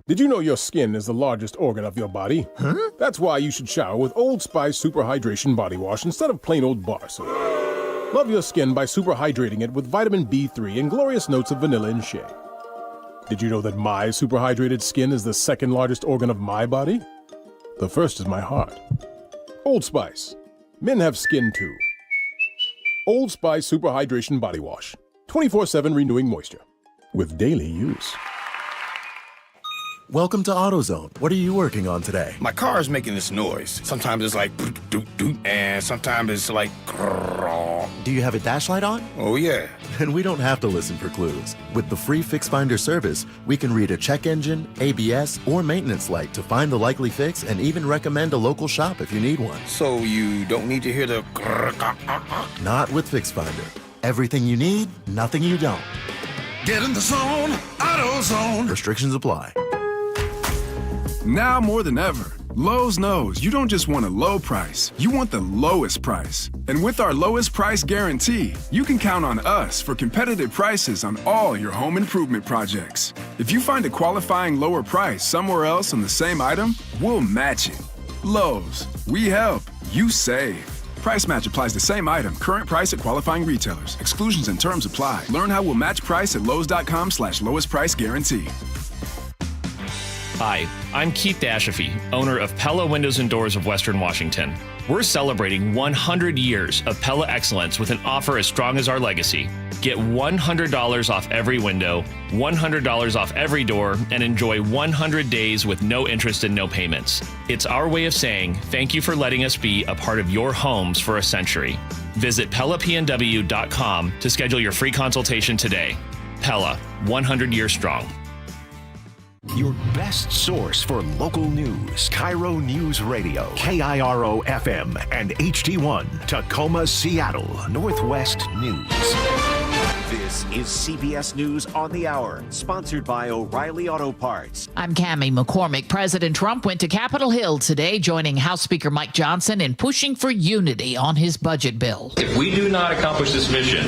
Did you know your skin is the largest organ of your body? Huh? That's why you should shower with Old Spice Super Hydration Body Wash instead of plain old bar soap. Love your skin by super hydrating it with vitamin B3 and glorious notes of vanilla and shea. Did you know that my super hydrated skin is the second largest organ of my body? The first is my heart. Old Spice. Men have skin too. Old Spice Super Hydration Body Wash. 24/7 renewing moisture. With daily use. Welcome to AutoZone. What are you working on today? My car is making this noise. Sometimes it's like doot doot, and sometimes it's like grrr. Do you have a dash light on? Oh yeah. Then we don't have to listen for clues. With the free Fix Finder service, we can read a check engine, ABS, or maintenance light to find the likely fix and even recommend a local shop if you need one. So you don't need to hear the grrr. Not with Fix Finder. Everything you need, nothing you don't. Get in the zone, AutoZone. Restrictions apply. Now more than ever, Lowe's knows you don't just want a low price, you want the lowest price. And with our lowest price guarantee, you can count on us for competitive prices on all your home improvement projects. If you find a qualifying lower price somewhere else on the same item, we'll match it. Lowe's, we help, you save. Price match applies to same item, current price at qualifying retailers. Exclusions and terms apply. Learn how we'll match price at lowes.com/lowest price guarantee. Hi, I'm Keith Dashafee, owner of Pella Windows and Doors of Western Washington. We're celebrating 100 years of Pella excellence with an offer as strong as our legacy. Get $100 off every window, $100 off every door, and enjoy 100 days with no interest and no payments. It's our way of saying thank you for letting us be a part of your homes for a century. Visit PellaPNW.com to schedule your free consultation today. Pella, 100 years strong. Your best source for local news. KIRO News Radio. KIRO FM and HD1. Tacoma, Seattle. Northwest News. This is CBS News on the Hour, sponsored by O'Reilly Auto Parts. I'm Cammie McCormick. President Trump went to Capitol Hill today, joining House Speaker Mike Johnson in pushing for unity on his budget bill. If we do not accomplish this mission,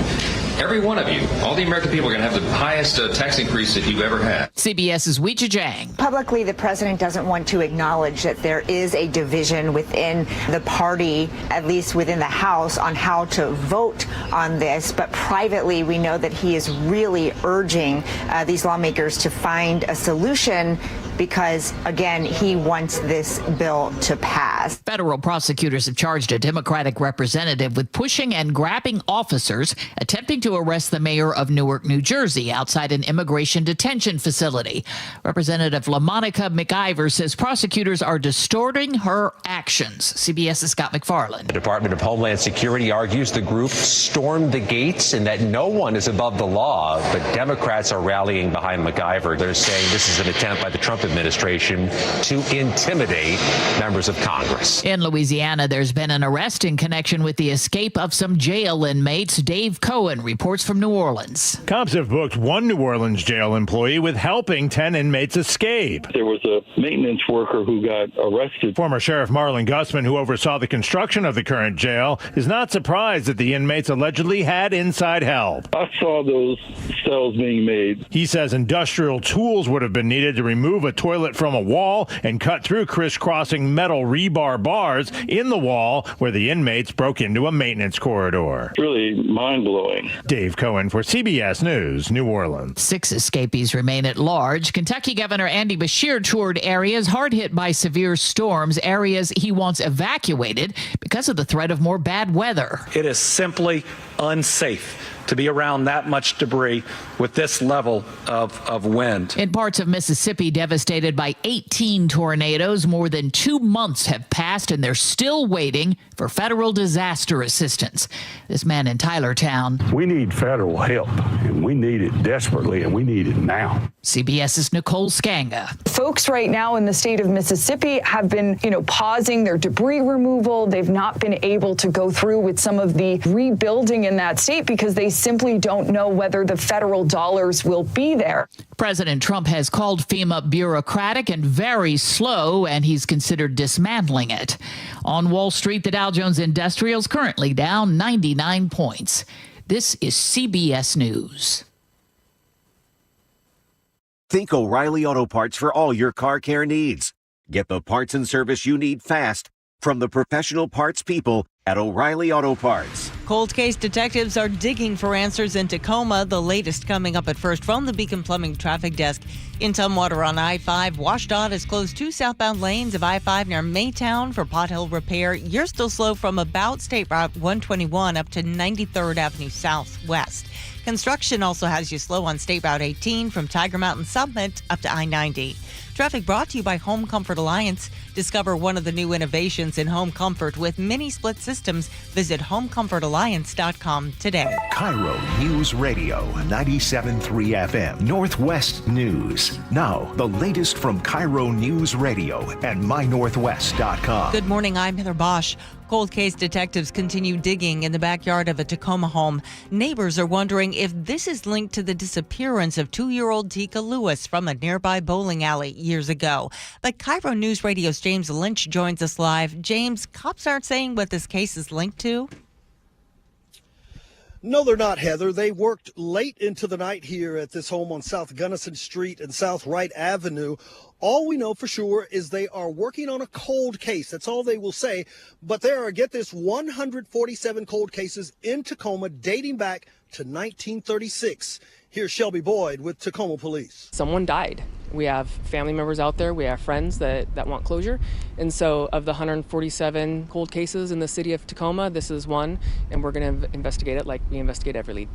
every one of you, all the American people, are going to have the highest tax increase that you've ever had. CBS's Weijia Jiang. Publicly, the president doesn't want to acknowledge that there is a division within the party, at least within the House, on how to vote on this. But privately, we know that he is really urging these lawmakers to find a solution because, again, he wants this bill to pass. Federal prosecutors have charged a Democratic representative with pushing and grabbing officers attempting to arrest the mayor of Newark, New Jersey, outside an immigration detention facility. Representative LaMonica McIver says prosecutors are distorting her actions. CBS's Scott McFarland. The Department of Homeland Security argues the group stormed the gates and that no one is above the law, but Democrats are rallying behind McIver. They're saying this is an attempt by the Trump administration to intimidate members of Congress. In Louisiana, there's been an arrest in connection with the escape of some jail inmates. Dave Cohen reports from New Orleans. Cops have booked one New Orleans jail employee with helping 10 inmates escape. There was a maintenance worker who got arrested. Former Sheriff Marlon Gussman, who oversaw the construction of the current jail, is not surprised that the inmates allegedly had inside help. I saw those cells being made. He says industrial tools would have been needed to remove a toilet from a wall and cut through crisscrossing metal rebar bars in the wall where the inmates broke into a maintenance corridor. Really mind-blowing. Dave Cohen for CBS News, New Orleans. 6 escapees remain at large. Kentucky Governor Andy Beshear toured areas hard hit by severe storms, areas he wants evacuated because of the threat of more bad weather. It is simply unsafe to be around that much debris with this level of wind. In parts of Mississippi devastated by 18 tornadoes, more than 2 months have passed and they're still waiting for federal disaster assistance. This man in Tylertown. We need federal help, and we need it desperately, and we need it now. CBS's Nicole Skanga. Folks right now in the state of Mississippi have been, pausing their debris removal. They've not been able to go through with some of the rebuilding in that state because they simply don't know whether the federal dollars will be there. President Trump has called FEMA bureaucratic and very slow, and he's considered dismantling it. On Wall Street, the Dow Jones Industrial is currently down 99 points. This is CBS News. Think O'Reilly Auto Parts for all your car care needs. Get the parts and service you need fast from the professional parts people at O'Reilly Auto Parts. Cold case detectives are digging for answers in Tacoma. The latest coming up at first from the Beacon Plumbing traffic desk. In Tumwater on I-5, WashDOT has closed 2 southbound lanes of I-5 near Maytown for pothole repair. You're still slow from about State Route 121 up to 93rd Avenue Southwest. Construction also has you slow on State Route 18 from Tiger Mountain Summit up to I-90. Traffic brought to you by Home Comfort Alliance. Discover one of the new innovations in home comfort with mini split systems. Visit homecomfortalliance.com today. KIRO News Radio 97.3 FM Northwest News. Now, the latest from KIRO News Radio and mynorthwest.com. Good morning, I'm Heather Bosch. Cold case detectives continue digging in the backyard of a Tacoma home. Neighbors are wondering if this is linked to the disappearance of 2-year-old Tika Lewis from a nearby bowling alley years ago. But KIRO News Radio's James Lynch joins us live. James, cops aren't saying what this case is linked to? No, they're not, Heather. They worked late into the night here at this home on South Gunnison Street and South Wright Avenue. All we know for sure is they are working on a cold case. That's all they will say. But there are, get this, 147 cold cases in Tacoma dating back to 1936. Here's Shelby Boyd with Tacoma Police. Someone died. We have family members out there. We have friends that want closure. And so of the 147 cold cases in the city of Tacoma, this is one, and we're going to investigate it like we investigate every lead.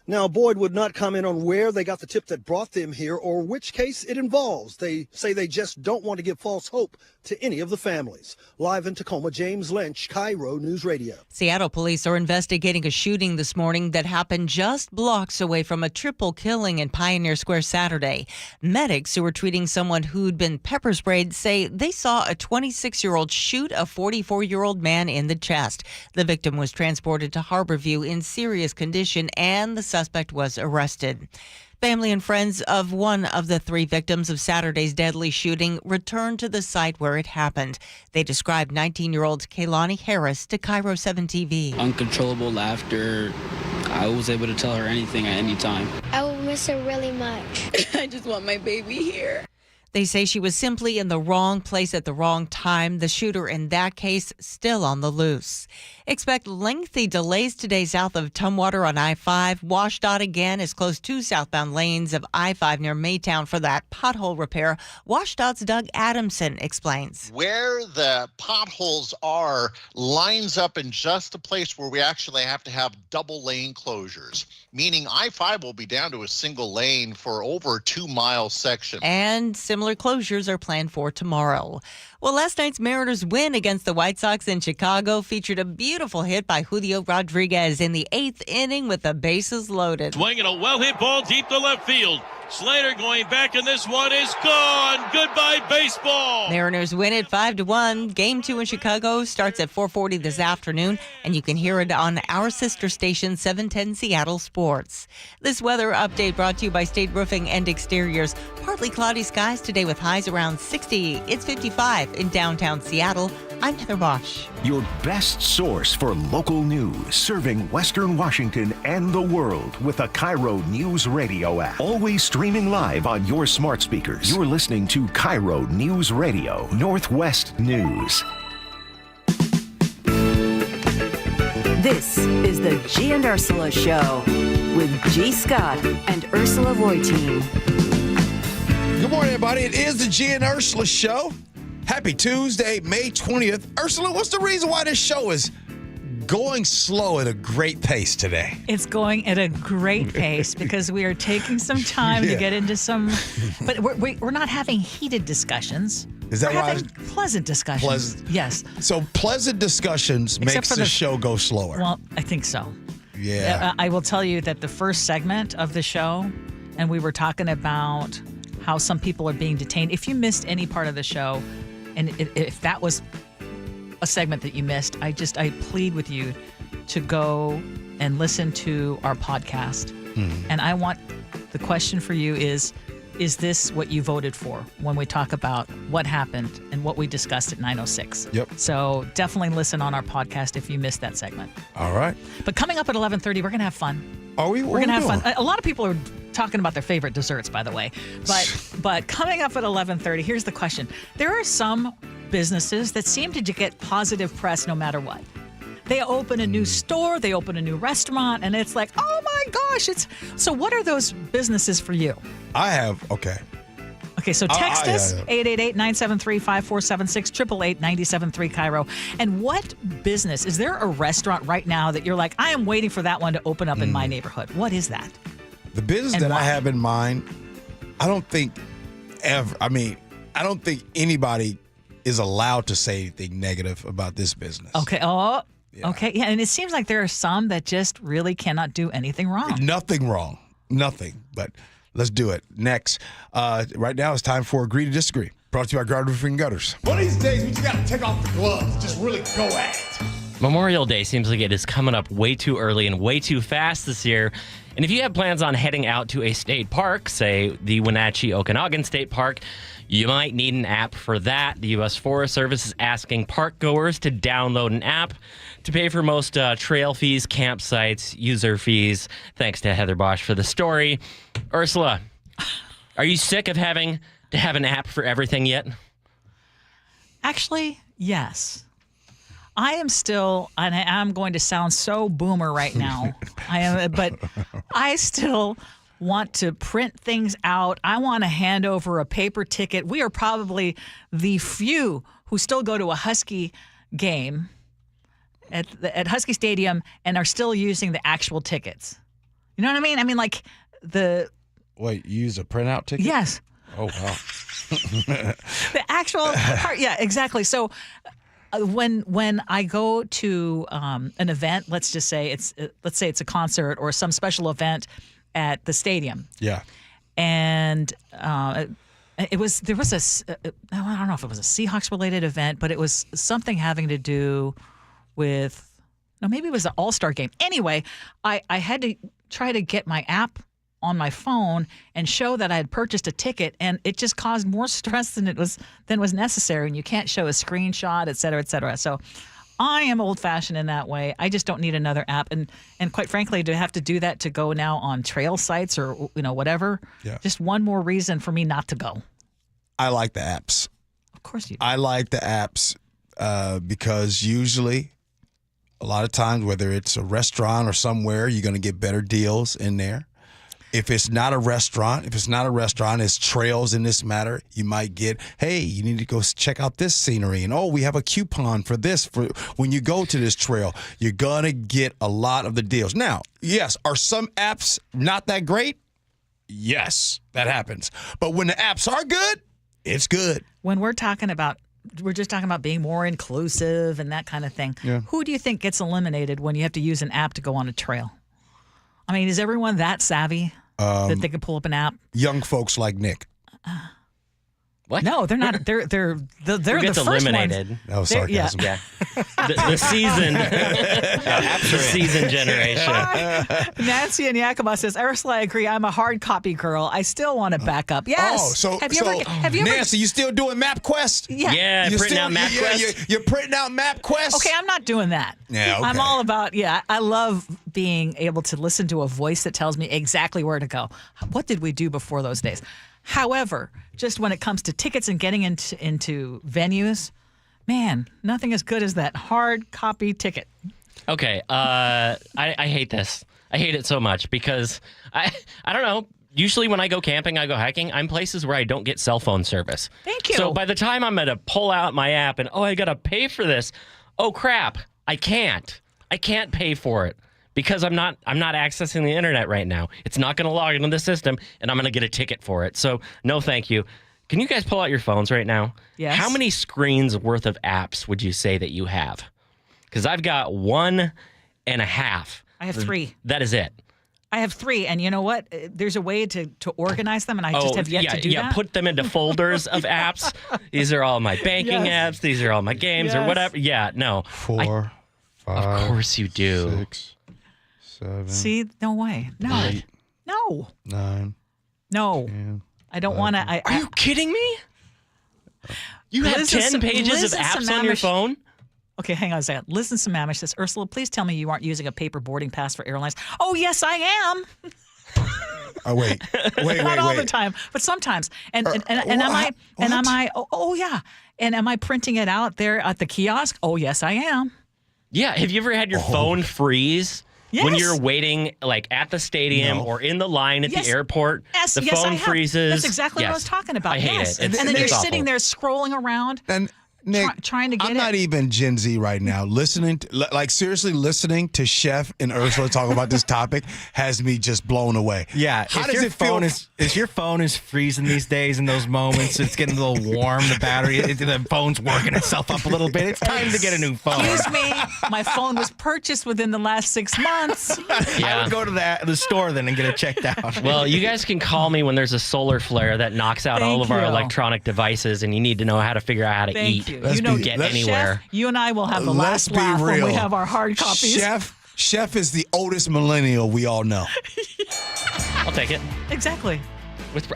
Now, Boyd would not comment on where they got the tip that brought them here or which case it involves. They say they just don't want to give false hope to any of the families. Live in Tacoma, James Lynch, KIRO News Radio. Seattle police are investigating a shooting this morning that happened just blocks away from a triple killing in Pioneer Square Saturday. Medics who were treating someone who'd been pepper sprayed say they saw a 26-year-old shoot a 44-year-old man in the chest. The victim was transported to Harborview in serious condition, and the suspect was arrested. Family and friends of one of the 3 victims of Saturday's deadly shooting returned to the site where it happened. They described 19-year-old Kaylani Harris to KIRO 7 TV. Uncontrollable laughter. I was able to tell her anything at any time. I will miss her really much. I just want my baby here. They say she was simply in the wrong place at the wrong time. The shooter in that case still on the loose. Expect lengthy delays today south of Tumwater on I-5. WashDOT again is closed to southbound lanes of I-5 near Maytown for that pothole repair. WashDOT's Doug Adamson explains. Where the potholes are lines up in just a place where we actually have to have double lane closures, meaning I-5 will be down to a single lane for over a 2-mile section. And similar closures are planned for tomorrow. Well, last night's Mariners win against the White Sox in Chicago featured a beautiful hit by Julio Rodriguez in the 8th inning with the bases loaded. Swinging a well-hit ball deep to left field. Slater going back, and this one is gone. Goodbye, baseball. Mariners win it 5-1. Game 2 in Chicago starts at 4:40 this afternoon, and you can hear it on our sister station, 710 Seattle Sports. This weather update brought to you by State Roofing and Exteriors. Partly cloudy skies today with highs around 60. It's 55 in downtown Seattle. I'm Heather Bosch. Your best source for local news, serving Western Washington and the world with the KIRO Newsradio App. Always streaming live on your smart speakers. You're listening to KIRO Newsradio, Northwest News. This is the Gee and Ursula Show with G. Scott and Ursula Reutin. Good morning, everybody. It is the Gee and Ursula Show. Happy Tuesday, May 20th. Ursula, what's the reason why this show is going slow at a great pace today? It's going at a great pace because we are taking some time to get into some, but we're not having heated discussions. Is that we're right? having pleasant discussions. Pleasant. Yes. So pleasant discussions makes the show go slower. Well, I think so. Yeah. I will tell you that the first segment of the show, and we were talking about how some people are being detained. If you missed any part of the show, and if that was a segment that you missed, I plead with you to go and listen to our podcast. Mm-hmm. And I want, the question for you is this what you voted for when we talk about what happened and what we discussed at 9:06? Yep. So definitely listen on our podcast if you missed that segment. All right. But coming up at 11:30, we're going to have fun. Are we? We're going to have fun. A lot of people are talking about their favorite desserts, by the way. But coming up at 11:30, here's the question. There are some businesses that seem to get positive press no matter what. They open a new store, they open a new restaurant, and it's like, oh my gosh, so what are those businesses for you? Okay, so text us, 888-973-5476, 888-973 KIRO. And what business, is there a restaurant right now that you're like, I am waiting for that one to open up in my neighborhood? What is that? The business And that why? I have in mind, I don't think anybody is allowed to say anything negative about this business. Okay. Oh, yeah. Okay. Yeah. And it seems like there are some that just really cannot do anything wrong. Nothing wrong. Nothing. But let's do it. Next. Right now it's time for Agree to Disagree. Brought to you by Ground Roofing Gutters. One of these days, we just got to take off the gloves. Just really go at it. Memorial Day seems like it is coming up way too early and way too fast this year. And if you have plans on heading out to a state park, say the Wenatchee Okanagan State Park, you might need an app for that. The U.S. Forest Service is asking park goers to download an app to pay for most trail fees, campsites, user fees. Thanks to Heather Bosch for the story. Ursula, are you sick of having to have an app for everything yet? Actually, yes. I am still, and I'm going to sound so boomer right now. But I still want to print things out. I want to hand over a paper ticket. We are probably the few who still go to a Husky game at Husky Stadium and are still using the actual tickets. You know what I mean? I mean, like Wait, you use a printout ticket? Yes. Oh, wow. The actual part, yeah, exactly. So when I go to an event, let's say it's a concert or some special event at the stadium. Yeah. And there was I don't know if it was a Seahawks related event, but it was something having to do with, no, maybe it was an All-Star game. Anyway, I had to try to get my app on my phone and show that I had purchased a ticket, and it just caused more stress than was necessary. And you can't show a screenshot, et cetera, et cetera. So I am old-fashioned in that way. I just don't need another app. And quite frankly, to have to do that to go now on trail sites or whatever, just one more reason for me not to go. I like the apps. Of course you do. I like the apps because usually A lot of times, whether it's a restaurant or somewhere, you're going to get better deals in there. If it's not a restaurant, it's trails in this matter. You might get, hey, you need to go check out this scenery. And, we have a coupon for this for when you go to this trail. You're going to get a lot of the deals. Now, yes, are some apps not that great? Yes, that happens. But when the apps are good, it's good. When we're just talking about being more inclusive and that kind of thing. Yeah. Who do you think gets eliminated when you have to use an app to go on a trail? I mean, is everyone that savvy that they can pull up an app? Young folks like Nick. What? No, they're not. They're the gets first eliminated? ones. That was sarcasm. Yeah. the seasoned generation. Nancy and Yakima says, Ursula, I agree. I'm a hard copy girl. I still want to back up. Yes. Have you Nancy, you still doing MapQuest? Yeah. Yeah, You're printing out MapQuest. You're printing out MapQuest? Okay, I'm not doing that. Yeah, okay. I'm all about, I love being able to listen to a voice that tells me exactly where to go. What did we do before those days? However, just when it comes to tickets and getting into venues, man, nothing as good as that hard copy ticket. Okay, I hate this. I hate it so much because I don't know. Usually when I go camping, I go hiking, I'm places where I don't get cell phone service. Thank you. So by the time I'm going to pull out my app and, I got to pay for this. Oh, crap. I can't pay for it. Because I'm not accessing the internet right now. It's not going to log into the system, and I'm going to get a ticket for it. So, no thank you. Can you guys pull out your phones right now? Yes. How many screens worth of apps would you say that you have? Because I've got 1.5. I have 3. That is it. I have 3, and you know what? There's a way to organize them, and I just have yet to do that. Yeah, put them into folders of apps. These are all my banking apps. These are all my games or whatever. Yeah, no. 4, 5. Of course you do. 6, 7. See, no way. No. 8, No. 9. No. 10, I don't want to. Are you kidding me? You have 10 pages of apps on your phone? Okay, hang on a second. Listen to Mamish says, Ursula, please tell me you aren't using a paper boarding pass for airlines. Oh, yes, I am. Oh, wait. Not all the time, but sometimes. And am I? Oh, yeah. And am I printing it out there at the kiosk? Oh, yes, I am. Yeah. Have you ever had your phone freeze when you're waiting, like at the stadium or in the line at the airport? Yes, the phone freezes. That's exactly what I was talking about. I hate it. And then you're sitting there scrolling around. And Nick, trying to get I'm not even Gen Z right now. Seriously listening to Chef and Ursula talk about this topic has me just blown away. Yeah. How does it feel? If your phone is freezing these days in those moments, it's getting a little warm, the battery, the phone's working itself up a little bit. It's time to get a new phone. Excuse me. My phone was purchased within the last 6 months. I would go to the store then and get it checked out. Well, you guys can call me when there's a solar flare that knocks out all of our electronic devices and you need to know how to figure out how to eat. Get anywhere. Chef, you and I will have the last laugh when we have our hard copies. Chef is the oldest millennial we all know. I'll take it. Exactly.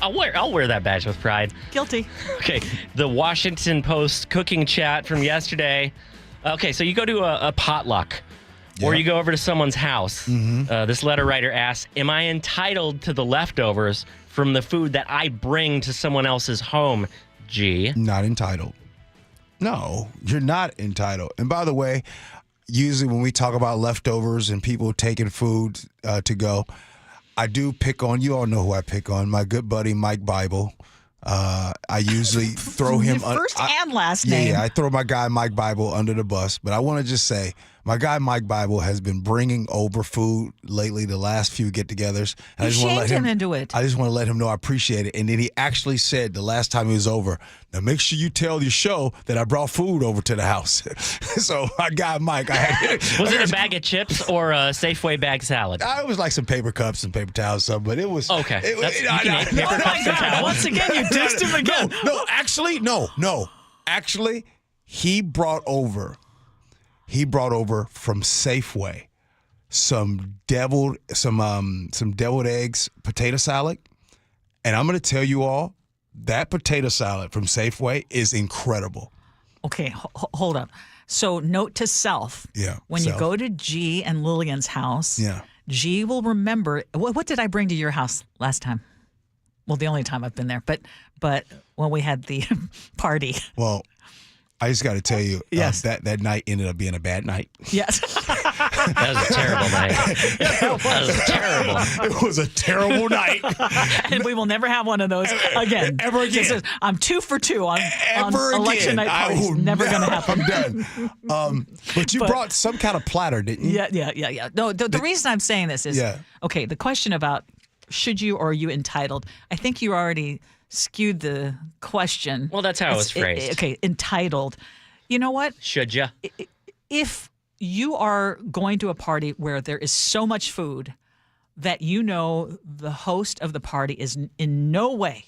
I'll wear that badge with pride. Guilty. Okay, the Washington Post cooking chat from yesterday. Okay, so you go to a potluck. Or you go over to someone's house. Mm-hmm. This letter writer asks, am I entitled to the leftovers from the food that I bring to someone else's home? Gee. Not entitled. No, you're not entitled. And by the way, usually when we talk about leftovers and people taking food to go, I do pick on, you all know who I pick on, my good buddy Mike Bible. I usually throw him first and last name. Yeah, I throw my guy Mike Bible under the bus. But I want to just say, my guy Mike Bible has been bringing over food lately, the last few get-togethers. You shamed him into it. I just want to let him know I appreciate it. And then he actually said the last time he was over, now make sure you tell your show that I brought food over to the house. So my guy Mike, was it a bag of chips or a Safeway bag salad? It was like some paper cups and paper towels, something, but it was okay. Paper cups and towels. Once again, you dissed him again. No. Actually, he brought over from Safeway some deviled eggs potato salad, and I'm going to tell you all that potato salad from Safeway is incredible. Okay, hold up. So note to self. Yeah. When you go to Gee and Lillian's house, yeah, Gee will remember. What did I bring to your house last time? Well, the only time I've been there, but when we had the party. Well, I just got to tell you, Yes. that night ended up being a bad night. Yes. That was a terrible night. That was terrible. It was a terrible night. And we will never have one of those again. Ever again. This is- I'm 2 for 2 on Ever election again. night I parties. will Never going to happen. I'm done. But you brought some kind of platter, didn't you? Yeah. No, the reason I'm saying this is, okay, the question about should you or are you entitled, I think you already skewed the question. Well, that's how it was phrased. Okay, entitled. You know what? Should you? If you are going to a party where there is so much food that you know the host of the party is in no way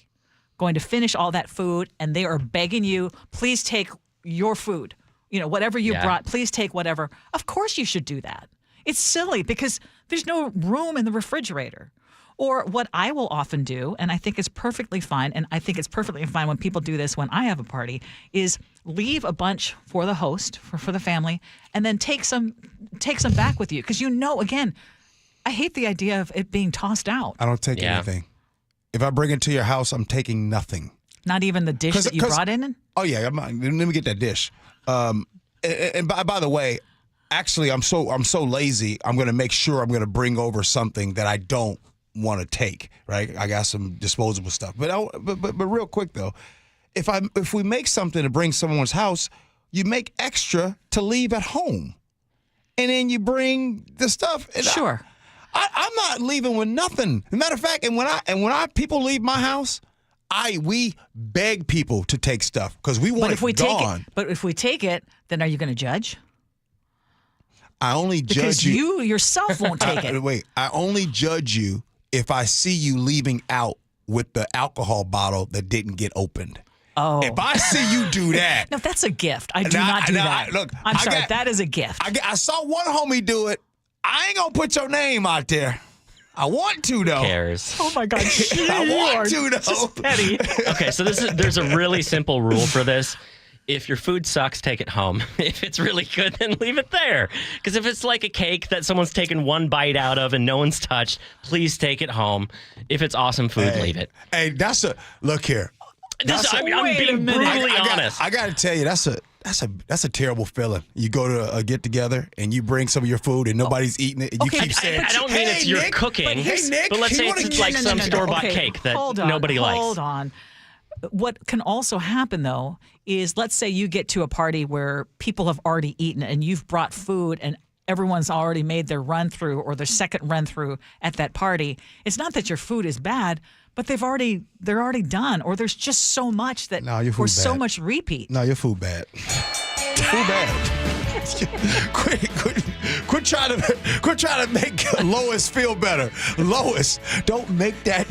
going to finish all that food and they are begging you, please take your food, whatever you brought, please take whatever. Of course you should do that. It's silly because there's no room in the refrigerator. Or what I will often do, and I think it's perfectly fine, and I think it's perfectly fine when people do this when I have a party, is leave a bunch for the host, for the family, and then take some back with you. Because again, I hate the idea of it being tossed out. I don't take anything. If I bring it to your house, I'm taking nothing. Not even the dish that you brought in? Oh, yeah. Let me get that dish. And by the way, actually, I'm so lazy, I'm going to make sure I'm going to bring over something that I don't want to take, right? I got some disposable stuff. But real quick though, if we make something to bring someone's house, you make extra to leave at home. And then you bring the stuff. And sure. I'm not leaving with nothing. As a matter of fact, and when people leave my house, we beg people to take stuff because we want it gone. But if we take it, then are you going to judge? I only judge because you yourself won't take it. Wait, I only judge you if I see you leaving out with the alcohol bottle that didn't get opened. Oh. If I see you do that. No, that's a gift. I do not do that. Look, I'm sorry, that is a gift. I saw one homie do it. I ain't going to put your name out there. I want to, though. Who cares? Oh, my God. I want to, though. Just petty. Okay, so there's a really simple rule for this. If your food sucks, take it home. If it's really good, then leave it there. Because if it's like a cake that someone's taken one bite out of and no one's touched, please take it home. If it's awesome food, leave it. Hey, look here. I'm being brutally honest. I got to tell you, that's a terrible feeling. You go to a get together and you bring some of your food and nobody's eating it, and you keep saying, I don't mean it's your cooking, but let's say it's like some store-bought cake that nobody likes. Hold on. What can also happen, though, is let's say you get to a party where people have already eaten and you've brought food and everyone's already made their run-through or their second run-through at that party. It's not that your food is bad, but they're already done, or there's just so much that or so much repeat. No, your food bad. Your food bad. Quit trying to make Lois feel better. Lois, don't make that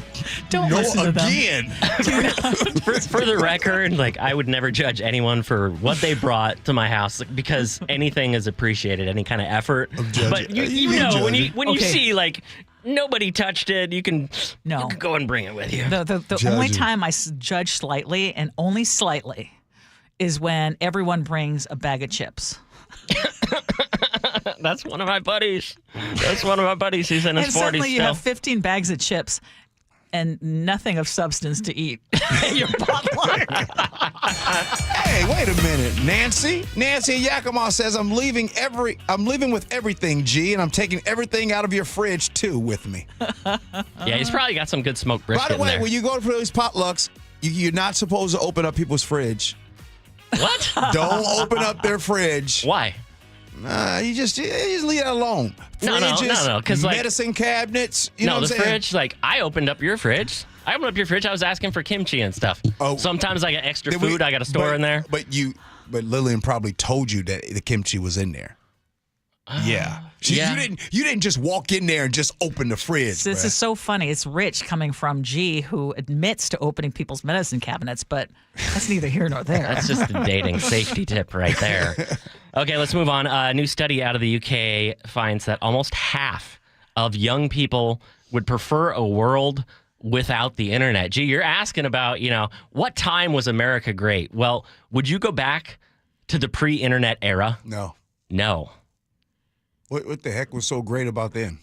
listen to again. For the record, I would never judge anyone for what they brought to my house because anything is appreciated, any kind of effort. But you know when you see nobody touched it, you can go and bring it with you. The only time I judge slightly, and only slightly, is when everyone brings a bag of chips. That's one of my buddies. He's in his 40s and suddenly still. you have 15 bags of chips and nothing of substance to eat in your potluck. Hey, wait a minute, Nancy in Yakima says I'm leaving with everything, G, and I'm taking everything out of your fridge too with me. Yeah, he's probably got some good smoked brisket. By the way, in there. when you go for these potlucks, you're not supposed to open up people's fridge. What? Don't open up their fridge. Why? You just leave it alone. Fridges, No. Because medicine cabinets. You know what I'm saying? Fridge. I opened up your fridge. I was asking for kimchi and stuff. Oh, sometimes I got extra food. I got to store in there. But Lillian probably told you that the kimchi was in there. Yeah. You didn't just walk in there and just open the fridge. This is so funny. It's rich coming from G, who admits to opening people's medicine cabinets, but that's neither here nor there. That's just a dating safety tip right there. Okay, let's move on. A new study out of the UK finds that almost half of young people would prefer a world without the internet. Gee, you're asking about, what time was America great? Well, would you go back to the pre-internet era? No. What the heck was so great about then?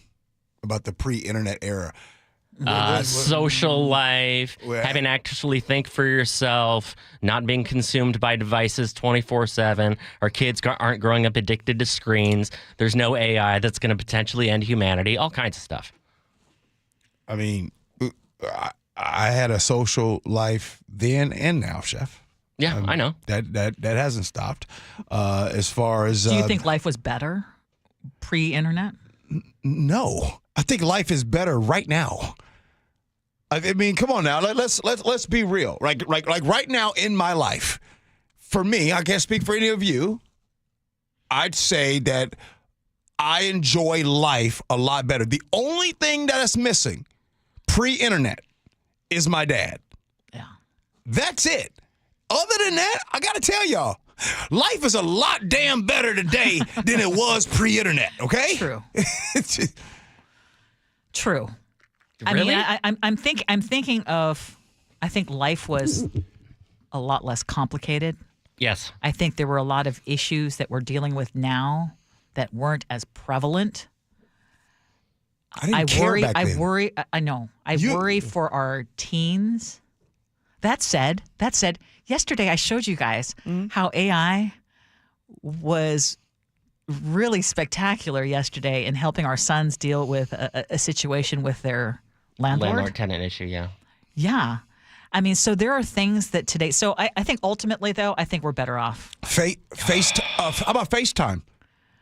About the pre-internet era? social life, having to actually think for yourself, not being consumed by devices 24/7. Our kids aren't growing up addicted to screens. There's no AI that's going to potentially end humanity, all kinds of stuff. I mean, I had a social life then and now, Chef. Yeah, I know. That hasn't stopped. As far as... Do you think life was better pre-internet? No. I think life is better right now. I mean, come on now. Let's be real. Like right now in my life, for me, I can't speak for any of you, I'd say that I enjoy life a lot better. The only thing that is missing pre-internet is my dad. Yeah. That's it. Other than that, I got to tell y'all, life is a lot damn better today than it was pre-internet, okay? True. True. Really? I mean, I'm thinking of, I think life was a lot less complicated. Yes. I think there were a lot of issues that we're dealing with now that weren't as prevalent. I worry for our teens. That said, yesterday I showed you guys how AI was really spectacular yesterday in helping our sons deal with a situation with their landlord-tenant issue, yeah. Yeah. I mean, so there are things that today... So I think ultimately, though, I think we're better off. How about FaceTime?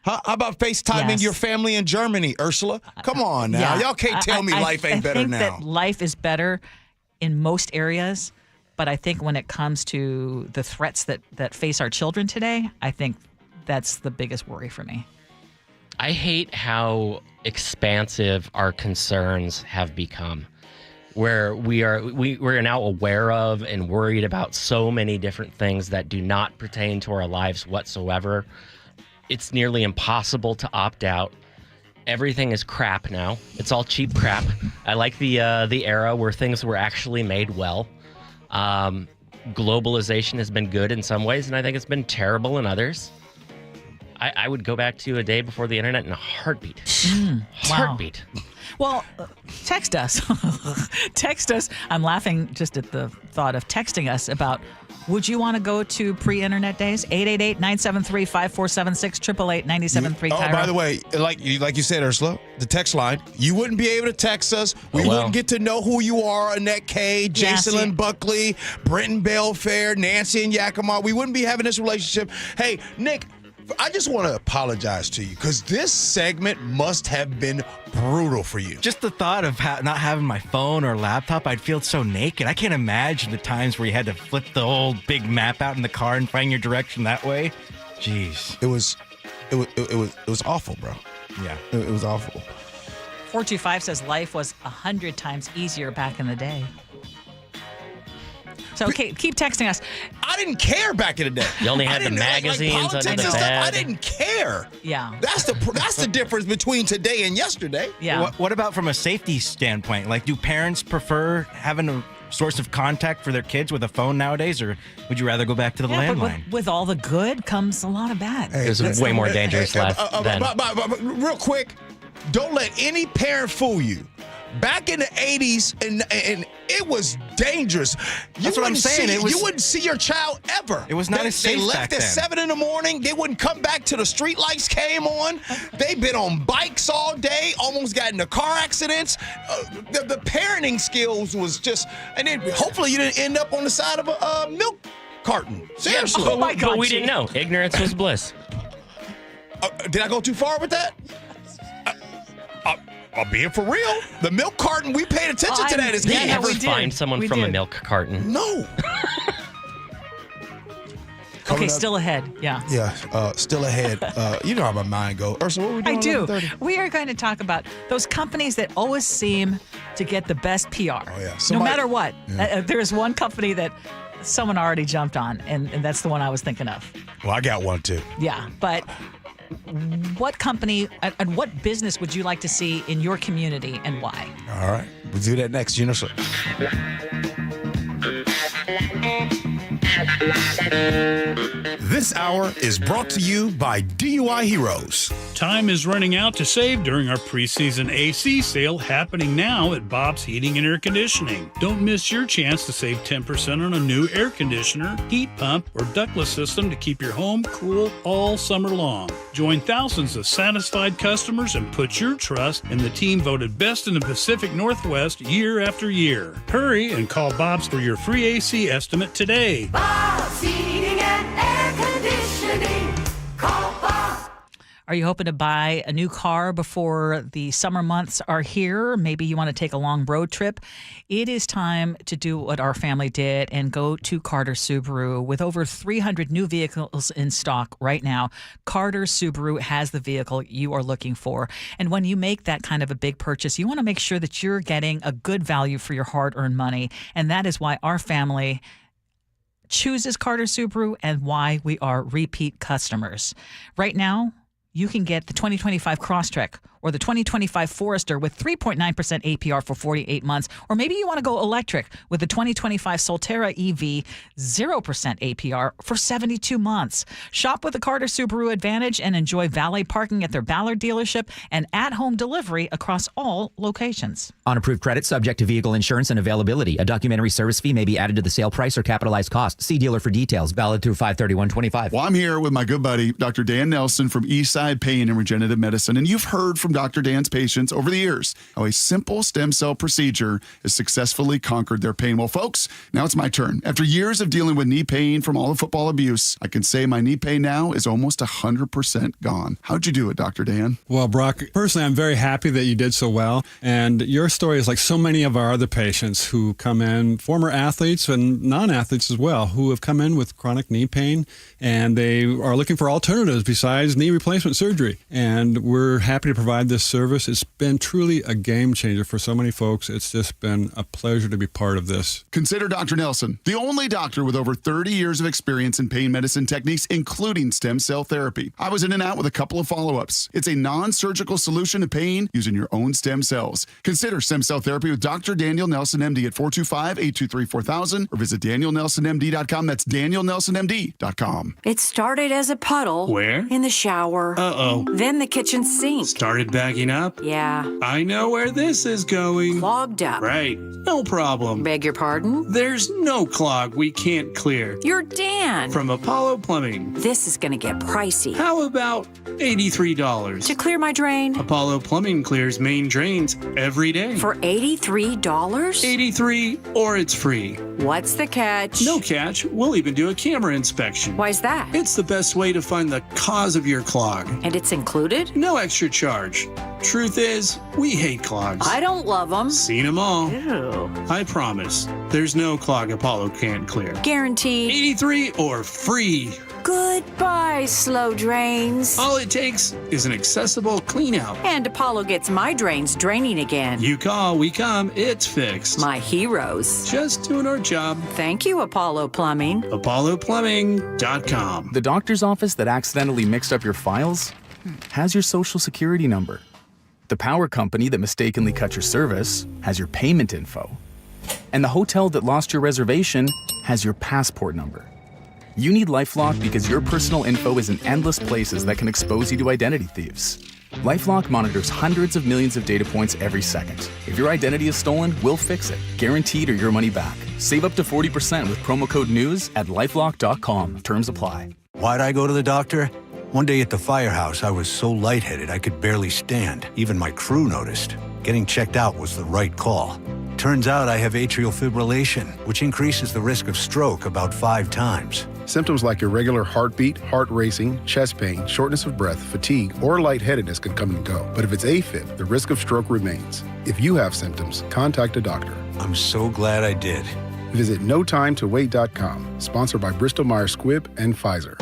How about FaceTiming Yes. your family in Germany, Ursula? Come on now. Yeah. Y'all can't tell me life ain't better now. I think that life is better in most areas, but I think when it comes to the threats that face our children today, I think that's the biggest worry for me. I hate how expansive our concerns have become, where we're now aware of and worried about so many different things that do not pertain to our lives whatsoever. It's nearly impossible to opt out. Everything is crap now. It's all cheap crap. I like the era where things were actually made well. Globalization has been good in some ways, and I think it's been terrible in others. I would go back to a day before the internet in a heartbeat. Heartbeat. Well, text us. Text us. I'm laughing just at the thought of texting us about, would you want to go to pre-internet days? 888-973-5476, 888-973 KIRO. Oh, by the way, like you said, Ursula, the text line, you wouldn't be able to text us. We wouldn't get to know who you are, Annette K, Jason Lynn Buckley, Brenton Belfair, Nancy and Yakima. We wouldn't be having this relationship. Hey, Nick, I just want to apologize to you because this segment must have been brutal for you. Just the thought of not having my phone or laptop, I'd feel so naked. I can't imagine the times where you had to flip the whole big map out in the car and find your direction that way. Jeez. It was awful, bro. Yeah. It was awful. 425 says life was 100 times easier back in the day. So keep texting us. I didn't care back in the day. You only had the magazines under the bed. I didn't care. Yeah. That's the difference between today and yesterday. Yeah. What about from a safety standpoint? Like, do parents prefer having a source of contact for their kids with a phone nowadays, or would you rather go back to the landline? But with all the good comes a lot of bad. There's way more dangerous left then. Real quick, don't let any parent fool you. Back in the 80s, and it was dangerous. That's what I'm saying. You wouldn't see your child ever. It was not as safe They back left at then. 7 in the morning. They wouldn't come back till the street lights came on. They've been on bikes all day, almost got into car accidents. The parenting skills was just, and then hopefully you didn't end up on the side of a milk carton. Seriously. Oh my God, But we didn't know. Ignorance was bliss. Did I go too far with that? I'm being for real. The milk carton, we paid attention to that as Did kids. you ever find someone from a milk carton? No. Okay, still ahead. Yeah. Yeah, still ahead. You know how my mind goes. Ursula, what are we doing? I do. 11:30? We are going to talk about those companies that always seem to get the best PR. Oh, yeah. No matter what. There is one company that someone already jumped on, and that's the one I was thinking of. Well, I got one too. Yeah, but what company and what business would you like to see in your community and why? All right. We'll do that next. Gee Ursula. This This hour is brought to you by DUI Heroes. Time is running out to save during our preseason AC sale happening now at Bob's Heating and Air Conditioning. Don't miss your chance to save 10% on a new air conditioner, heat pump, or ductless system to keep your home cool all summer long. Join thousands of satisfied customers and put your trust in the team voted best in the Pacific Northwest year after year. Hurry and call Bob's for your free AC estimate today. Bob's Heating and Air Conditioning. Call Bob. Are you hoping to buy a new car before the summer months are here? Maybe you want to take a long road trip. It is time to do what our family did and go to Carter Subaru. With over 300 new vehicles in stock right now, Carter Subaru has the vehicle you are looking for. And when you make that kind of a big purchase, you want to make sure that you're getting a good value for your hard-earned money. And that is why our family chooses Carter Subaru and why we are repeat customers. Right now, you can get the 2025 Crosstrek or the 2025 Forester with 3.9% APR for 48 months. Or maybe you want to go electric with the 2025 Solterra EV, 0% APR for 72 months. Shop with the Carter Subaru Advantage and enjoy valet parking at their Ballard dealership and at-home delivery across all locations. On approved credit, subject to vehicle insurance and availability. A documentary service fee may be added to the sale price or capitalized cost. See dealer for details. Valid through 5/31/25. Well, I'm here with my good buddy, Dr. Dan Nelson from Eastside Pain and Regenerative Medicine, and you've heard from Dr. Dan's patients over the years how a simple stem cell procedure has successfully conquered their pain. Well, folks, now it's my turn. After years of dealing with knee pain from all the football abuse, I can say my knee pain now is almost 100% gone. How'd you do it, Dr. Dan? Well, Brock, personally, I'm very happy that you did so well. And your story is like so many of our other patients who come in, former athletes and non-athletes as well, who have come in with chronic knee pain, and they are looking for alternatives besides knee replacement surgery. And we're happy to provide this service. It's been truly a game changer for so many folks. It's just been a pleasure to be part of this. Consider Dr. Nelson, the only doctor with over 30 years of experience in pain medicine techniques, including stem cell therapy. I was in and out with a couple of follow-ups. It's a non-surgical solution to pain using your own stem cells. Consider stem cell therapy with Dr. Daniel Nelson, MD at 425-823-4000 or visit danielnelsonmd.com. That's danielnelsonmd.com. It started as a puddle. Where? In the shower. Uh-oh. Then the kitchen sink. Started bagging up? Yeah. I know where this is going. Clogged up. Right. No problem. Beg your pardon? There's no clog we can't clear. You're Dan. From Apollo Plumbing. This is going to get pricey. How about $83? To clear my drain? Apollo Plumbing clears main drains every day. For $83? 83 or it's free. What's the catch? No catch. We'll even do a camera inspection. Why's that? It's the best way to find the cause of your clog. And it's included? No extra charge. Truth is, we hate clogs. I don't love them. Seen them all. Ew. I promise, there's no clog Apollo can't clear. Guaranteed. 83 or free. Goodbye, slow drains. All it takes is an accessible clean out. And Apollo gets my drains draining again. You call, we come, it's fixed. My heroes. Just doing our job. Thank you, Apollo Plumbing. ApolloPlumbing.com. The doctor's office that accidentally mixed up your files has your social security number. The power company that mistakenly cut your service has your payment info. And the hotel that lost your reservation has your passport number. You need LifeLock because your personal info is in endless places that can expose you to identity thieves. LifeLock monitors hundreds of millions of data points every second. If your identity is stolen, we'll fix it, guaranteed or your money back. Save up to 40% with promo code NEWS at LifeLock.com. Terms apply. Why'd I go to the doctor? One day at the firehouse, I was so lightheaded I could barely stand. Even my crew noticed. Getting checked out was the right call. Turns out I have atrial fibrillation, which increases the risk of stroke about 5 times. Symptoms like irregular heartbeat, heart racing, chest pain, shortness of breath, fatigue, or lightheadedness can come and go. But if it's AFib, the risk of stroke remains. If you have symptoms, contact a doctor. I'm so glad I did. Visit NoTimeToWait.com, sponsored by Bristol-Myers Squibb and Pfizer.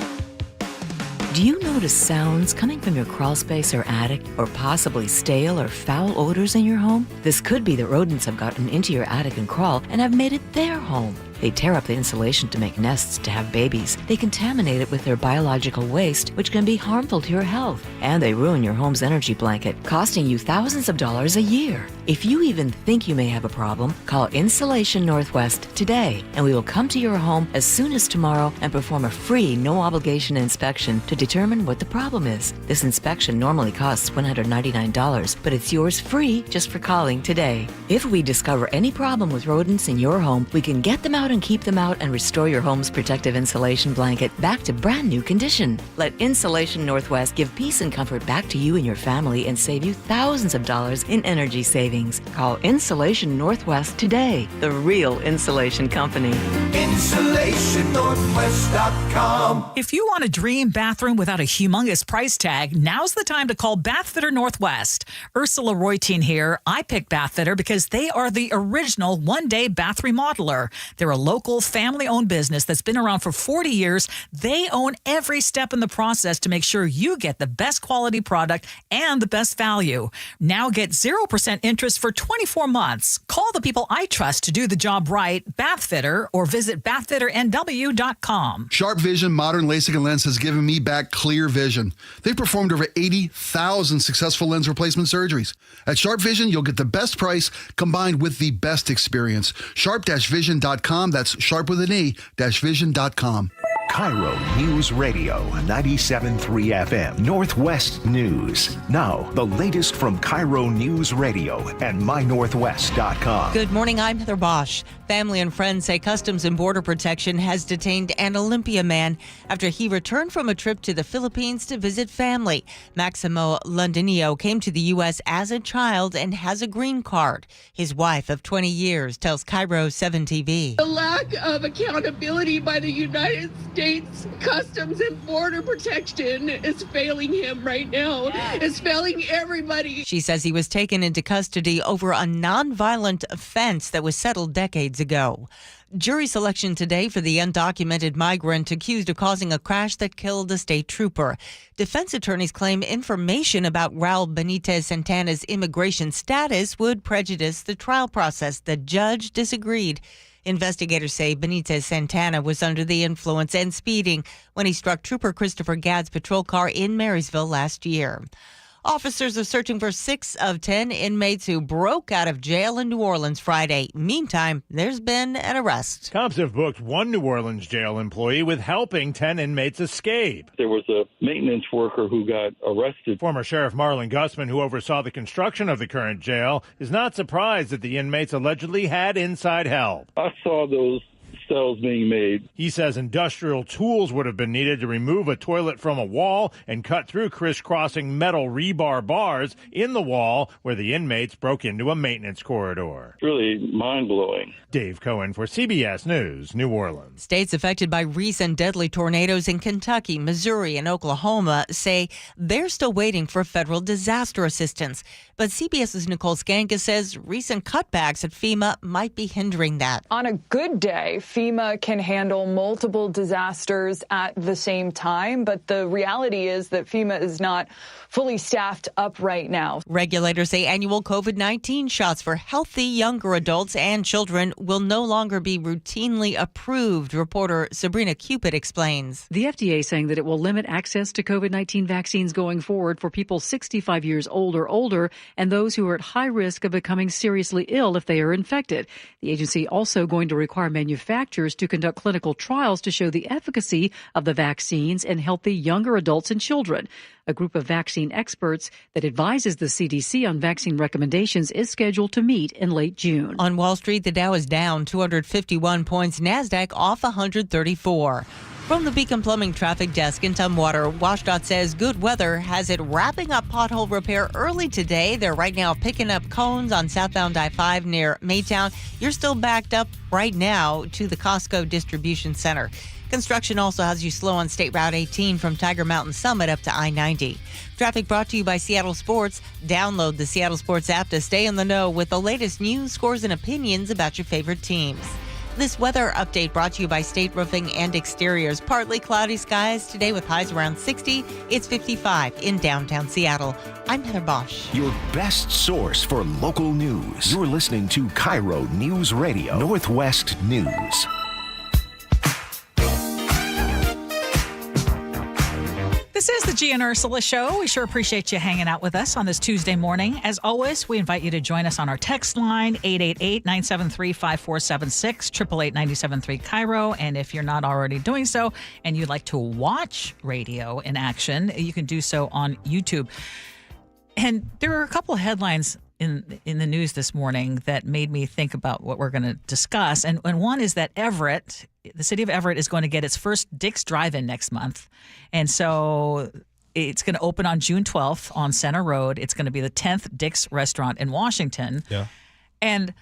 Do you notice sounds coming from your crawl space or attic, or possibly stale or foul odors in your home? This could be that rodents have gotten into your attic and crawl and have made it their home. They tear up the insulation to make nests to have babies. They contaminate it with their biological waste, which can be harmful to your health. And they ruin your home's energy blanket, costing you thousands of dollars a year. If you even think you may have a problem, call Insulation Northwest today, and we will come to your home as soon as tomorrow and perform a free, no-obligation inspection to determine what the problem is. This inspection normally costs $199, but it's yours free just for calling today. If we discover any problem with rodents in your home, we can get them out and keep them out and restore your home's protective insulation blanket back to brand new condition. Let Insulation Northwest give peace and comfort back to you and your family and save you thousands of dollars in energy savings. Call Insulation Northwest today, the real insulation company. InsulationNorthwest.com. If you want a dream bathroom without a humongous price tag, now's the time to call Bathfitter Northwest. Ursula Reutin here. I picked Bathfitter because they are the original one-day bath remodeler. They're a local family-owned business that's been around for 40 years. They own every step in the process to make sure you get the best quality product and the best value. Now get 0% interest for 24 months. Call the people I trust to do the job right, Bathfitter, or visit bathfitternw.com. Sharp Vision Modern LASIK and Lens has given me back clear vision. They've performed over 80,000 successful lens replacement surgeries. At Sharp Vision, you'll get the best price combined with the best experience. Sharp-vision.com. That's sharp with an E, -vision.com. KIRO News Radio 97.3 FM, Northwest News. Now, the latest from KIRO News Radio and mynorthwest.com. Good morning, I'm Heather Bosch. Family and friends say Customs and Border Protection has detained an Olympia man after he returned from a trip to the Philippines to visit family. Maximo Londinio came to the U.S. as a child and has a green card. His wife of 20 years tells KIRO 7 TV. The lack of accountability by the United States Customs and Border Protection is failing him right now. It's failing everybody. She says he was taken into custody over a nonviolent offense that was settled decades ago. Jury selection today for the undocumented migrant accused of causing a crash that killed a state trooper. Defense attorneys claim information about Raul Benitez Santana's immigration status would prejudice the trial process. The judge disagreed. Investigators say Benitez Santana was under the influence and speeding when he struck Trooper Christopher Gadd's patrol car in Marysville last year. Officers are searching for 6 of 10 inmates who broke out of jail in New Orleans Friday. Meantime, there's been an arrest. Cops have booked one New Orleans jail employee with helping 10 inmates escape. There was a maintenance worker who got arrested. Former Sheriff Marlon Gussman, who oversaw the construction of the current jail, is not surprised that the inmates allegedly had inside help. I saw those cells being made. He says industrial tools would have been needed to remove a toilet from a wall and cut through crisscrossing metal rebar bars in the wall where the inmates broke into a maintenance corridor. It's really mind-blowing. Dave Cohen for CBS News, New Orleans. States affected by recent deadly tornadoes in Kentucky, Missouri, and Oklahoma say they're still waiting for federal disaster assistance. But CBS's Nicole Skanka says recent cutbacks at FEMA might be hindering that. On a good day, FEMA can handle multiple disasters at the same time, but the reality is that FEMA is not fully staffed up right now. Regulators say annual COVID-19 shots for healthy younger adults and children will no longer be routinely approved. Reporter Sabrina Cupid explains. The FDA saying that it will limit access to COVID-19 vaccines going forward for people 65 years old or older and those who are at high risk of becoming seriously ill if they are infected. The agency also going to require manufacturers to conduct clinical trials to show the efficacy of the vaccines in healthy younger adults and children. A group of vaccine experts that advises the CDC on vaccine recommendations is scheduled to meet in late June. On Wall Street, the Dow is down 251 points, NASDAQ off 134. From the Beacon Plumbing Traffic Desk in Tumwater, WashDOT says good weather has it wrapping up pothole repair early today. They're right now picking up cones on southbound I-5 near Maytown. You're still backed up right now to the Costco Distribution Center. Construction also has you slow on State Route 18 from Tiger Mountain Summit up to I-90. Traffic brought to you by Seattle Sports. Download the Seattle Sports app to stay in the know with the latest news, scores, and opinions about your favorite teams. This weather update brought to you by State Roofing and Exteriors. Partly cloudy skies today with highs around 60. It's 55 in downtown Seattle. I'm Heather Bosch. Your best source for local news. You're listening to KIRO News Radio, Northwest News. Gee and Ursula Show. We sure appreciate you hanging out with us on this Tuesday morning. As always, we invite you to join us on our text line, 888-973-5476, 888-973 KIRO. And if you're not already doing so and you'd like to watch radio in action, you can do so on YouTube. And there are a couple of headlines in the news this morning that made me think about what we're going to discuss. And one is that Everett, the city of Everett, is going to get its first Dick's Drive-In next month. And so it's going to open on June 12th on Center Road. It's going to be the 10th Dick's restaurant in Washington. Yeah. And,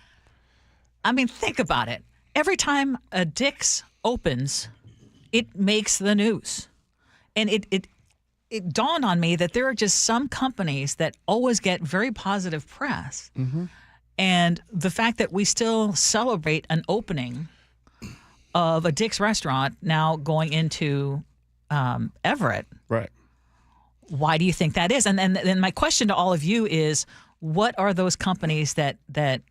I mean, think about it. Every time a Dick's opens, it makes the news. And it dawned on me that there are just some companies that always get very positive press. Mm-hmm. And the fact that we still celebrate an opening of a Dick's restaurant now going into Everett. Right. Why do you think that is? And then my question to all of you is, what are those companies that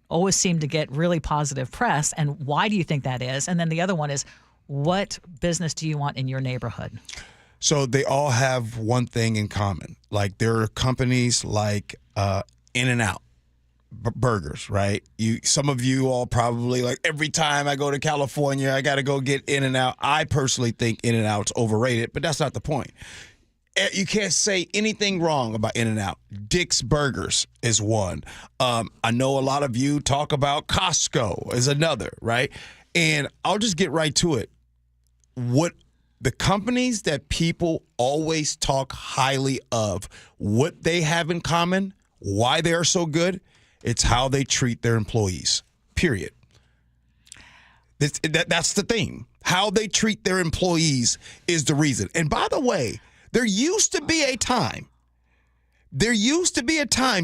always seem to get really positive press, and why do you think that is? And then the other one is, what business do you want in your neighborhood? So they all have one thing in common. Like there are companies like In-N-Out burgers, right? Some of you all probably like every time I go to California, I got to go get In-N-Out. I personally think In-N-Out's overrated, but that's not the point. You can't say anything wrong about In-N-Out. Dick's Burgers is one. I know a lot of you talk about Costco is another, right? And I'll just get right to it. What the companies that people always talk highly of, what they have in common, why they are so good, it's how they treat their employees, period. That's the thing. How they treat their employees is the reason. And by the way, there used to be a time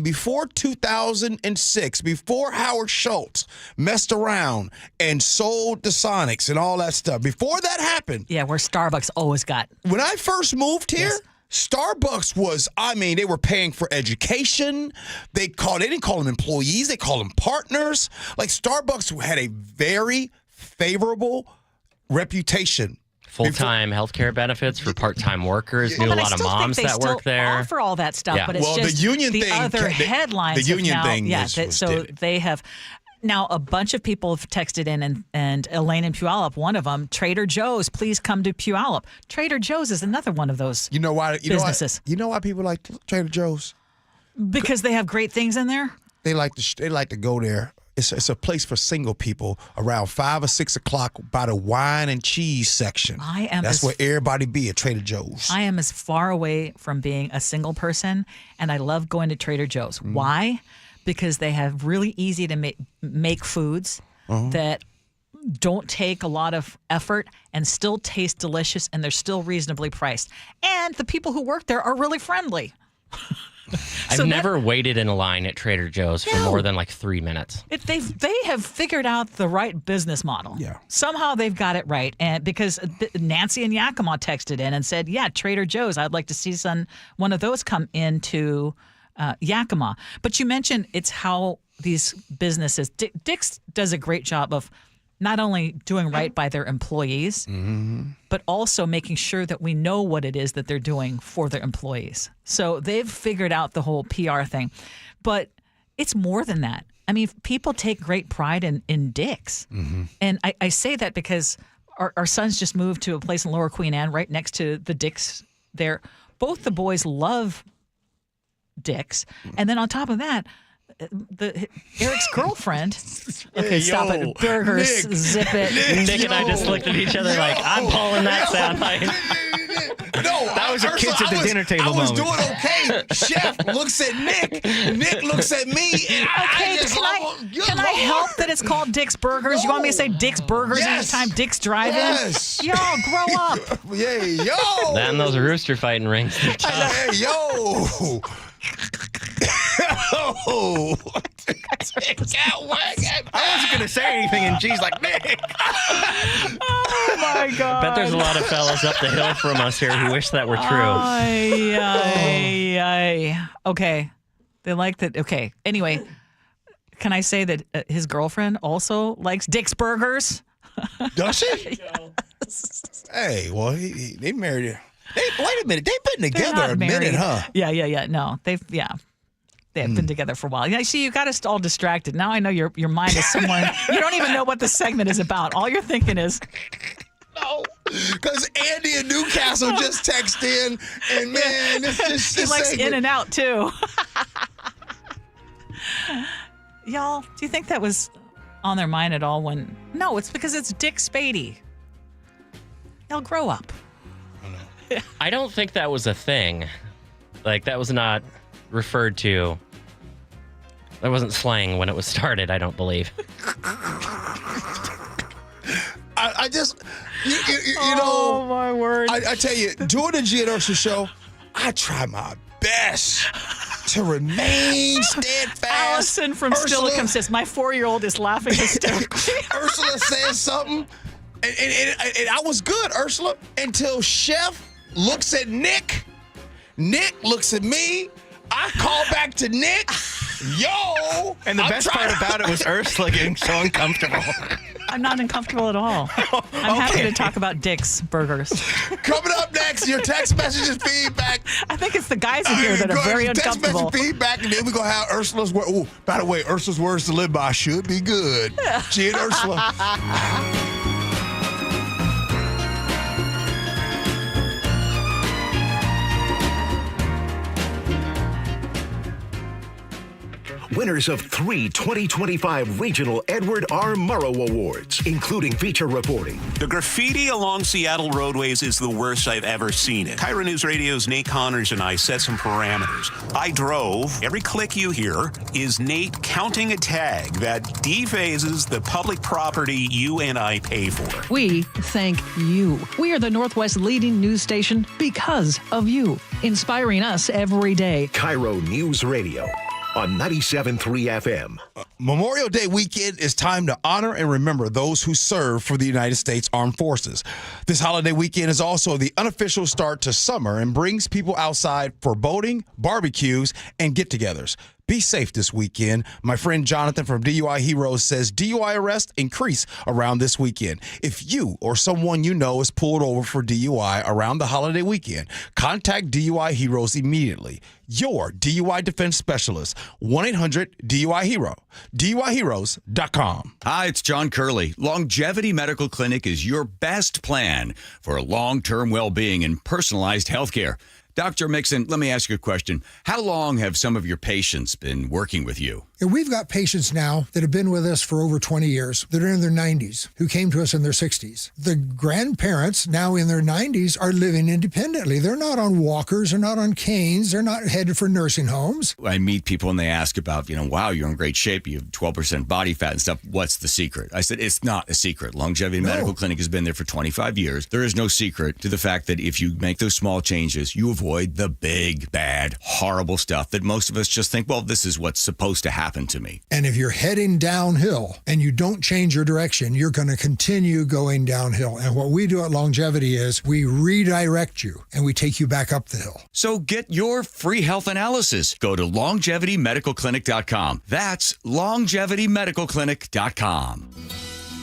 before 2006, before Howard Schultz messed around and sold the Sonics and all that stuff. Before that happened. Yeah, where Starbucks always got. When I first moved here, yes. Starbucks was, they were paying for education. They didn't call them employees. They called them partners. Like Starbucks had a very favorable reputation. Full-time healthcare benefits for part-time workers. Knew a lot of moms that work there. Offer all that stuff, yeah. But it's just the union thing. Other headlines. The union thing. They have now a bunch of people have texted in, and Elaine in Puyallup, one of them, Trader Joe's. Please come to Puyallup. Trader Joe's is another one of those. You know why? Businesses. You know why people like Trader Joe's? Because they have great things in there. They like to go there. It's a place for single people around 5 or 6 o'clock by the wine and cheese section. That's where everybody be at Trader Joe's. I am as far away from being a single person, and I love going to Trader Joe's. Mm. Why? Because they have really easy to make foods that don't take a lot of effort and still taste delicious, and they're still reasonably priced. And the people who work there are really friendly. I've never waited in a line at Trader Joe's for more than like 3 minutes. They have figured out the right business model. Yeah. Somehow they've got it right. And because Nancy in Yakima texted in and said, yeah, Trader Joe's, I'd like to see one of those come into Yakima. But you mentioned it's how these businesses, Dick's does a great job of not only doing right by their employees, but also making sure that we know what it is that they're doing for their employees. So they've figured out the whole PR thing. But it's more than that. I mean, people take great pride in Dick's. Mm-hmm. And I say that because our sons just moved to a place in Lower Queen Anne right next to the Dick's there. Both the boys love Dick's. And then on top of that, Eric's girlfriend. Okay, stop it. Burgers, Nick, zip it. Nick and I just looked at each other like, I'm pulling that sound. No, that was a kids at the dinner table I was moment. doing okay. Chef looks at Nick. Nick looks at me. And Okay, can I help that it's called Dick's Burgers? You want me to say Dick's Burgers each time Dick's Drive-In? Yes. Y'all grow up. Yeah, yo. That and those rooster fighting rings. Hey, yo. Oh, I wasn't gonna say anything, and G's like, Nick. Oh my God! Bet there's a lot of fellas up the hill from us here who wish that were true. Okay, they like that. Okay, anyway, can I say that his girlfriend also likes Dick's Burgers? Does she? Yes. Hey, well, they married Wait a minute. They've been They're together not a married. minute, huh? Yeah. No, they've been together for a while. Yeah, see, you got us all distracted. Now I know your mind is somewhere. You don't even know what the segment is about. All you're thinking is, no, because Andy in Newcastle just texted in, and man, it's just he likes segment. In and Out too. Y'all, do you think that was on their mind at all? When no, it's because it's Dick Spady. Y'all grow up. I don't think that was a thing. Like, that was not referred to. That wasn't slang when it was started, I don't believe. I just, you Oh, know, my word. I tell you, doing the Gee Ursula Show, I try my best to remain steadfast. Allison from Stillicum says, my 4-year-old is laughing hysterically. Ursula says something, and I was good, Ursula, until Chef looks at Nick. Nick looks at me. I call back to Nick. Yo. And the best part about it was Ursula getting so uncomfortable. I'm not uncomfortable at all. I'm happy to talk about Dick's Burgers. Coming up next, your text messages feedback. I think it's the guys in here that are very uncomfortable. Text message feedback, and then we're going to have Ursula's words. Oh, by the way, Ursula's words to live by should be good. Gee and Ursula. Winners of 3 2025 Regional Edward R. Murrow Awards, including feature reporting. The graffiti along Seattle roadways is the worst I've ever seen it. KIRO News Radio's Nate Connors and I set some parameters. I drove. Every click you hear is Nate counting a tag that dephases the public property you and I pay for. We thank you. We are the Northwest leading news station because of you, inspiring us every day. KIRO News Radio on 97.3 FM. Memorial Day weekend is time to honor and remember those who serve for the United States Armed Forces. This holiday weekend is also the unofficial start to summer and brings people outside for boating, barbecues, and get-togethers. Be safe this weekend. My friend Jonathan from DUI Heroes says DUI arrests increase around this weekend. If you or someone you know is pulled over for DUI around the holiday weekend, contact DUI Heroes immediately. Your DUI defense specialist, 1-800-DUI-HERO, DUIHeroes.com. Hi, it's John Curley. Longevity Medical Clinic is your best plan for long-term well-being and personalized health care. Dr. Mixon, let me ask you a question. How long have some of your patients been working with you? We've got patients now that have been with us for over 20 years that are in their 90s who came to us in their 60s. The grandparents now in their 90s are living independently. They're not on walkers, they're not on canes, they're not headed for nursing homes. I meet people and they ask about, wow, you're in great shape. You have 12% body fat and stuff. What's the secret? I said, it's not a secret. Longevity Medical Clinic has been there for 25 years. There is no secret to the fact that if you make those small changes, you avoid the big, bad, horrible stuff that most of us just think, well, this is what's supposed to happen to me. And if you're heading downhill and you don't change your direction, you're going to continue going downhill. And what we do at Longevity is we redirect you and we take you back up the hill. So get your free health analysis. Go to longevitymedicalclinic.com. That's longevitymedicalclinic.com.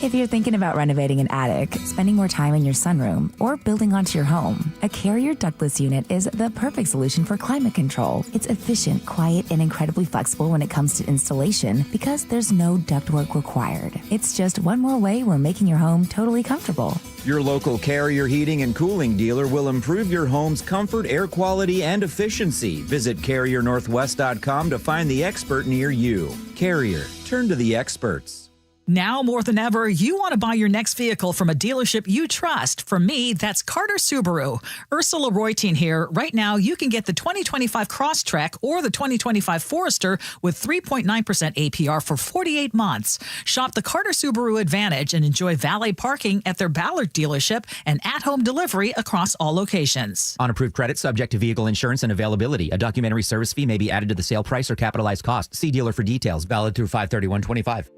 If you're thinking about renovating an attic, spending more time in your sunroom, or building onto your home, a Carrier ductless unit is the perfect solution for climate control. It's efficient, quiet, and incredibly flexible when it comes to installation because there's no ductwork required. It's just one more way we're making your home totally comfortable. Your local Carrier heating and cooling dealer will improve your home's comfort, air quality, and efficiency. Visit CarrierNorthwest.com to find the expert near you. Carrier, turn to the experts. Now more than ever, you want to buy your next vehicle from a dealership you trust. For me, that's Carter Subaru. Ursula Reutin here. Right now, you can get the 2025 Crosstrek or the 2025 Forester with 3.9% APR for 48 months. Shop the Carter Subaru Advantage and enjoy valet parking at their Ballard dealership and at-home delivery across all locations. On approved credit, subject to vehicle insurance and availability. A documentary service fee may be added to the sale price or capitalized cost. See dealer for details. Valid through 5/31/25.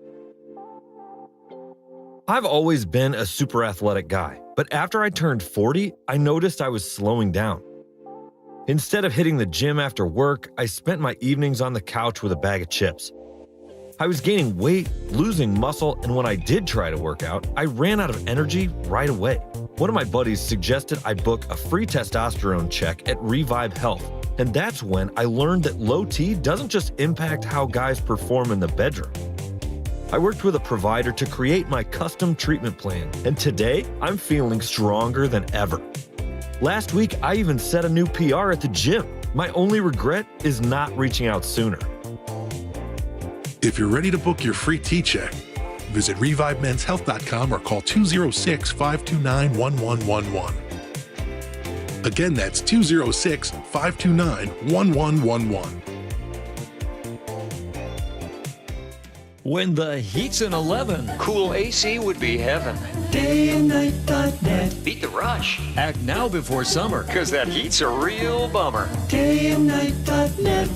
I've always been a super athletic guy, but after I turned 40, I noticed I was slowing down. Instead of hitting the gym after work, I spent my evenings on the couch with a bag of chips. I was gaining weight, losing muscle, and when I did try to work out, I ran out of energy right away. One of my buddies suggested I book a free testosterone check at Revive Health, and that's when I learned that low T doesn't just impact how guys perform in the bedroom. I worked with a provider to create my custom treatment plan, and today I'm feeling stronger than ever. Last week, I even set a new PR at the gym. My only regret is not reaching out sooner. If you're ready to book your free T-check, visit ReviveMen'sHealth.com or call 206-529-1111. Again, that's 206-529-1111. When the heat's an 11, cool AC would be heaven. dayandnight.net. Beat the rush. Act now before summer, Because that heat's a real bummer. dayandnight.net.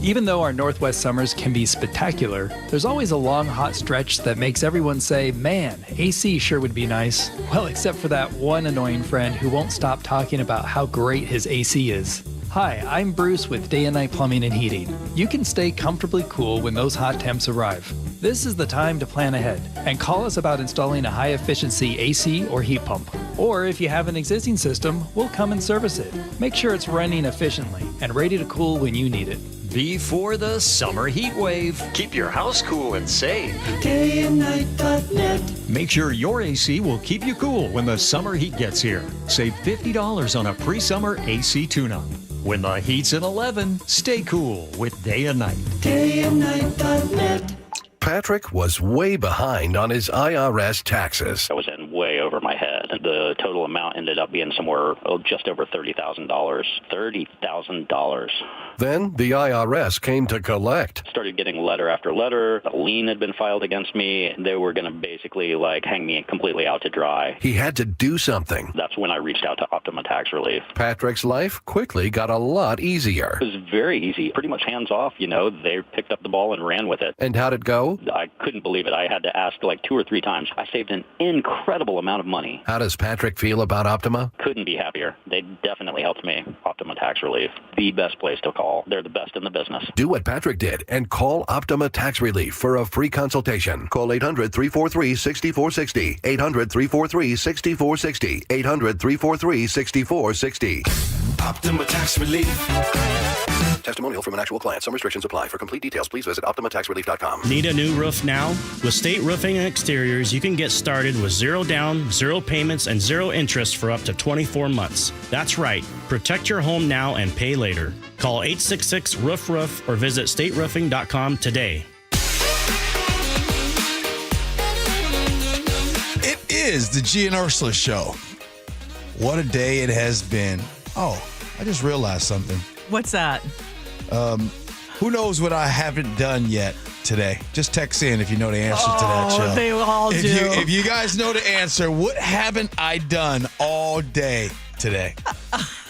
Even though our Northwest summers can be spectacular, there's always a long, hot stretch that makes everyone say, man, AC sure would be nice. Well, except for that one annoying friend who won't stop talking about how great his AC is. Hi, I'm Bruce with Day and Night Plumbing and Heating. You can stay comfortably cool when those hot temps arrive. This is the time to plan ahead and call us about installing a high-efficiency AC or heat pump. Or if you have an existing system, we'll come and service it. Make sure it's running efficiently and ready to cool when you need it. Before the summer heat wave. Keep your house cool and safe. dayandnight.net. Make sure your AC will keep you cool when the summer heat gets here. Save $50 on a pre-summer AC tune-up. When the heat's at 11, stay cool with Day and Night. dayandnight.net. Patrick was way behind on his IRS taxes. I was in way over my head. The total amount ended up being somewhere just over $30,000. $30,000. Then the IRS came to collect. Started getting letter after letter. A lien had been filed against me. They were going to basically hang me completely out to dry. He had to do something. That's when I reached out to Optima Tax Relief. Patrick's life quickly got a lot easier. It was very easy, pretty much hands off. They picked up the ball and ran with it. And how'd it go? I couldn't believe it. I had to ask 2 or 3 times. I saved an incredible amount of money. How does Patrick feel about Optima? Couldn't be happier. They definitely helped me. Optima Tax Relief, the best place to call. They're the best in the business. Do what Patrick did and call Optima Tax Relief for a free consultation. Call 800-343-6460. 800-343-6460. 800-343-6460. Optima Tax Relief. Testimonial from an actual client. Some restrictions apply. For complete details, please visit OptimaTaxRelief.com. Need a new roof now? With State Roofing and Exteriors, you can get started with 0 down, 0 payments, and 0 interest for up to 24 months. That's right. Protect your home now and pay later. Call 866-ROOF-ROOF or visit stateroofing.com today. It is the Gee and Ursula Show. What a day it has been. Oh, I just realized something. What's that? Who knows what I haven't done yet today? Just text in if you know the answer to that show. They all do. If you guys know the answer, what haven't I done all day today?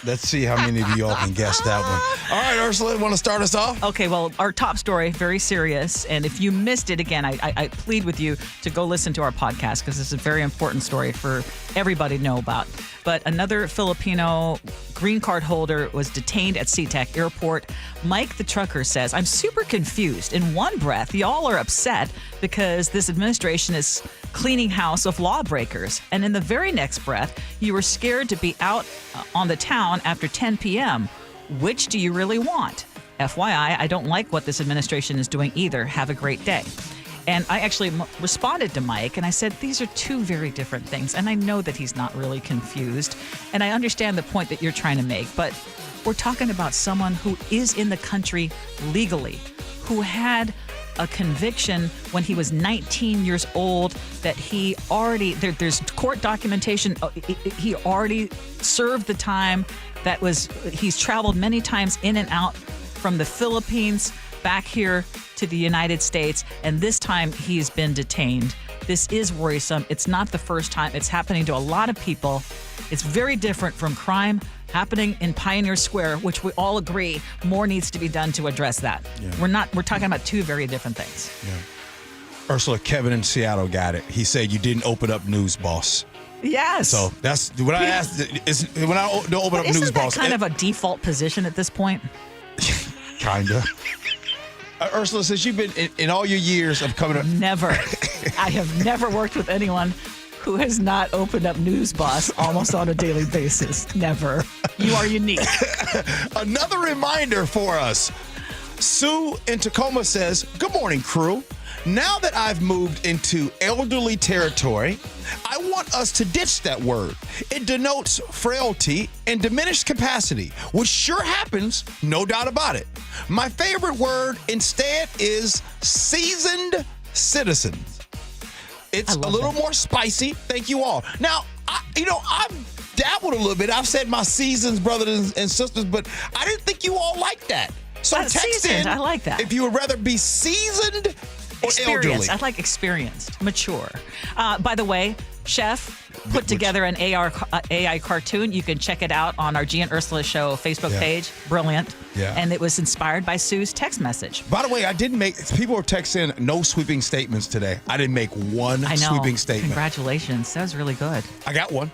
Let's see how many of you all can guess that one. All right, Ursula, want to start us off? Okay, well, our top story, very serious. And if you missed it, again, I plead with you to go listen to our podcast because this is a very important story for everybody to know about. But another Filipino green card holder was detained at SeaTac Airport. Mike the trucker says, I'm super confused. In one breath, y'all are upset because this administration is cleaning house of lawbreakers. And in the very next breath, you were scared to be out on the town after 10 p.m. Which do you really want? FYI, I don't like what this administration is doing either. Have a great day. And I actually responded to Mike and I said, these are two very different things. And I know that he's not really confused. And I understand the point that you're trying to make. But we're talking about someone who is in the country legally, who had a conviction when he was 19 years old that he already, there's court documentation, he already served the time. He's traveled many times in and out from the Philippines back here to the United States, and this time he's been detained. This is worrisome. It's not the first time. It's happening to a lot of people. It's very different from crime happening in Pioneer Square, which we all agree more needs to be done to address that. Yeah. We're talking about two very different things. Yeah. Ursula, Kevin in Seattle got it. He said you didn't open up News Boss. Yes. So that's when I asked. When I don't open up News Boss, isn't that kind of a default position at this point? Kinda. Ursula, since you've been in all your years of coming up. Never. I have never worked with anyone who has not opened up News Boss almost on a daily basis. Never. You are unique. Another reminder for us. Sue in Tacoma says, "Good morning, crew. Now that I've moved into elderly territory, I want us to ditch that word. It denotes frailty and diminished capacity, which sure happens, no doubt about it. My favorite word instead is seasoned citizens. It's a little more spicy. Thank you all." Now, I've dabbled a little bit. I've said my seasons, brothers and sisters, but I didn't think you all liked that. So text seasoned, in. I like that. If you would rather be seasoned or elderly. I like experienced, mature. By the way, Chef put together an AI cartoon. You can check it out on our Gee and Ursula Show Facebook page. Brilliant. Yeah. And it was inspired by Sue's text message. By the way, I didn't make, people were texting no sweeping statements today. I didn't make one sweeping statement. Congratulations. That was really good. I got one.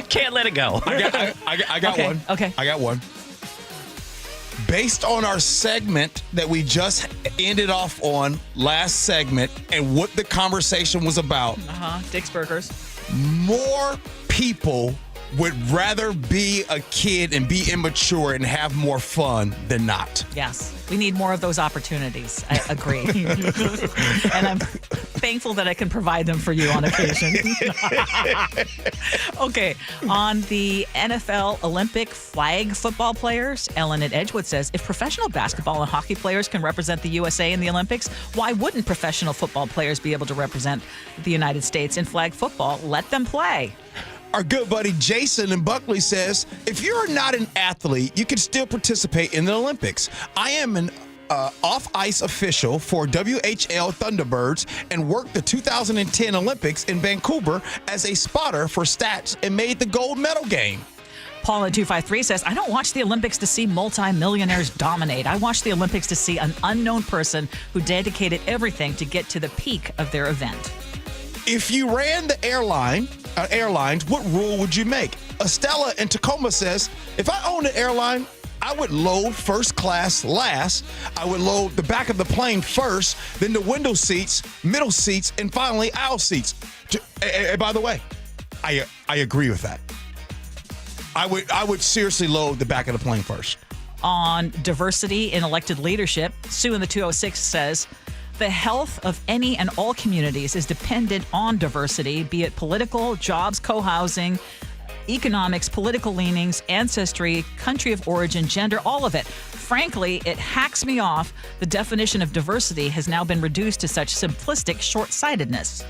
Can't let it go. I got one. Okay. I got one. Based on our segment that we just ended off on last segment and what the conversation was about, Dick's Burgers. more people would rather be a kid and be immature and have more fun than not. Yes. We need more of those opportunities. I agree. And I'm thankful that I can provide them for you on occasion. Okay. On the NFL Olympic flag football players, Ellen at Edgewood says, if professional basketball and hockey players can represent the USA in the Olympics, why wouldn't professional football players be able to represent the United States in flag football? Let them play. Our good buddy Jason in Buckley says, if you're not an athlete, you can still participate in the Olympics. I am an off-ice official for WHL Thunderbirds and worked the 2010 Olympics in Vancouver as a spotter for stats and made the gold medal game. Paul at 253 says, I don't watch the Olympics to see multi-millionaires dominate. I watch the Olympics to see an unknown person who dedicated everything to get to the peak of their event. If you ran the airlines, what rule would you make? Estella in Tacoma says, if I owned an airline, I would load first class last. I would load the back of the plane first, then the window seats, middle seats, and finally aisle seats. And by the way, I agree with that. I would seriously load the back of the plane first. On diversity in elected leadership, Sue in the 206 says, the health of any and all communities is dependent on diversity, be it political, jobs, co-housing, economics, political leanings, ancestry, country of origin, gender, all of it. Frankly, it hacks me off. The definition of diversity has now been reduced to such simplistic short-sightedness.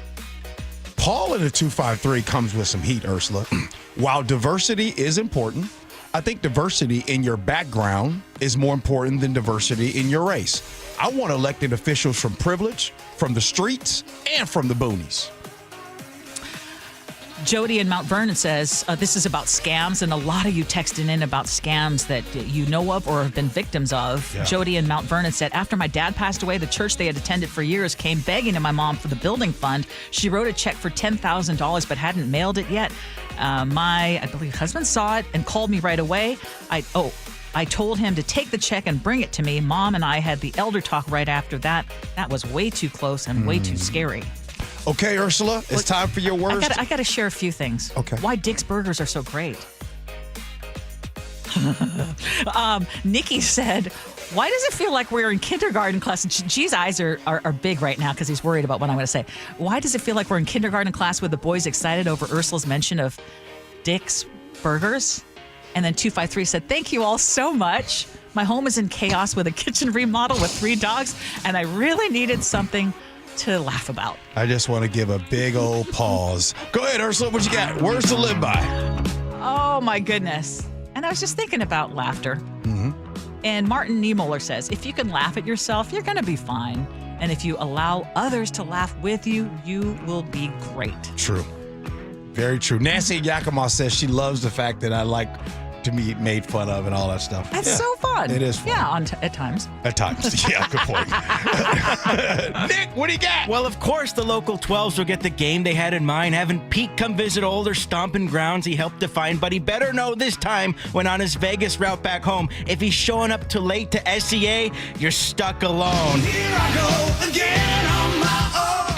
Paul in the 253 comes with some heat, Ursula. While diversity is important, I think diversity in your background is more important than diversity in your race. I want elected officials from privilege, from the streets, and from the boonies. Jody in Mount Vernon says, this is about scams, and a lot of you texted in about scams that you know of or have been victims of. Yeah. Jody in Mount Vernon said, after my dad passed away, the church they had attended for years came begging to my mom for the building fund. She wrote a check for $10,000 but hadn't mailed it yet. I believe, husband saw it and called me right away. I told him to take the check and bring it to me. Mom and I had the elder talk right after that. That was way too close and way too scary. Okay, Ursula, it's time for your words. I got to share a few things. Okay. Why Dick's Burgers are so great. Nikki said, why does it feel like we're in kindergarten class? Gee's eyes are big right now because he's worried about what I'm going to say. Why does it feel like we're in kindergarten class with the boys excited over Ursula's mention of Dick's Burgers? And then 253 said, thank you all so much. My home is in chaos with a kitchen remodel with 3 dogs, and I really needed something to laugh about. I just want to give a big old pause. Go ahead, Ursula, what you got? Words to live by. Oh, my goodness. And I was just thinking about laughter. Mm-hmm. And Martin Niemoller says, if you can laugh at yourself, you're going to be fine. And if you allow others to laugh with you, you will be great. True. Very true. Nancy Yakima says she loves the fact that I like to be made fun of and all that stuff. That's so fun. It is fun. Yeah, at times. At times. Yeah, good point. Nick, what do you got? Well, of course, the local 12s will get the game they had in mind, having Pete come visit older stomping grounds he helped define, but he better know this time when on his Vegas route back home, if he's showing up too late to SEA, you're stuck alone. Here I go again on my own.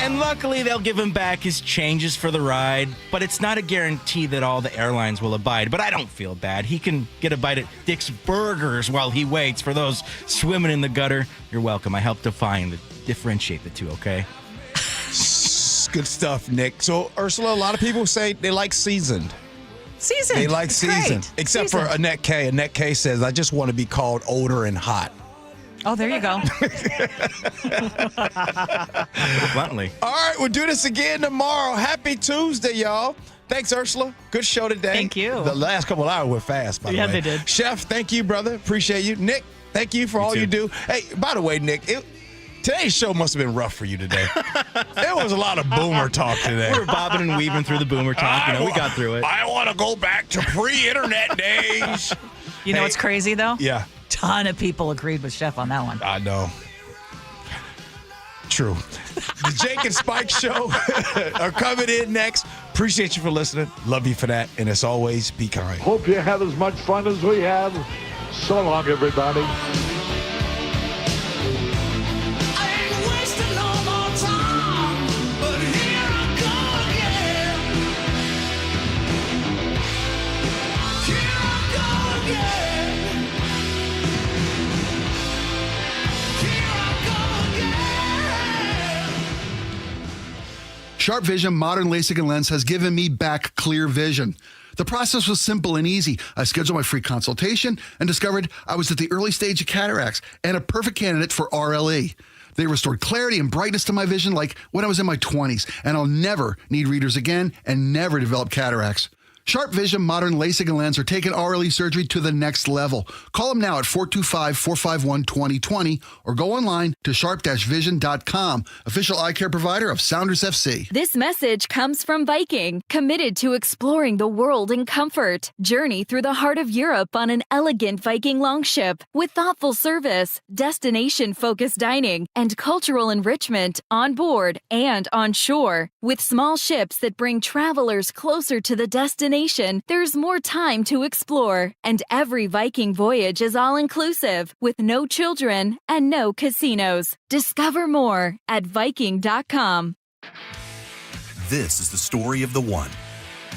And luckily, they'll give him back his changes for the ride, but it's not a guarantee that all the airlines will abide. But I don't feel bad. He can get a bite at Dick's Burgers while he waits. For those swimming in the gutter, you're welcome. I helped differentiate the two, okay? Good stuff, Nick. So, Ursula, a lot of people say they like seasoned. Seasoned. They like It's seasoned. great. Except Seasoned. for Annette K. Annette K says, I just want to be called older and hot. Oh, there you go. Bluntly. All right, we'll do this again tomorrow. Happy Tuesday, y'all. Thanks, Ursula. Good show today. Thank you. The last couple of hours went fast, by the way. Yeah, they did. Chef, thank you, brother. Appreciate you. Nick, thank you for all you do. Hey, by the way, Nick, today's show must have been rough for you today. There was a lot of boomer talk today. We were bobbing and weaving through the boomer talk. We got through it. I want to go back to pre-internet days. You know what's crazy, though? Yeah. Ton of people agreed with Chef on that one. I know. True. The Jake and Spike Show are coming in next. Appreciate you for listening. Love you for that. And as always, be kind. Hope you had as much fun as we had. So long, everybody. Sharp Vision Modern LASIK and Lens has given me back clear vision. The process was simple and easy. I scheduled my free consultation and discovered I was at the early stage of cataracts and a perfect candidate for RLE. They restored clarity and brightness to my vision like when I was in my 20s, and I'll never need readers again and never develop cataracts. Sharp Vision Modern LASIK and Lens are taking RLE surgery to the next level. Call them now at 425-451-2020 or go online to sharp-vision.com, official eye care provider of Sounders FC. This message comes from Viking, committed to exploring the world in comfort. Journey through the heart of Europe on an elegant Viking longship with thoughtful service, destination-focused dining, and cultural enrichment on board and on shore. With small ships that bring travelers closer to the destination, there's more time to explore, and every Viking voyage is all-inclusive, with no children and no casinos. Discover more at Viking.com. This is the story of the one.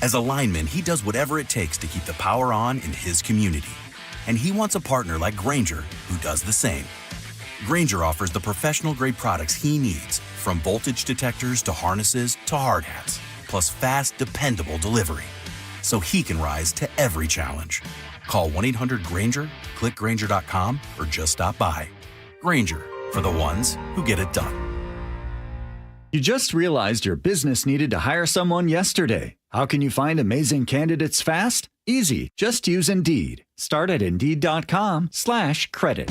As a lineman, he does whatever it takes to keep the power on in his community. And he wants a partner like Grainger, who does the same. Grainger offers the professional-grade products he needs, from voltage detectors to harnesses to hard hats, plus fast, dependable delivery, so he can rise to every challenge. Call 1-800-GRAINGER, click Grainger.com, or just stop by. Grainger, for the ones who get it done. You just realized your business needed to hire someone yesterday. How can you find amazing candidates fast? Easy. Just use Indeed. Start at Indeed.com/credit.